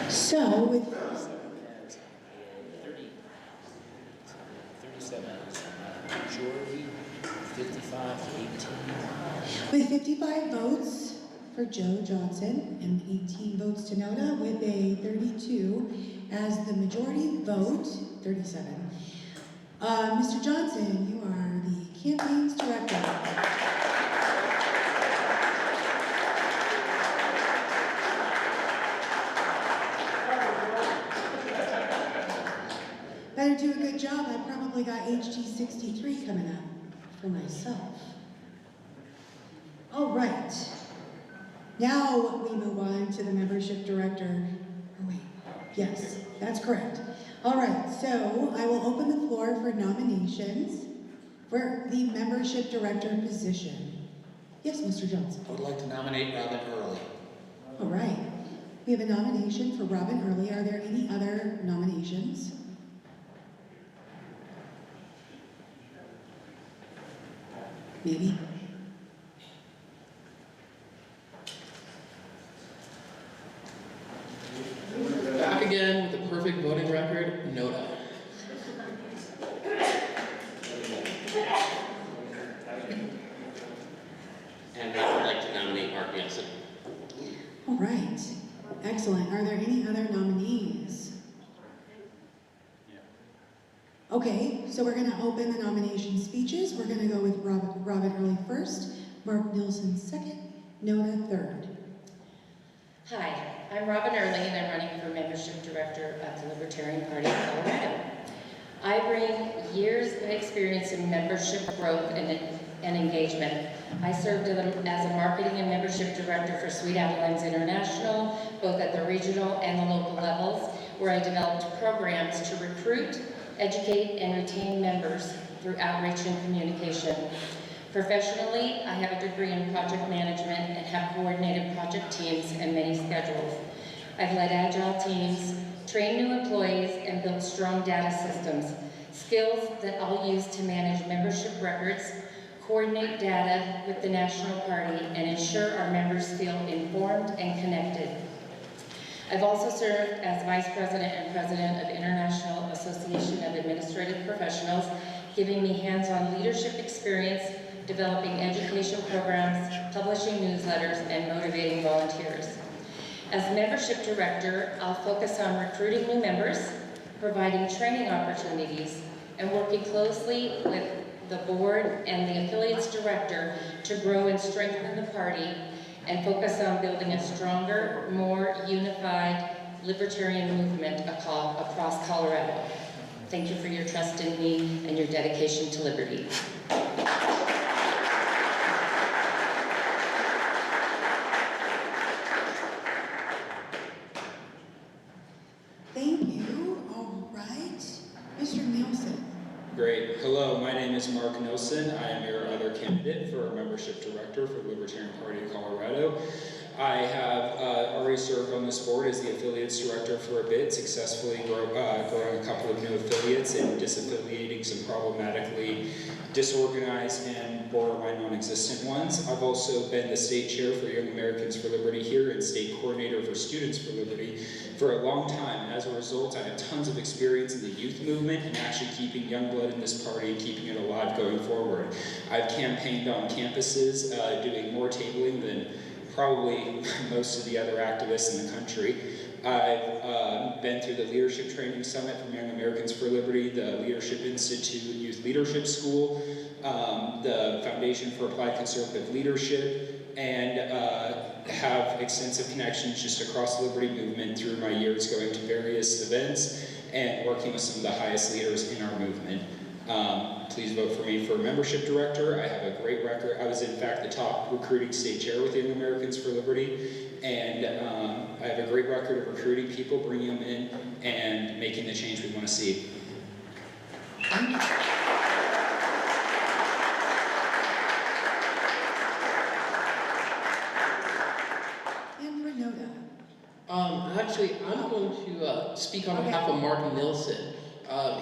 So, with 37, majority, 55 to 18. With 55 votes for Joe Johnson and 18 votes to Noda, with a 32 as the majority vote, 37. Mr. Johnson, you are the campaign's director. Better do a good job. I probably got HG 63 coming up for myself. All right. Now we move on to the membership director. Oh wait, yes, that's correct. All right, so I will open the floor for nominations for the membership director position. Yes, Mr. Johnson. I would like to nominate Robin Early. All right, we have a nomination for Robin Early. Are there any other nominations? Maybe? Back again with the perfect voting record, Noda. And I would like to nominate Mark Nielsen. All right, excellent. Are there any other nominees? Okay, so we're going to open the nomination speeches. We're going to go with Robin Early first, Mark Nielsen second, Noda third. Hi, I'm Robin Early and I'm running for membership director of the Libertarian Party of Colorado. I bring years of experience in membership growth and engagement. I served as a marketing and membership director for Sweet Highlands International, both at the regional and the local levels, where I developed programs to recruit, educate, and retain members through outreach and communication. Professionally, I have a degree in project management and have coordinated project teams and many schedules. I've led agile teams, trained new employees, and built strong data systems, skills that I'll use to manage membership records, coordinate data with the national party, and ensure our members feel informed and connected. I've also served as Vice President and President of International Association of Administrative Professionals, giving me hands-on leadership experience, developing education programs, publishing newsletters, and motivating volunteers. As membership director, I'll focus on recruiting new members, providing training opportunities, and working closely with the board and the affiliates director to grow and strengthen the party and focus on building a stronger, more unified libertarian movement across Colorado. Thank you for your trust in me and your dedication to liberty. Thank you. All right, Mr. Nielsen. Great. Hello, my name is Mark Nielsen. I am your other candidate for membership director for the Libertarian Party of Colorado. I have already served on this board as the affiliates director for a bit, successfully growing a couple of new affiliates and disaffiliating some problematically disorganized and borderline non-existent ones. I've also been the state chair for Young Americans for Liberty here and state coordinator for Students for Liberty for a long time. And as a result, I have tons of experience in the youth movement and actually keeping young blood in this party and keeping it alive going forward. I've campaigned on campuses, doing more tabling than probably most of the other activists in the country. I've been through the Leadership Training Summit from Young Americans for Liberty, the Leadership Institute Youth Leadership School, the Foundation for Applied Conservative Leadership, and have extensive connections just across the Liberty movement through my years going to various events and working with some of the highest leaders in our movement. Please vote for me for membership director. I have a great record. I was in fact the top recruiting state chair with Young Americans for Liberty, and I have a great record of recruiting people, bringing them in, and making the change we want to see. And for Noda. Actually, I'm going to speak on behalf of Mark Nielsen.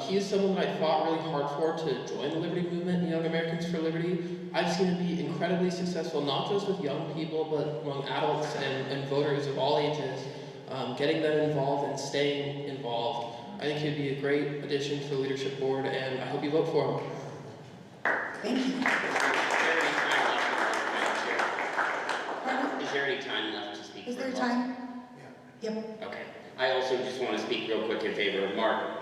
He is someone that I fought really hard for to join the Liberty movement, Young Americans for Liberty. I've seen him be incredibly successful, not just with young people, but among adults and voters of all ages, getting them involved and staying involved. I think he'd be a great addition to the leadership board, and I hope you vote for him. Thank you. Is there any time left to speak? Is there time? Yep. Okay. I also just want to speak real quick in favor of Mark.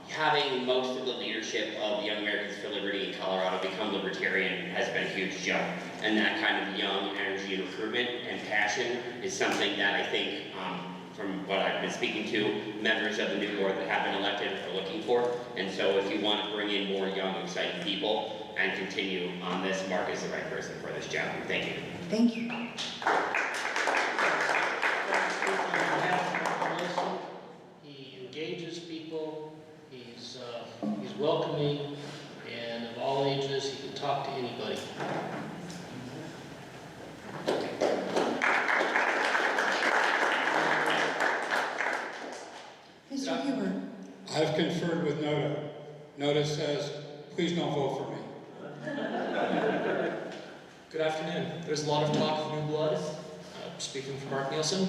Having most of the leadership of Young Americans for Liberty in Colorado become libertarian has been a huge jump. And that kind of young energy and recruitment and passion is something that I think, from what I've been speaking to, members of the new board that have been elected are looking for. And so if you want to bring in more young, exciting people, and continue on this. Mark is the right person for this job. Thank you. Thank you. He engages people, he's welcoming, and of all ages, he can talk to anybody. Mr. Huber. I've conferred with NODA. NODA says, please don't vote for me. Good afternoon. There's a lot of talk of new blood. Speaking for Mark Nielsen,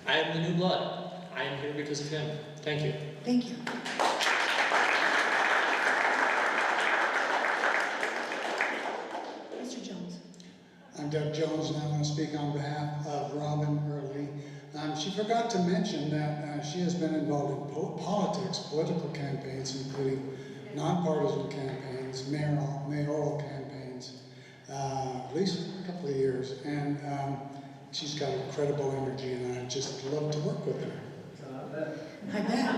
I am the new blood. I am here because of him. Thank you. Thank you. Mr. Jones. I'm Doug Jones, and I want to speak on behalf of Robin Early. She forgot to mention that she has been involved in politics, political campaigns, including nonpartisan campaigns, mayoral campaigns, at least a couple of years. And she's got incredible energy, and I just love to work with her. I bet.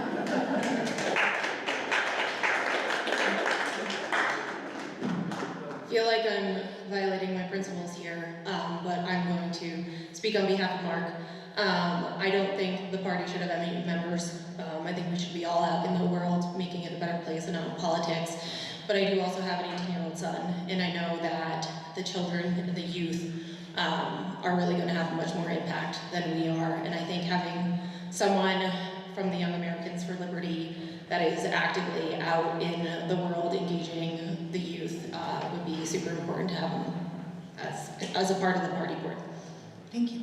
I feel like I'm violating my principles here, but I'm going to speak on behalf of Mark. I don't think the party should have any members. I think we should be all out in the world, making it a better place and not politics. But I do also have an 18-year-old son, and I know that the children and the youth are really going to have much more impact than we are. And I think having someone from the Young Americans for Liberty that is actively out in the world engaging the youth would be super important to have him as a part of the party board. Thank you.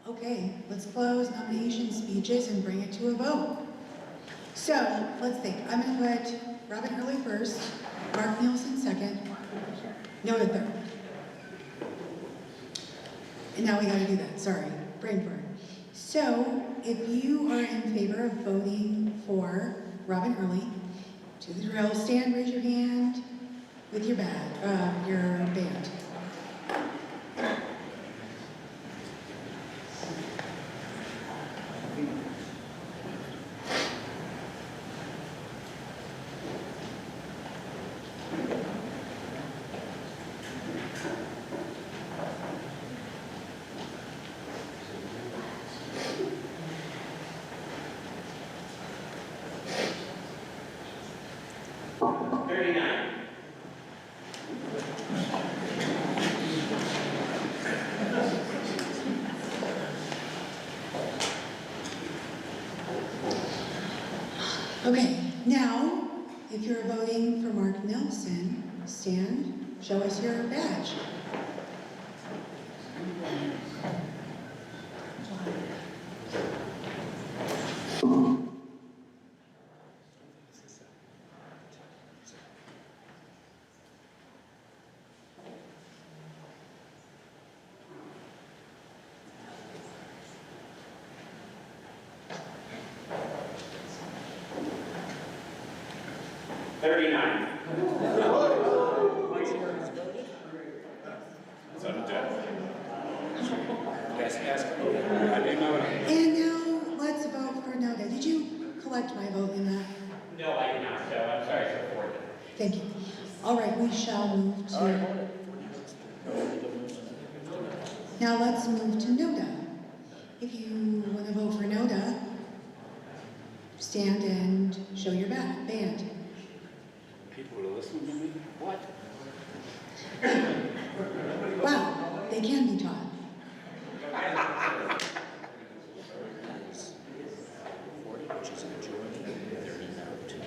Okay, let's close nomination speeches and bring it to a vote. So, let's think. I'm going to put Robin Hurley first, Mark Nielsen second, Noda third. And now we got to do that. Sorry, brain burn. So, if you are in favor of voting for Robin Hurley, to the drill, stand, raise your hand with your band. Okay, now, if you're voting for Mark Nelson, stand, show us your badge. And now, let's vote for Noda. Did you collect my vote in that? No, I did not, so I'm sorry for forwarding. Thank you. All right, we shall move to... Now let's move to Noda. If you want to vote for Noda, stand and show your band. People are listening to me? What? Wow, they can be taught. Which is a majority, 39 to 39.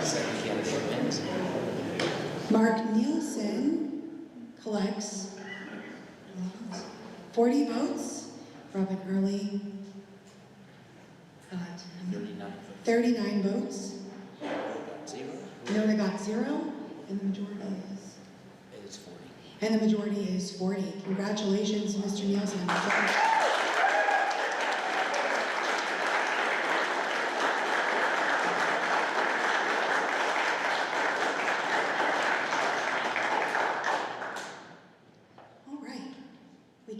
Second candidate wins. Mark Nielsen collects 40 votes. Robin Early got 39 votes. Noda got 0, and the majority is? It's 40. And the majority is 40. Congratulations, Mr. Nielsen.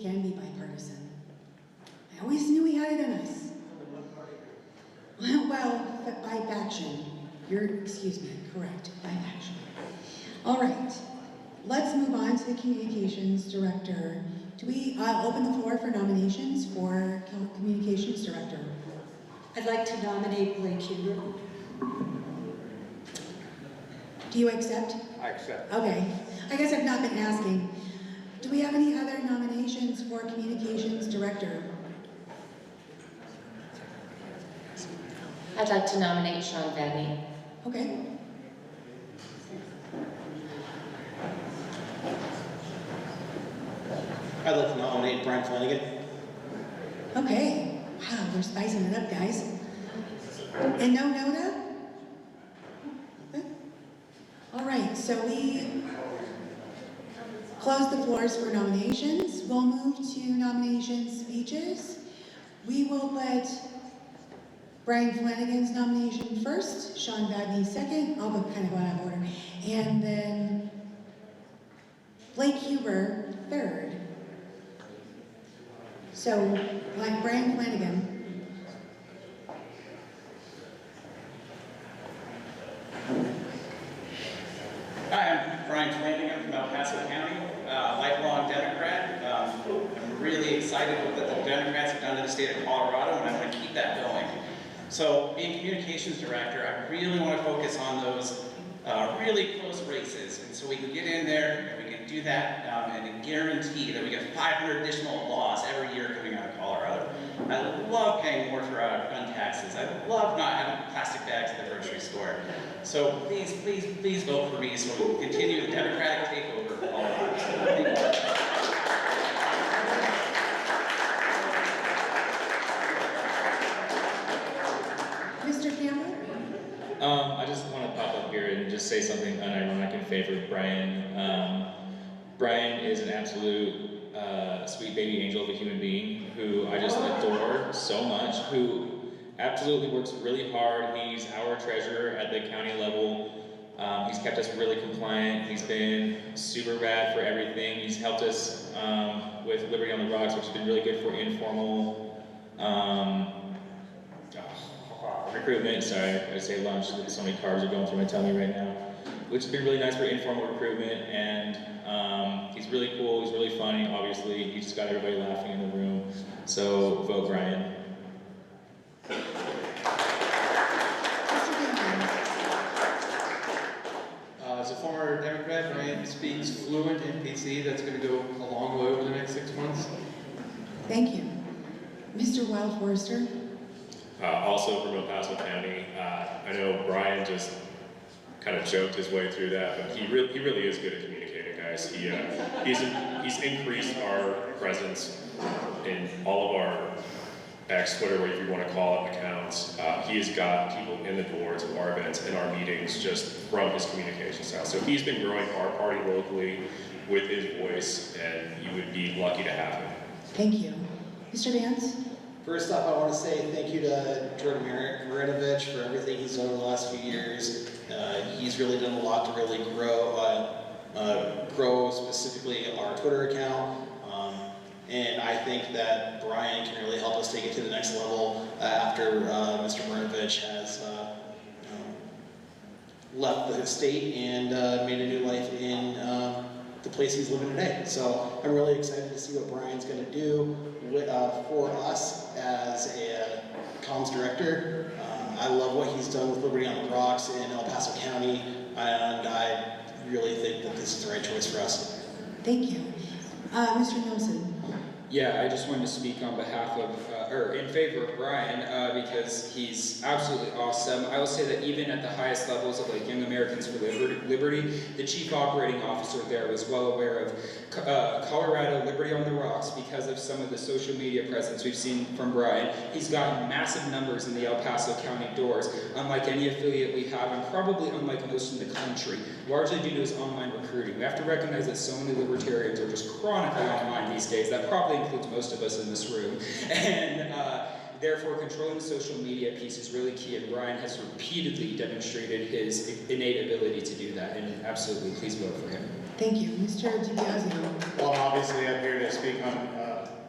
can be bipartisan. I always knew we had it in us. Well, but by faction. Excuse me, correct, by faction. All right, let's move on to the communications director. I'll open the floor for nominations for communications director. I'd like to nominate Blake Huber. Do you accept? I accept. Okay, I guess I've not been asking. Do we have any other nominations for communications director? I'd like to nominate Sean Vadney. Okay. I'd like to nominate Brian Flanagan. Okay. Wow, we're spicing it up, guys. And no Noda? Okay. All right, so we close the floors for nominations. We'll move to nomination speeches. We will let Brian Flanagan's nomination first, Sean Vadney second, I'll go kind of go out of order, and then Blake Huber third. So, like Brian Flanagan. Hi, I'm Brian Flanagan from El Paso County, lifelong Democrat. I'm really excited with what the Democrats have done in the state of Colorado, and I want to keep that going. So, being communications director, I really want to focus on those really close races, and so we can get in there and we can do that and guarantee that we get 500 additional laws every year coming out of Colorado. I love paying more for gun taxes. I love not having plastic bags at the grocery store. So please, please, please vote for me so we can continue the Democratic takeover of Colorado. Thank you. Mr. Campbell? I just want to pop up here and just say something unironic in favor of Brian. Brian is an absolute sweet baby angel of a human being who I just adore so much, who absolutely works really hard. He's our treasurer at the county level. He's kept us really compliant. He's been super rad for everything. He's helped us with Liberty on the Rocks, which has been really good for informal recruitment. Sorry, I say lunch. So many carbs are going through my tummy right now. Which has been really nice for informal recruitment, and he's really cool. He's really funny. Obviously, he just got everybody laughing in the room. So vote Brian. As a former Democrat, Brian speaks fluent NPC. That's going to go a long way over the next 6 months. Thank you. Mr. Wild Forrester? Also from El Paso County. I know Brian just kind of joked his way through that, but he really is good at communicating, guys. He's increased our presence in all of our X, whatever you want to call it, accounts. He has got people in the door to our events and our meetings just from his communication style. So he's been growing our party locally with his voice, and you would be lucky to have him. Thank you. Mr. Vance? First off, I want to say thank you to Jordan Marinovich for everything he's done in the last few years. He's really done a lot to really grow specifically our Twitter account. And I think that Brian can really help us take it to the next level after Mr. Marinovich has left the state and made a new life in the place he's living today. So I'm really excited to see what Brian's going to do for us as a comms director. I love what he's done with Liberty on the Rocks in El Paso County, and I really think that this is the right choice for us. Thank you. Mr. Nelson? Yeah, I just wanted to speak on behalf of, or in favor of Brian, because he's absolutely awesome. I will say that even at the highest levels of like Young Americans for Liberty, the chief operating officer there was well aware of Colorado Liberty on the Rocks because of some of the social media presence we've seen from Brian. He's gotten massive numbers in the El Paso County doors, unlike any affiliate we have, and probably unlike most in the country, largely due to his online recruiting. We have to recognize that so many libertarians are just chronically online these days. That probably includes most of us in this room. And therefore, controlling the social media piece is really key, and Brian has repeatedly demonstrated his innate ability to do that, and absolutely, please vote for him. Thank you. Mr. DiBiaseo. Well, obviously I'm here to speak on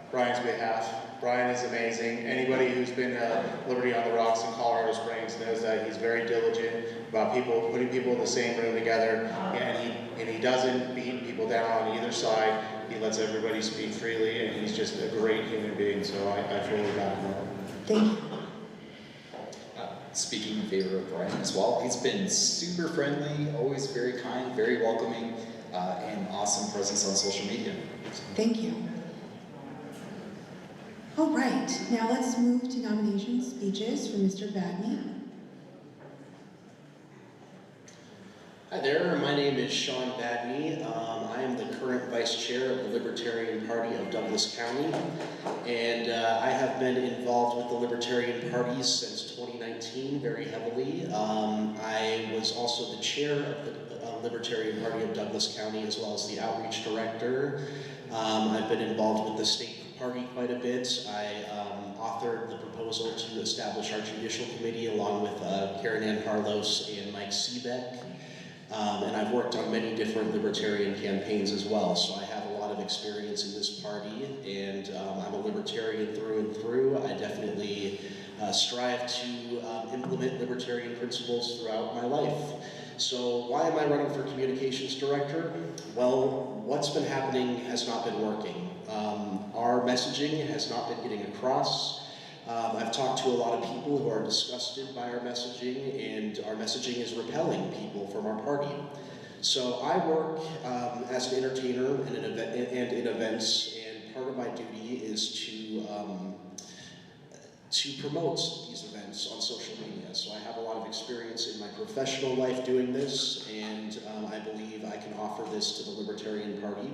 Brian's behalf. Brian is amazing. Anybody who's been at Liberty on the Rocks in Colorado Springs knows that he's very diligent about putting people in the same room together, and he doesn't beat people down on either side. He lets everybody speak freely, and he's just a great human being, so I fully back him up. Thank you. Speaking in favor of Brian as well, he's been super friendly, always very kind, very welcoming, and awesome presence on social media. Thank you. All right, now let's move to nomination speeches for Mr. Badney. Hi there, my name is Sean Badney. I am the current vice chair of the Libertarian Party of Douglas County, and I have been involved with the Libertarian Party since 2019 very heavily. I was also the chair of the Libertarian Party of Douglas County as well as the outreach director. I've been involved with the state party quite a bit. I authored the proposal to establish our judicial committee along with Karen Ann Harlos and Mike Seebeck. And I've worked on many different libertarian campaigns as well, so I have a lot of experience in this party, and I'm a libertarian through and through. I definitely strive to implement libertarian principles throughout my life. So why am I running for communications director? Well, what's been happening has not been working. Our messaging has not been getting across. I've talked to a lot of people who are disgusted by our messaging, and our messaging is repelling people from our party. So I work as an entertainer and in events, and part of my duty is to promote these events on social media. So I have a lot of experience in my professional life doing this, and I believe I can offer this to the Libertarian Party.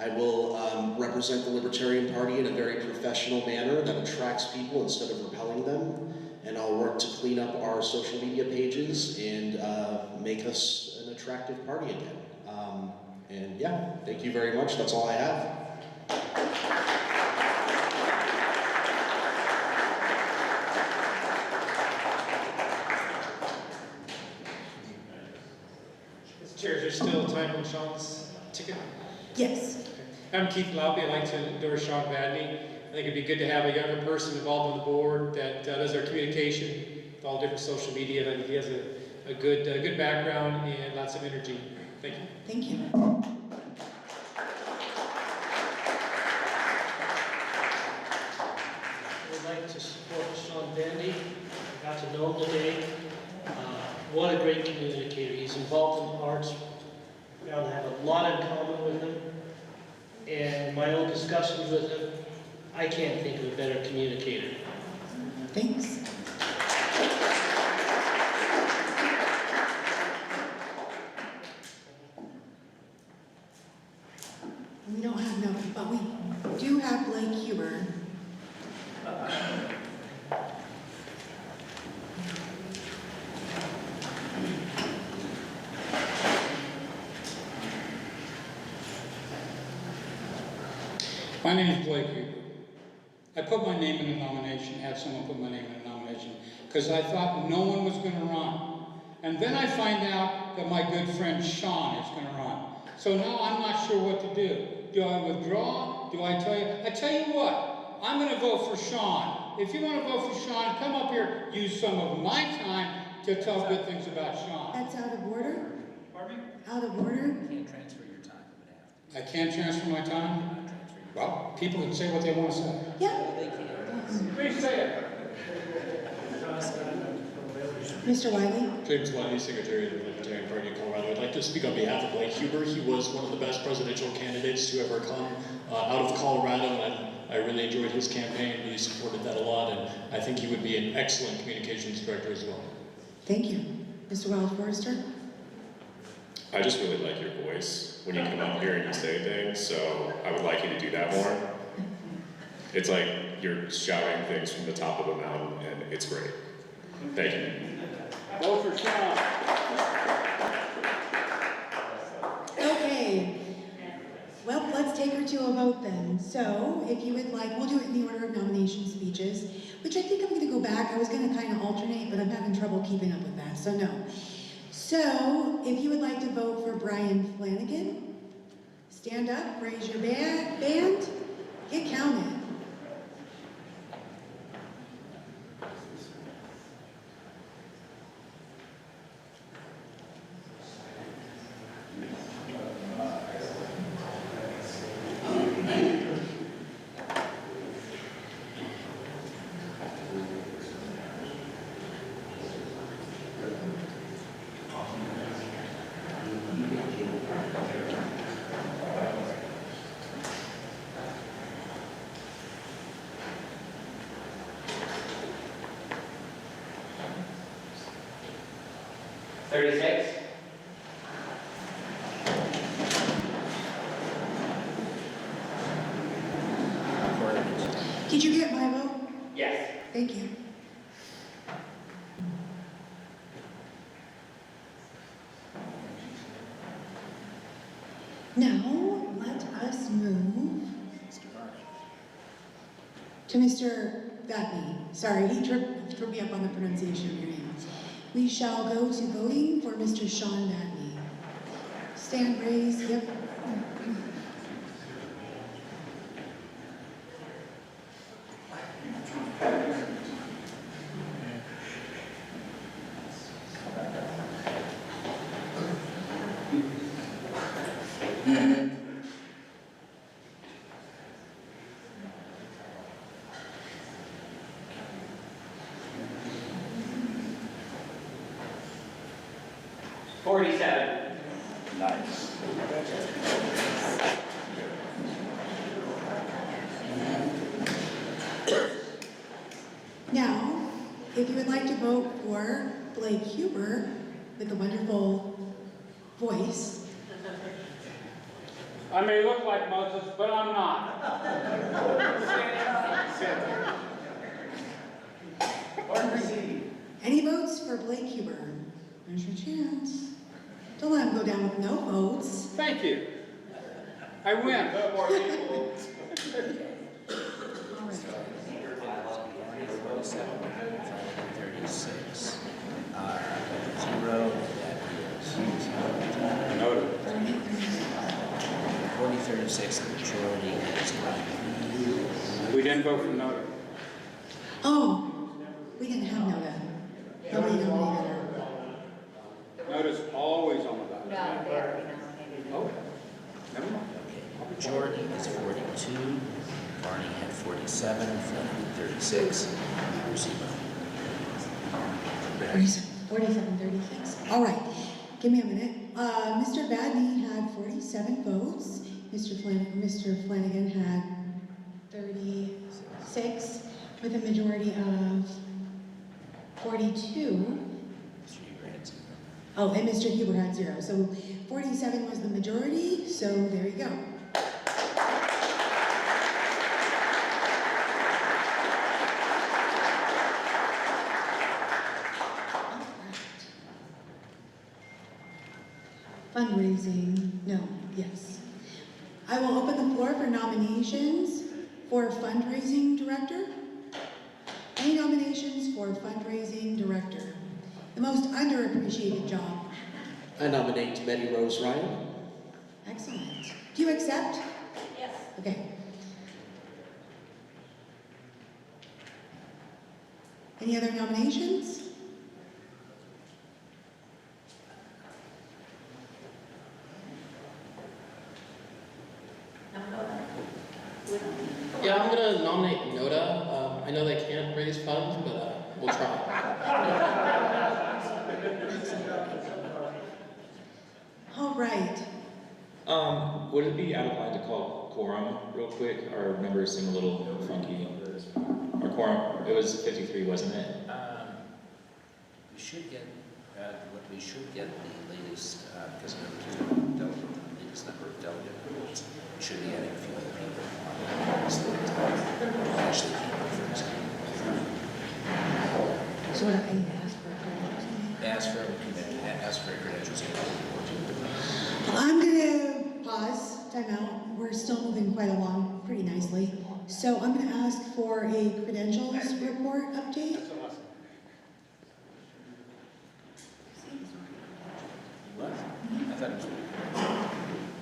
I will represent the Libertarian Party in a very professional manner that attracts people instead of repelling them. And I'll work to clean up our social media pages and make us an attractive party again. And yeah, thank you very much. That's all I have. Mr. Chair, is there still time on Sean's ticket? Yes. I'm Keith Laupy. I'd like to endorse Sean Badney. I think it'd be good to have a younger person involved on the board that does our communication with all different social media. And he has a good background and lots of energy. Thank you. Thank you. I would like to support Sean Bandy. I got to know him today. What a great communicator. He's involved in the arts. I have a lot in common with him. And my own discussions with him, I can't think of a better communicator. Thanks. We don't have no, but we do have Blake Huber. My name is Blake Huber. I put my name in the nomination, had someone put my name in the nomination, because I thought no one was going to run. And then I find out that my good friend Sean is going to run. So now I'm not sure what to do. Do I withdraw? Do I tell you? I tell you what, I'm going to vote for Sean. If you want to vote for Sean, come up here, use some of my time to tell good things about Sean. That's out of order? Pardon me? Out of order? You can't transfer your time, but I can't transfer my time? Well, people can say what they want to say. Yeah. Please say it. Mr. Wiley? James Wiley, Secretary of the Libertarian Party of Colorado. I'd like to speak on behalf of Blake Huber. He was one of the best presidential candidates to ever come out of Colorado, and I really enjoyed his campaign. Really supported that a lot, and I think he would be an excellent communications director as well. Thank you. Mr. Wild Forrester? I just really like your voice when you come up here and you say things, so I would like you to do that more. It's like you're shouting things from the top of the mountain, and it's great. Thank you. Vote for Sean. Okay. Well, let's take her to a vote then. So, if you would like, we'll do it in the order of nomination speeches, which I think I'm going to go back. I was going to kind of alternate, but I'm having trouble keeping up with that, so no. So, if you would like to vote for Brian Flanagan, stand up, raise your band, get counted. Did you get my vote? Yes. Thank you. Now, let us move to Mr. Gatney. Sorry, he tripped me up on the pronunciation of your name. We shall go to voting for Mr. Sean Gatney. Stand raised, yep. Nice. Now, if you would like to vote for Blake Huber with a wonderful voice. I may look like Moses, but I'm not. Any votes for Blake Huber? There's your chance. Don't let him go down with no votes. Thank you. I win. All right. 47, 36, 0, that is Noted. 40, 36, the majority is We didn't vote for Noda. Oh, we didn't have Noda. Nobody nominated her. Noda's always on the ballot. No, they already nominated. Oh, never mind. Okay, majority is 42, Barney had 47, Flanagan 36, 0. 47, 36. All right, give me a minute. Mr. Badney had 47 votes. Mr. Flanagan had 36, with a majority of 42. Oh, and Mr. Huber had 0. So 47 was the majority, so there you go. Fundraising, no, yes. I will open the floor for nominations for fundraising director. Any nominations for fundraising director? The most underappreciated job. I nominate Betty Rose Ryan. Excellent. Do you accept? Yes. Okay. Any other nominations? Yeah, I'm gonna nominate Noda. I know they can't raise funds, but we'll try. All right. Would it be out of line to call quorum real quick? Our numbers seem a little funky. Our quorum, it was 53, wasn't it? We should get, the latest, because the latest number of delegate votes. We should be adding a few other people. Actually, So what I need to ask for a ask for credentials. I'm gonna pause, time out. We're still moving quite along pretty nicely. So I'm gonna ask for a credentials report update. What? I thought it was.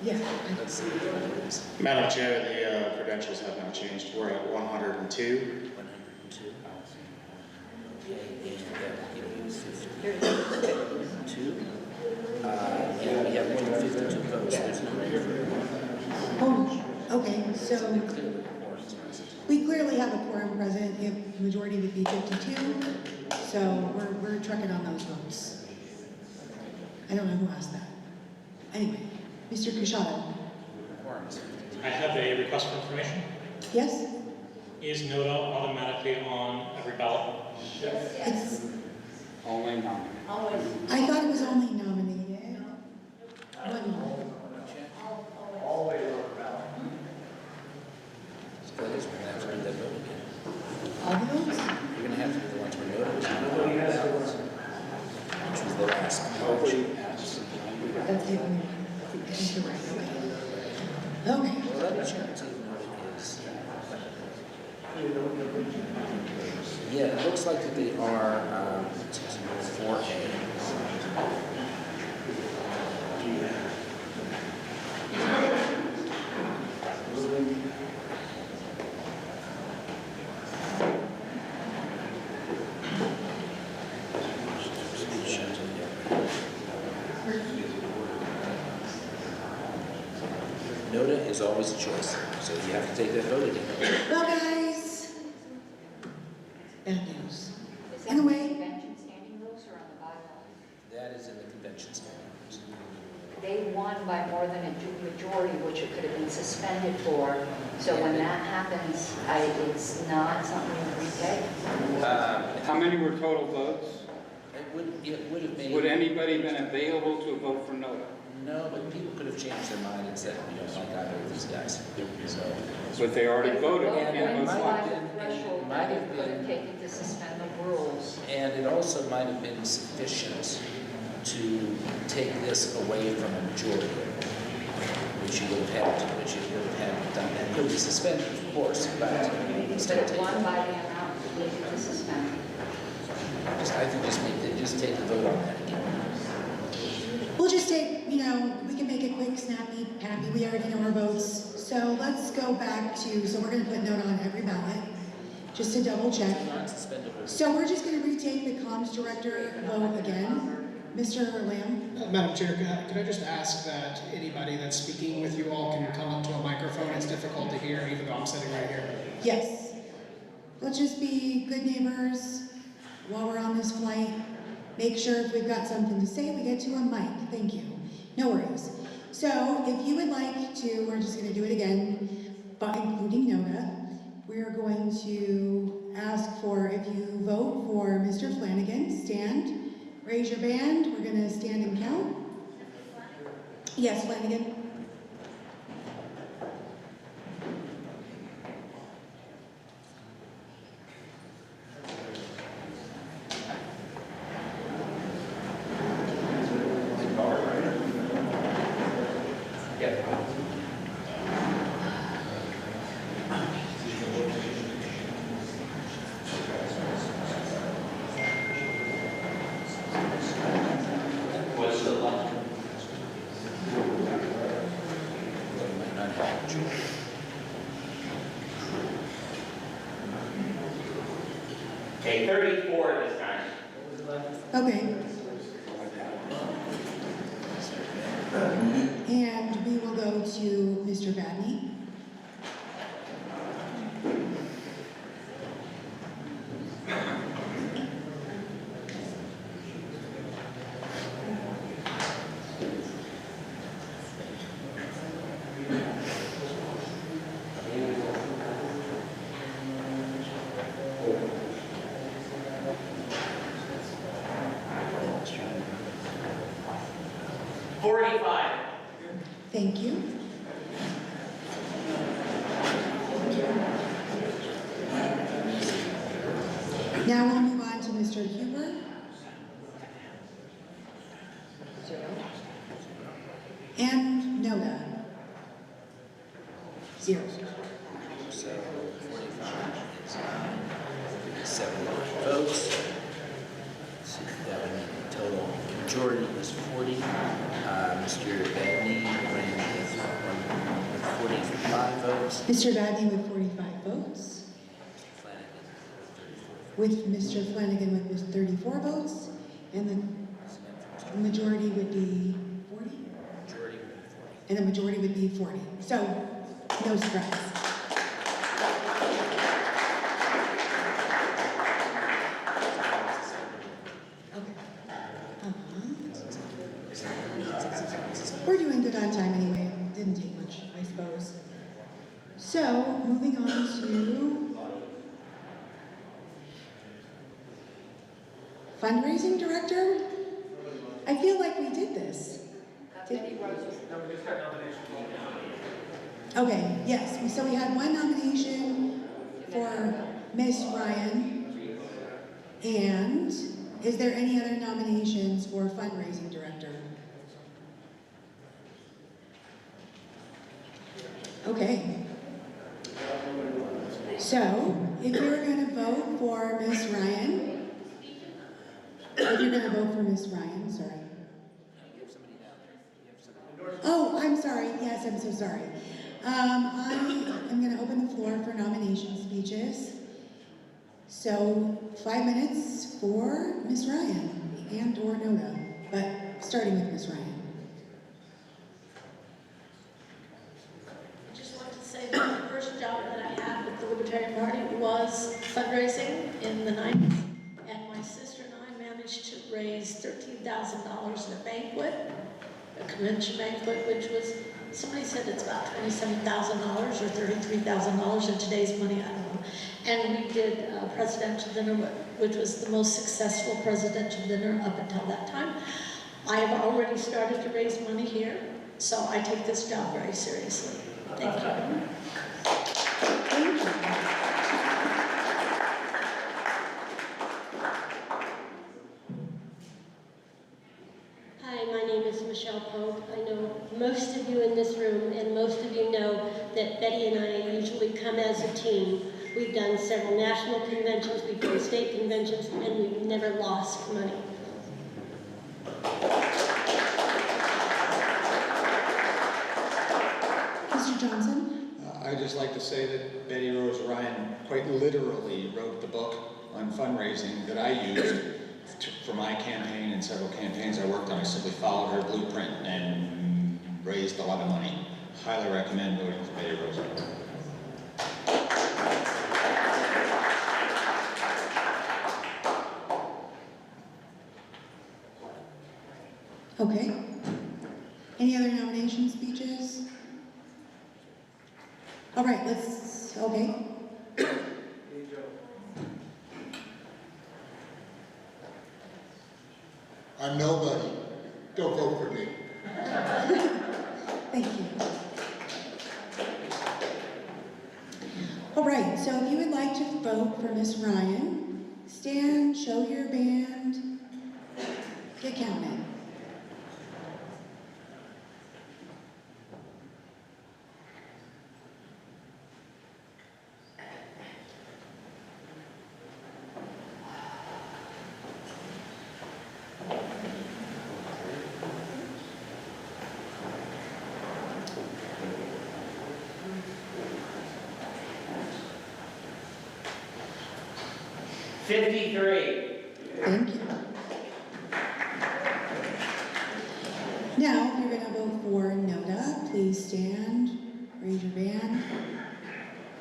Yeah. That's see the numbers. Madam Chair, the credentials have not changed. We're at 102. 102. Okay, and that will give you 52. And we have more than 52 votes. There's no need for Oh, okay, so we clearly have a quorum present. If majority would be 52, so we're trucking on those votes. I don't know who asked that. Anyway, Mr. Cushado. I have a request for information. Yes? Is NODA automatically on every ballot? It's Only nominated. I thought it was only nominated. Always on the ballot. So that is, we're gonna have to do that vote again. All the votes? You're gonna have to do the ones we noted, which was the last. That's the only one. I think you're right, okay. Okay. Well, let me check and see if noted is. Yeah, it looks like that they are 4A. NODA is always a choice, so you have to take that vote again. Well, guys, bad news. Anyway. Convention standing rules or on the bylaws? That is in the convention standing rules. They won by more than a majority, which it could have been suspended for. So when that happens, it's not something we take. How many were total votes? It would have made. Would anybody been available to vote for NODA? No, but people could have changed their mind and said, we don't like either of these guys. So. But they already voted. And it might have been, it might have could have been, taken to suspend the rules. and it also might have been sufficient to take this away from a majority, which you would have had to, which you would have had done. That could be suspended, of course, but But still it take won it. by the amount needed to suspend. I think just take the vote on that again. We'll just take, we can make it quick, snappy, happy. We already know our votes. So let's go back to, so we're going to put NODA on every ballot, just to double check. So we're just going to retake the comms director vote again. Mr. Lamb? Madam Chair, could I just ask that anybody that's speaking with you all can come up to a microphone? It's difficult to hear, even though I'm sitting right here. Yes. Let's just be good neighbors while we're on this flight. Make sure if we've got something to say, we get to a mic. Thank you. No worries. So if you would like to, we're just going to do it again, but including NODA, we're going to ask for, if you vote for Mr. Flanagan, stand, raise your band. We're going to stand and count. Yes, Flanagan. What's the luck? Okay, 34 this time. Okay. And we will go to Mr. Badney. Thank you. Now we'll move on to Mr. Huber. 0. And NODA. 0. So 45 is 71 votes. Let's see, that would mean the total majority was 40. Mr. Badney ran with Mr. Vadney with 45 votes. With Mr. Flanagan with 34 votes. And the majority would be 40? And the majority would be 40. So, no surprise. We're doing good on time anyway. Didn't take much, I suppose. So, moving on to fundraising director. I feel like we did this. Okay, yes. So we had one nomination for Miss Ryan. And is there any other nominations for fundraising director? Okay. So, if you're going to vote for Miss Ryan, sorry. Oh, I'm sorry. Yes, I'm so sorry. I'm going to open the floor for nomination speeches. So, 5 minutes for Miss Ryan and or Noda, but starting with Miss Ryan. I just want to say that the first job that I had with the Libertarian Party was fundraising in the 90s, and my sister and I managed to raise $13,000 in a banquet, a convention banquet, which was, somebody said it's about $27,000 or $33,000 in today's money, I don't know. And we did a presidential dinner, which was the most successful presidential dinner up until that time. I have already started to raise money here, so I take this job very seriously. Thank you. Hi, my name is Michelle Pope. I know most of you in this room, and most of you know that Betty and I usually come as a team. We've done several national conventions, we've done state conventions, and we've never lost money. Mr. Johnson? I'd just like to say that Betty Rose Ryan quite literally wrote the book on fundraising that I used for my campaign and several campaigns I worked on. I simply followed her blueprint and raised a lot of money. Highly recommend voting for Betty Rose. Okay. Any other nomination speeches? All right, okay. I'm nobody. Don't vote for me. Thank you. All right, so if you would like to vote for Miss Ryan, stand, show your band, get counted. Thank you. Now, if you're going to vote for Noda, please stand, raise your band,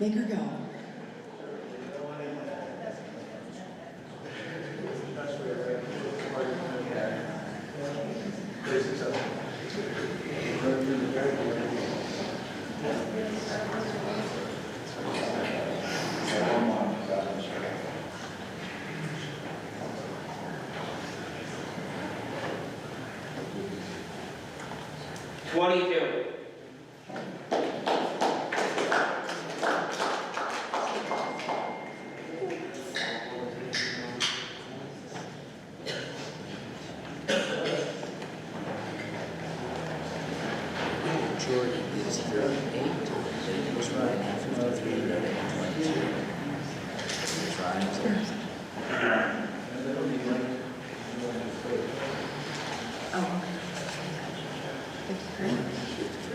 make her go.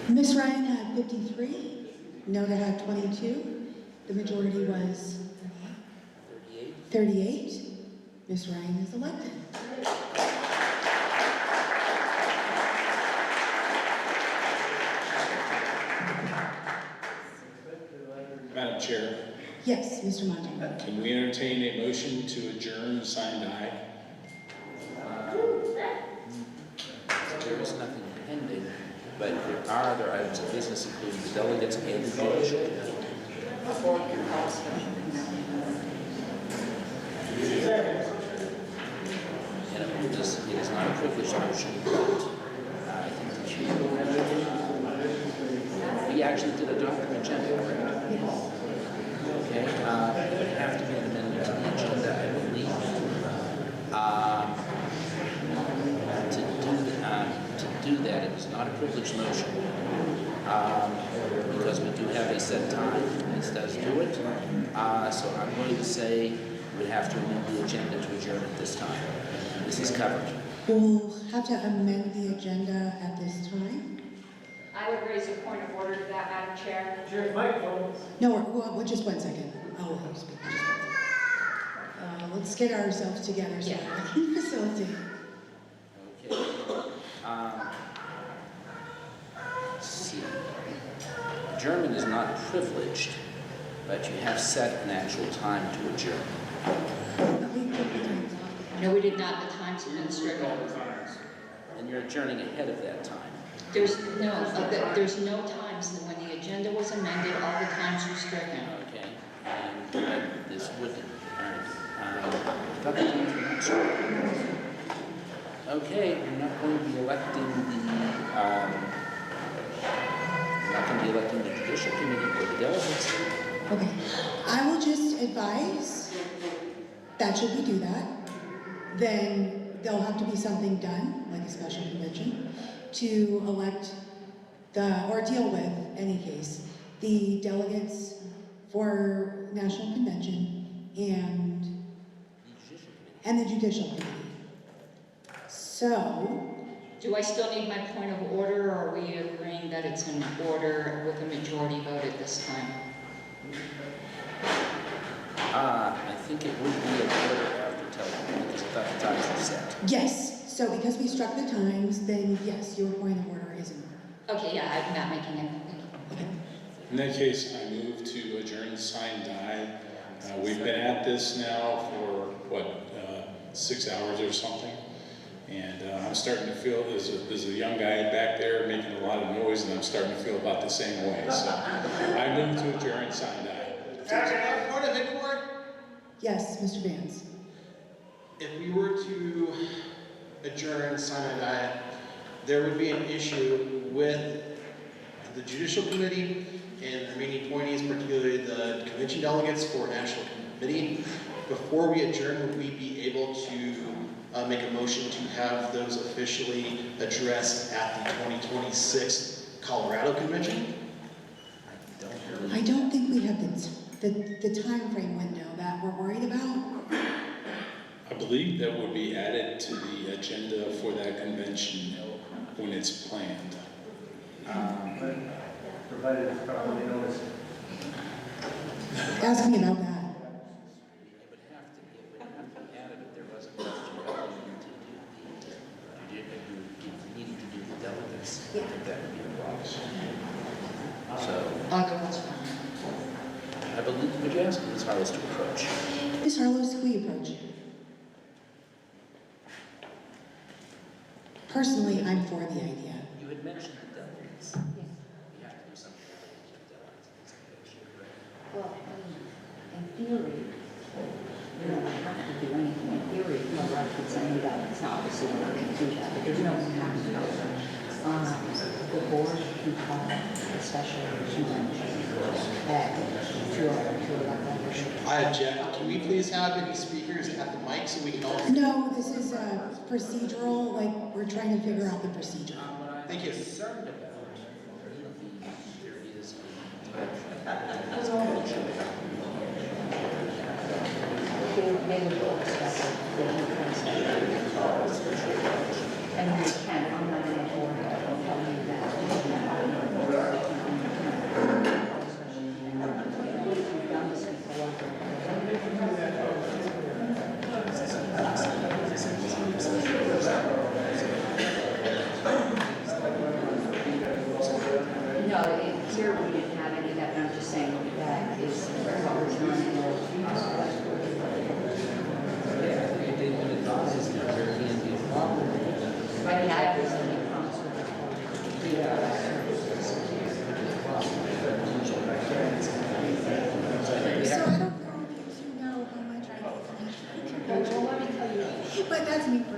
Miss Ryan had 53. NODA had 22. The majority was 38. Ms. Ryan is elected. Madam Chair, Yes, Mr. Montano. can we entertain a motion to adjourn, sign, die? There is nothing pending, but there are other items of business, including the delegates and the judicial committee. And it is not a privileged motion, but I think that we actually did adopt an agenda already. Okay, it would have to be an amendment to the agenda, I believe. To do that, it is not a privileged motion, because we do have a set time, this does do it. So I'm going to say we would have to amend the agenda to adjourn at this time. This is covered. We'll have to amend the agenda at this time. I would raise a point of order to that, Madam Chair. No, well, just 1 second. I'll let you speak. Just 1 second. Let's get ourselves together so I can facilitate. Okay. Let's see. Adjournment is not privileged, but you have set an actual time to adjourn. No, we did not. The times have been stricken. And you're adjourning ahead of that time. There's no times. When the agenda was amended, all the times were stricken. Okay. And this would, all right. I thought the times were not stricken. Okay, we're not going to be electing the judicial committee or the delegates. Okay. I will just advise that should we do that, then there'll have to be something done, like a special convention, to elect or deal with, any case, the delegates for National Convention and the Judicial Committee. So, Do I still need my point of order, or are we agreeing that it's in order with a majority vote at this time? I think it would be in order after telling, because I thought the times were set. yes, so because we struck the times, then yes, your point of order is in order. Okay, yeah, I'm not making it. In that case, I move to adjourn, sign, die. We've been at this now for, 6 hours or something? And I'm starting to feel, there's a young guy back there making a lot of noise, and I'm starting to feel about the same way. So I move to adjourn, sign, die. Point of inquiry? Yes, Mr. Vance. If we were to adjourn, sign and die, there would be an issue with the Judicial Committee and the remaining appointees, particularly the convention delegates for National Committee. Before we adjourn, would we be able to make a motion to have those officially addressed at the 2026 Colorado Convention? I don't think we have the time frame window that we're worried about. I believe that would be added to the agenda for that convention when it's planned. Provided it's properly noticed. Ask me about that. I think that would be a problem. So, I believe, would you ask Ms. Harless to approach? Ms. Harlow, will you approach? Personally, I'm for the idea. You had mentioned the delegates. Yes. We have to do something with the delegates. Well, in theory, you don't have to do anything. In theory, no right to send it out. It's not obviously we're not going to do that, but there's no have to. The board can call a special convention to elect members. I object. Can we please have any speakers at the mic so we can all... No, this is procedural, like we're trying to figure out the procedure. Thank you. Concerned about there is And we can, I'm not going to board, I'll tell you that.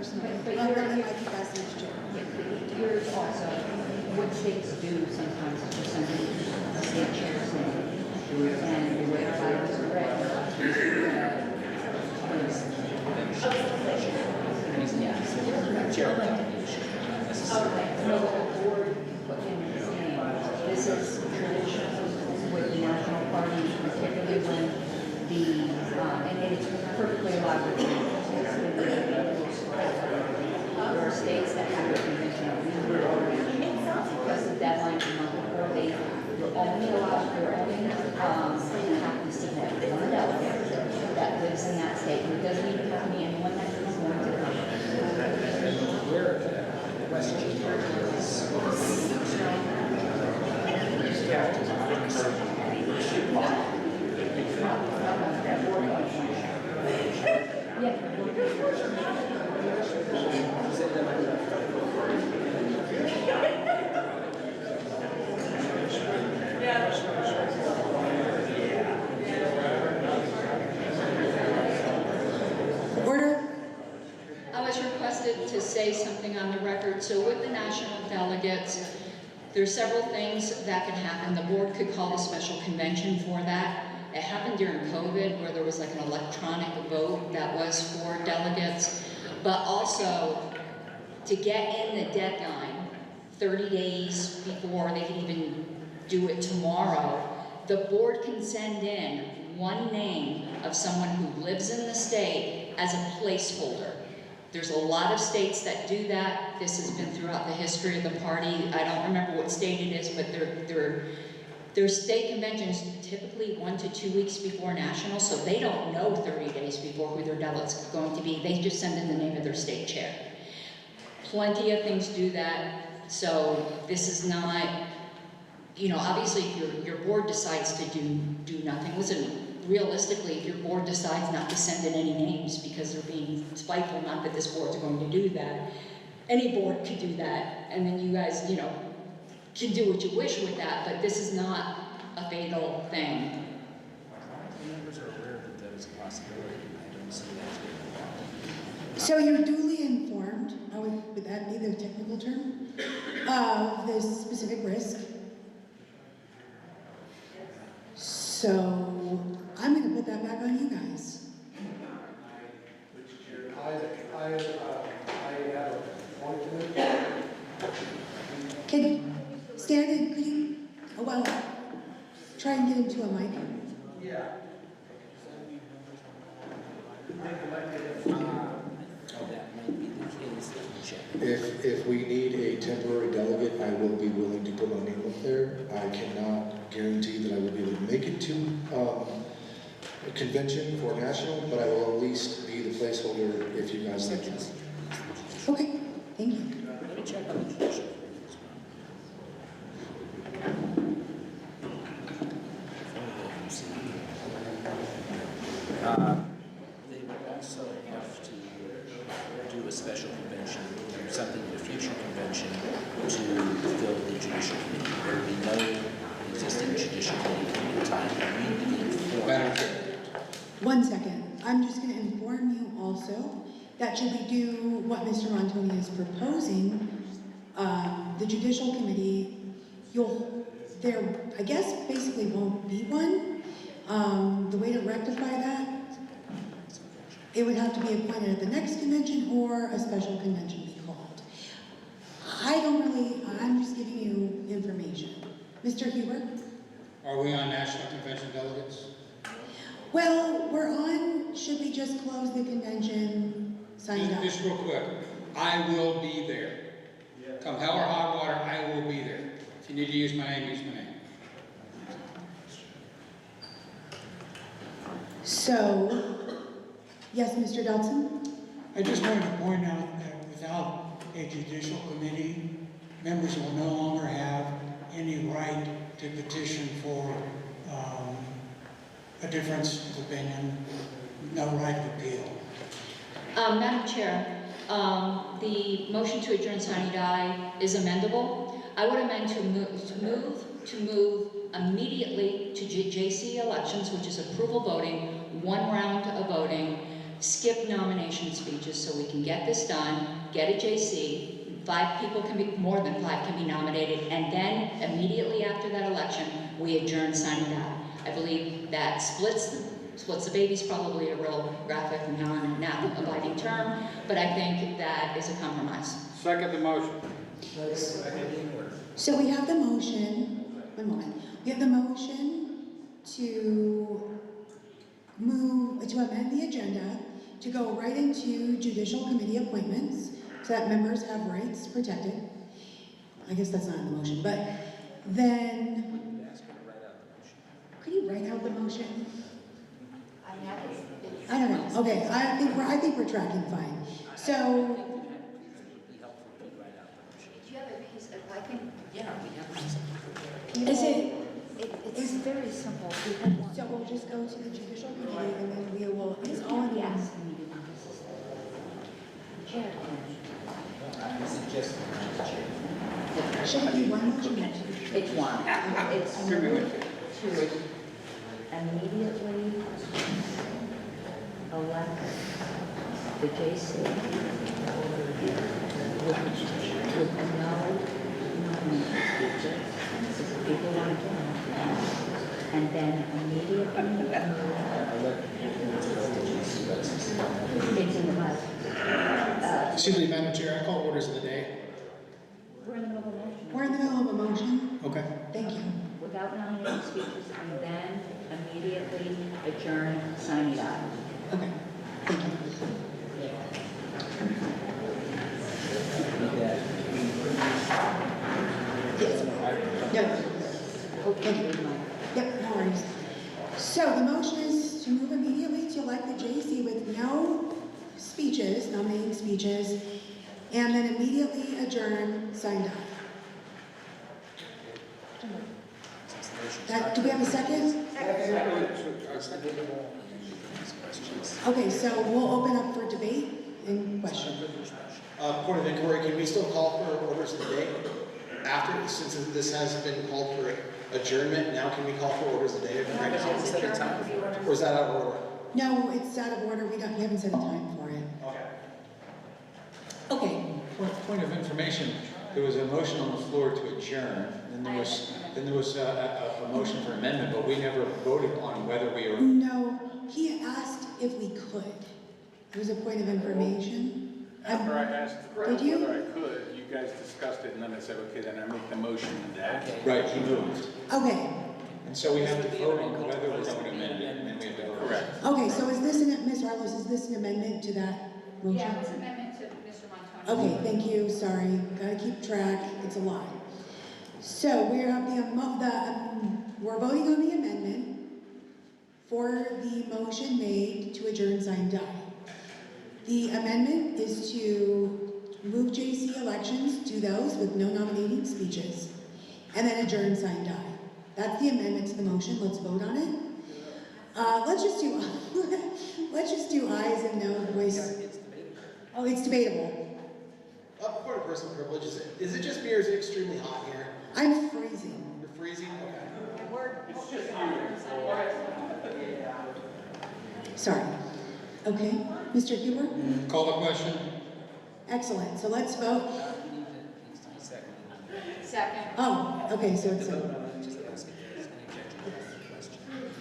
personally. But I'm you're- running my capacity as chair. Yours also, what states do sometimes is just send a state chair's name. And the way our bylaws are written, no, the board put in his name. This is traditional with the national parties, particularly when and it's perfectly allowed. There are states that have a convention because the deadline's a month before they're only have to submit one delegate that lives in that state. And it doesn't even have to be anyone that is going to come. Order. I was requested to say something on the record. So with the national delegates, there's several things that can happen. The board could call a special convention for that. It happened during COVID where there was like an electronic vote that was for delegates. But also, to get in the deadline 30 days before they can even do it tomorrow, the board can send in one name of someone who lives in the state as a placeholder. There's a lot of states that do that. This has been throughout the history of the party. I don't remember what state it is, but their state conventions typically 1 to 2 weeks before national, so they don't know 30 days before who their delegate's going to be. They just send in the name of their state chair. Plenty of things do that, so this is not, obviously if your board decides to do nothing, listen, realistically, if your board decides not to send in any names because they're being spiteful, not that this board's going to do that, any board could do that, and then you guys, can do what you wish with that, but this is not a fatal thing. Members are aware that that is a possibility. I don't see that. So you're duly informed, would that be the technical term, of this specific risk? So I'm going to put that back on you guys. I have a point to make. Can you stand and could you, try and get into a mic? Yeah. If we need a temporary delegate, I will be willing to put my name up there. I cannot guarantee that I will be able to make it to a convention for national, but I will at least be the placeholder if you guys like it. Okay, thank you. Let me check on the tradition. They would also have to do a special convention or something at a future convention to fill the judicial committee. There would be no existing judicial committee at the time. We need to be informed. 1 second. I'm just going to inform you also that should we do what Mr. Montoni is proposing, the judicial committee, there, I guess, basically won't be one. The way to rectify that, it would have to be appointed at the next convention or a special convention be called. I'm just giving you information. Mr. Huber? Are we on national convention delegates? Well, should we just close the convention, sign up? Just real quick, I will be there. Come hell or high water, I will be there. If you need to use my name, use my name. So, yes, Mr. Dodson? I just wanted to point out that without a judicial committee, members will no longer have any right to petition for a difference of opinion, no right of appeal. Madam Chair, the motion to adjourn sine die is amendable. I would amend to move immediately to JC elections, which is approval voting, one round of voting, skip nomination speeches so we can get this done, get a JC, 5 people can be, more than 5 can be nominated, and then immediately after that election, we adjourn signing out. I believe that splits the baby's probably a real graphic, non-abiding term, but I think that is a compromise. Second the motion. So we have the motion, one moment. We have the motion to amend the agenda to go right into judicial committee appointments so that members have rights protected. I guess that's not in the motion, but then, could you write out the motion? I don't know. Okay, I think we're tracking fine. So, I think, we have is it? It's very simple. So we'll just go to the judicial committee and then we will, it's all in yes. Should it be one motion? It's one. It's moved to immediately elect the JC with no nominee speeches. People want to know. And then immediately it's in the budget. Excuse me, Madam Chair, I call orders of the day. We're in the middle of a motion. We're in the middle of a motion. Okay. Thank you. Without nominating speeches, and then immediately adjourn, signing out. Okay. Thank you. Yes. No. Okay. Yep, no worries. So the motion is to move immediately to elect the JC with no speeches, nominating speeches, and then immediately adjourn, signed up. Do we have a second? Okay, so we'll open up for debate and question. Point of inquiry, can we still call for orders of the day? After, since this has been called for adjournment, now can we call for orders of the day? Or is that out of order? No, it's out of order. We haven't set a time for it. Okay. Point of information, there was a motion on the floor to adjourn, and there was a motion for amendment, but we never voted on whether we were... No, he asked if we could. It was a point of information. After I asked whether I Did you? could, you guys discussed it, and then I said, okay, then I make the motion that. Right, he moved. Okay. And so we have to vote on whether we're going to amend it, and then we have to vote. Correct. Okay, so is this, Ms. Harlos, is this an amendment to that motion? Yeah, it's an amendment to Mr. Montoni. Okay, thank you, sorry, gotta keep track, it's a lot. So we have we're voting on the amendment for the motion made to adjourn, sign, die. The amendment is to move JC elections, do those with no nominating speeches, and then adjourn, sign, die. That's the amendment to the motion, let's vote on it. Let's just do ayes and no voice. Oh, it's debatable. Point of personal privilege, is it just me or is it extremely hot here? I'm freezing. You're freezing? Okay. It's just you. Sorry. Okay, Mr. Huber? Call the question. Excellent, so let's vote. Second. Oh, okay, so it's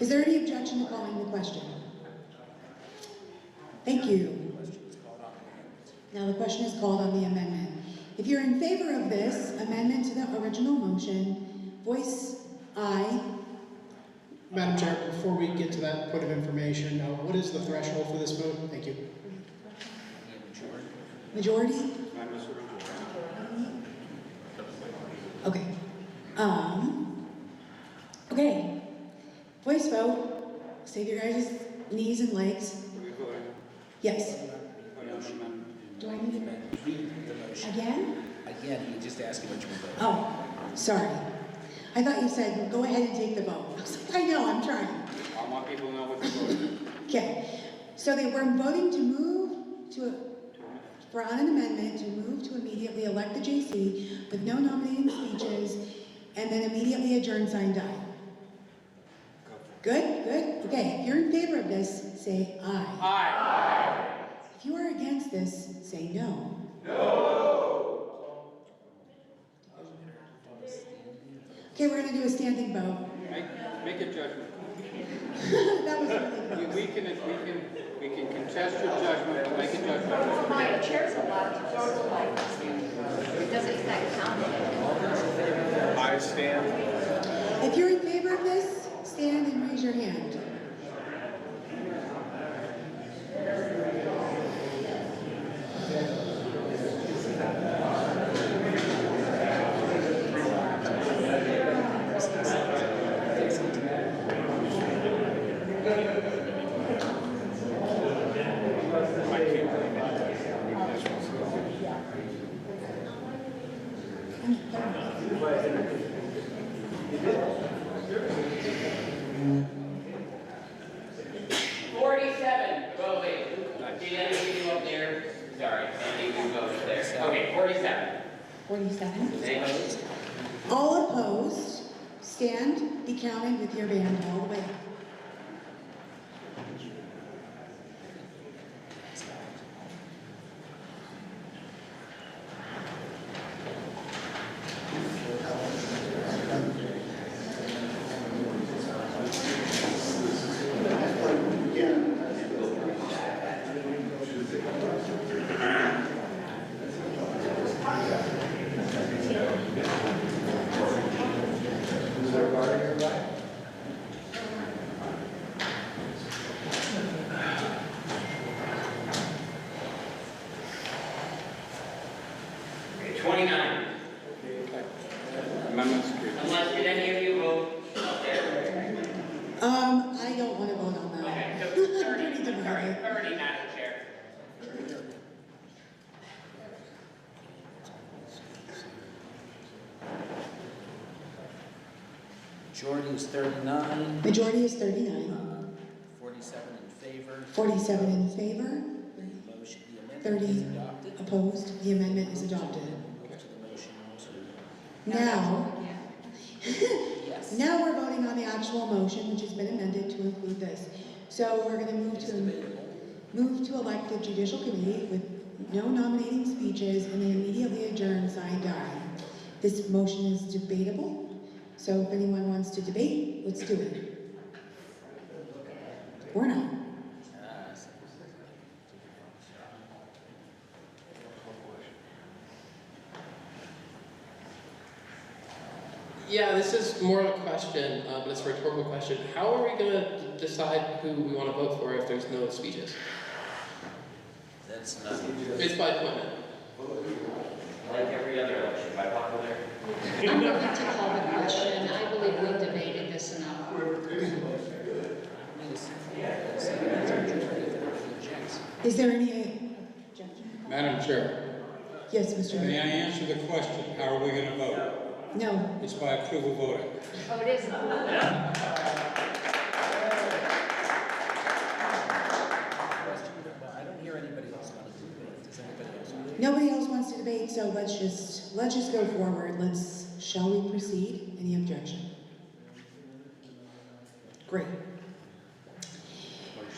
Is there any objection to calling the question? Thank you. Now the question is called on the amendment. If you're in favor of this amendment to the original motion, voice aye. Madam Chair, before we get to that point of information, what is the threshold for this vote? Thank you. Majority? Okay. Okay. Voice vote. Save your guys' knees and legs. Yes. Do I need to again? Again, he just asked you what you were voting. Oh, sorry. I thought you said go ahead and take the vote. I was like, I know, I'm trying. I want people to know what they're voting. Okay. So we're voting to move for on an amendment to move to immediately elect the JC with no nominating speeches and then immediately adjourn, sign, die. Good, good. Okay, if you're in favor of this, say aye. Aye. If you are against this, say no. Okay, we're gonna do a standing vote. Make a judgment. That was really close. We can contest your judgment and make a judgment. Well, my chair's allowed to vote like it doesn't count. I stand. If you're in favor of this, stand and raise your hand. All opposed, stand, be counted with your band all the way up. I don't want to vote on that. Okay, so 30, I'm sorry, 30, Madam Chair. Majority is 39. Majority is 39. 47 in favor. 47 in favor. Motion, the amendment 30 is adopted. opposed. The amendment is adopted. Move to the motion to. Now, Yes. now we're voting on the actual motion, which has been amended to include this. So we're going to move to elect a judicial committee with no nominating speeches and then immediately adjourn, sign, die. This motion is debatable. So if anyone wants to debate, let's do it. Or not. Yeah, this is more of a question, but it's a rhetorical question. How are we going to decide who we want to vote for if there's no speeches? That's not. It's by appointment. Like every other election, by popular. I'm willing to call the question. I believe we debated this enough. Is there any objection? Madam Chair, Yes, Mr. may I Mayor. answer the question? How are we going to vote? No. It's by approval voting. Oh, it is. I don't hear anybody else want to debate. Does anybody else want to? Nobody else wants to debate, so let's just go forward. Shall we proceed? Any objection? Great.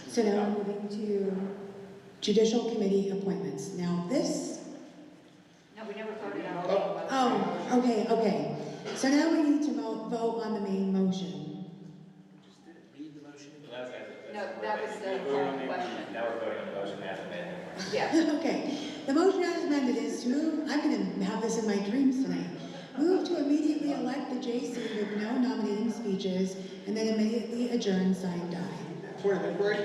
So now we're moving to judicial committee appointments. Now this, No, we never voted on it. oh, okay. So now we need to vote on the main motion. Read the motion. No, that was the question. Now we're voting on the motion as amended. Yes. Okay, the motion as amended is to move, I'm gonna have this in my dreams tonight. Move to immediately elect the JC with no nominating speeches and then immediately adjourn, sign, die. Point of inquiry,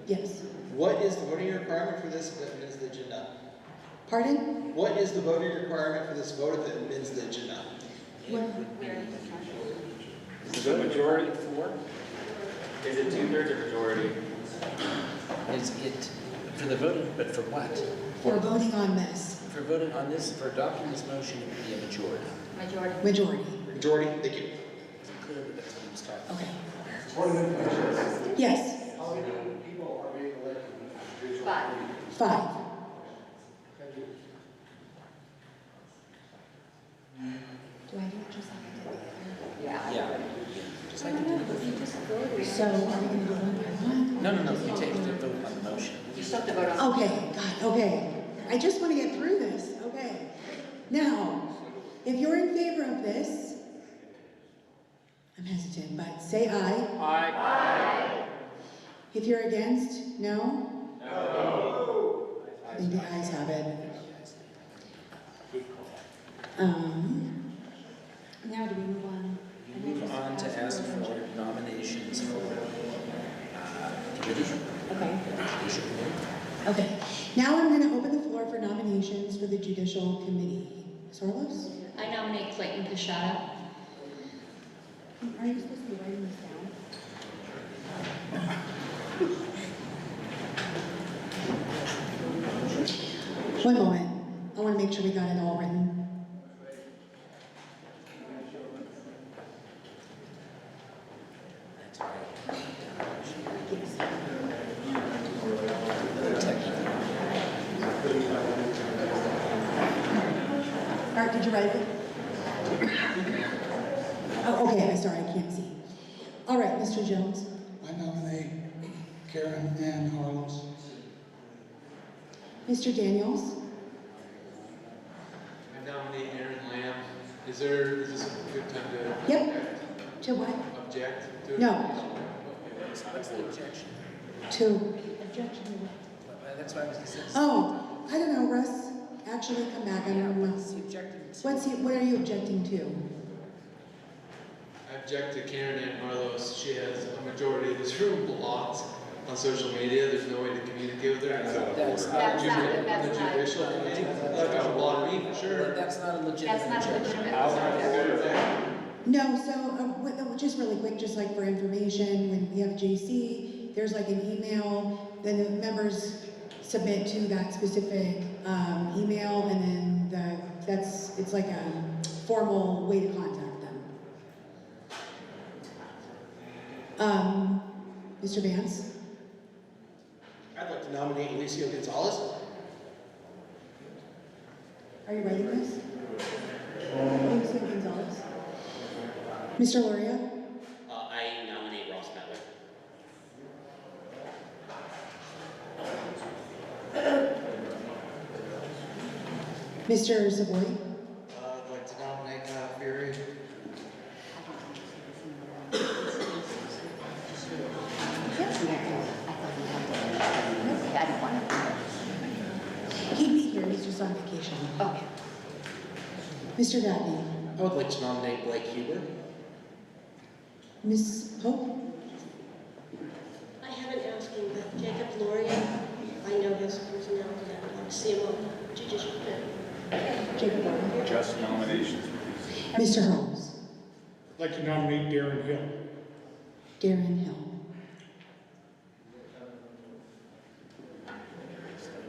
Yes. what is the voting requirement for this that amends the agenda? Pardon? What is the voting requirement for this vote that amends the agenda? Is it majority? Is it 2/3 or majority? Is it for the voting, but for what? For voting on this. For voting on this, for adopting this motion, it would be a majority. Majority. Majority. Majority, thank you. Is it clear that that's what he was talking Okay. What Yes. How many people are being elected? 5. 5. Do I do it just like I did the other? Yeah. Yeah. Just like the You just voted So are we gonna do one by one? No, you take the vote on the motion. You still have to vote on. Okay, God, okay. I just want to get through this, okay. Now, if you're in favor of this, I'm hesitant, but say aye. Aye. Aye. If you're against, no? No. I think the ayes have it. Now do we move on? You move on to ask for nominations for committee. Okay. Judicial committee. Okay, now I'm going to open the floor for nominations for the Judicial Committee. Ms. Orlos? I nominate Clayton Kashada. Are you supposed to be writing this down? One moment. I want to make sure we got it all written. Art, did you write it? Oh, okay, I'm sorry, I can't see. All right, Mr. Jones. I nominate Karen Ann Harlows. Mr. Daniels. I nominate Aaron Lamb. Is this a good time to? Yep. To what? Object to it? No. What's the objection? To objection to what? That's what I was going to say. Oh, I don't know, Russ. Actually, come back. I don't know. What are you objecting to? I object to Karen Ann Harlows. She has a majority of this room blocked on social media. There's no way to communicate with her. That's On the judicial committee, they're gonna block me for sure. That's not a legitimate That's not a objection. legitimate. No, so just really quick, just like for information, when we have JC, there's like an email, then the members submit to that specific email, and then it's like a formal way to contact them. Mr. Vance? I'd like to nominate Alicia Gonzalez. Are you writing this? Alicia Gonzalez? Mr. Luria? I nominate Ross Mettler. Mr. Savoy? I'd like to nominate Kyle Fury. I don't want to. He'd be here, he's just on vacation. Okay. Mr. Dabney? I would like to nominate Blake Huber. Ms. Pope? I haven't asked him, but Jacob Loria, I know his personality, I'd like to see him on the judicial committee. Jacob Loria? Just nominations. Mr. Holmes? I'd like to nominate Darren Hill. Darren Hill?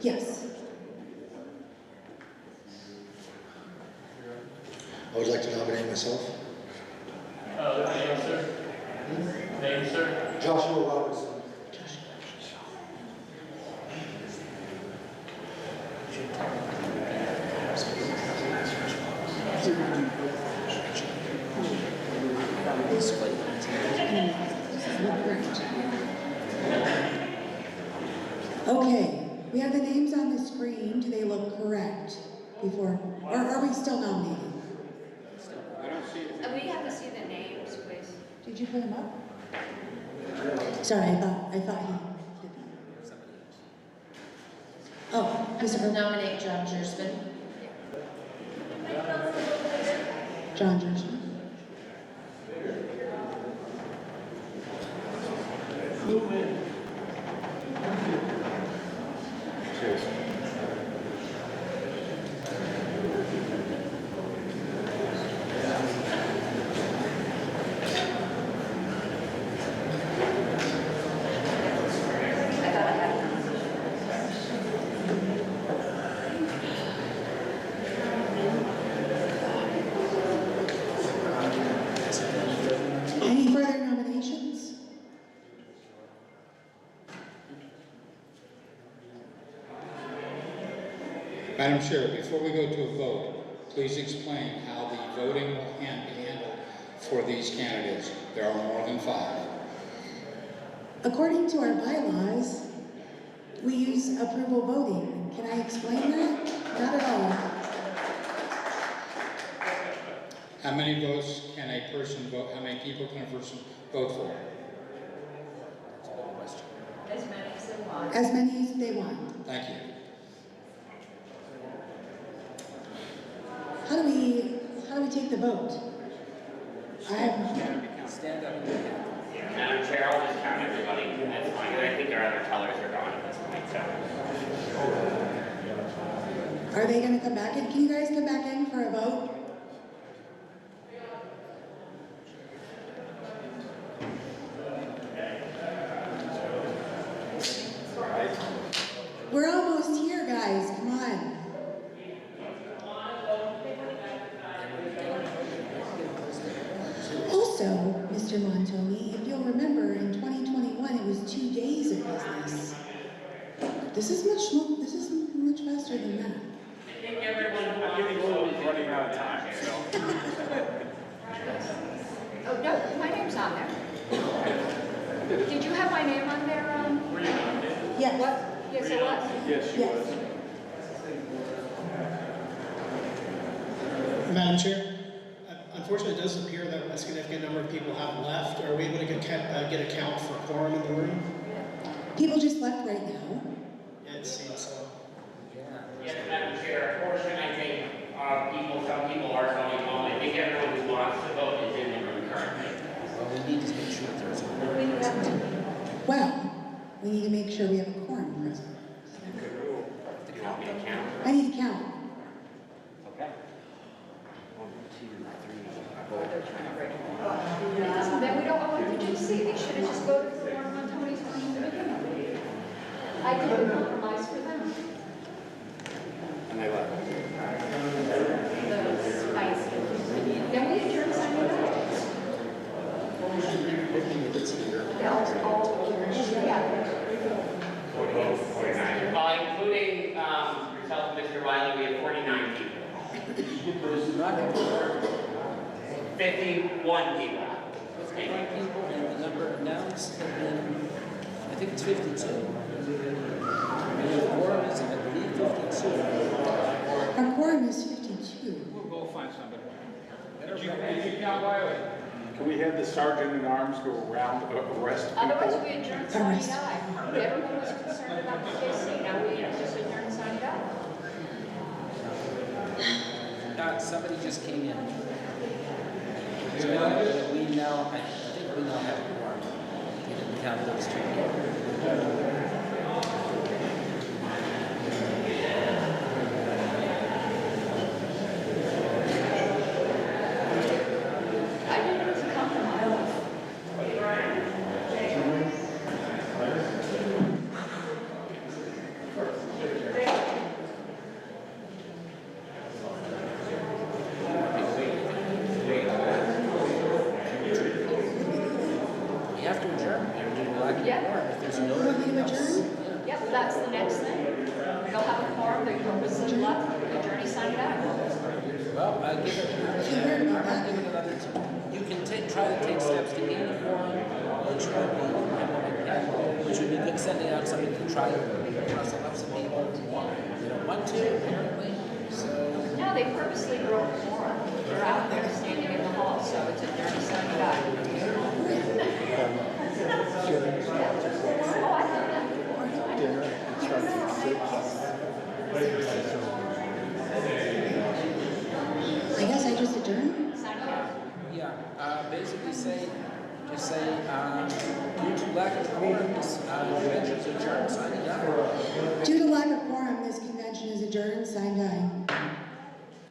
Yes. I would like to nominate myself. Name, sir? Name, sir? Joshua Robertson. Okay, we have the names on the screen. Do they look correct before, or are we still nominating? We have to see the names, please. Did you put them up? Sorry, I thought he did that. Oh, Mr. Nominate John Jersman. John Jersman. Cheers. Any further nominations? Madam Chair, before we go to a vote, please explain how the voting will be handled for these candidates. There are more than 5. According to our bylaws, we use approval voting. Can I explain that? Not at all. How many votes can a person vote, how many people can a person vote for? As many as they want. As many as they want. Thank you. How do we take the vote? I have, Stand up and Yeah, Madam Chair, I'll just count everybody, that's fine, and I think our other colors are gone at this point, so. are they gonna come back in? Can you guys come back in for a vote? We're almost here, guys, come on. Also, Mr. Montoni, if you'll remember, in 2021, it was 2 days of business. This is much faster than that. I think everyone running out of time, so. Oh, no, my name's on there. Did you have my name on there? Yes. What? Yes, it was? Yes, she was. Madam Chair, unfortunately, it does appear that a significant number of people have left. Are we able to get a count for quorum in the room? People just left right now. Yeah, it seems so. Yes, Madam Chair, unfortunately, I think some people are going home. I think everyone who wants to vote is in the room currently. Well, we need to make sure there's a Well, we need to make sure we have a quorum present. You want me to count? I need to count. Okay. 1, 2, 3. Then we don't know what to see. They should have just voted for one on Tony's one in the beginning. I did a compromise for them. And they left. The spice. Then we adjourned Sunday night. Yeah. 49. Including yourself, Mr. Wiley, we have 49 people. 51 people. 51 people, and the number announced have been, I think it's 52. And the quorum is, I believe, 52. Our quorum is 52. We'll go find somebody. Did you count Wiley? Can we have the sergeant at arms go around, arrest people? Otherwise, we adjourned Sunday night. Everyone was concerned about the KC. Now we just adjourned Sunday night. Somebody just came in. So we now, I think we now have a quorum. We didn't count those two. I think it was a compromise. We have to adjourn. Yeah. If there's no You want me to else. adjourn? Yep, that's the next thing. They'll have a quorum, they purposely left, the attorney signed it out. Well, I give it, I'll give it another two. You can try to take steps to gain a quorum, which would be good, sending out somebody to try to rustle up some people. They don't want to, apparently, so. No, they purposely broke the quorum. They're out there standing in the hall, so it's attorney signed it out. Oh, I know that. I guess I just adjourned? Yeah, basically just say, due to lack of quorum,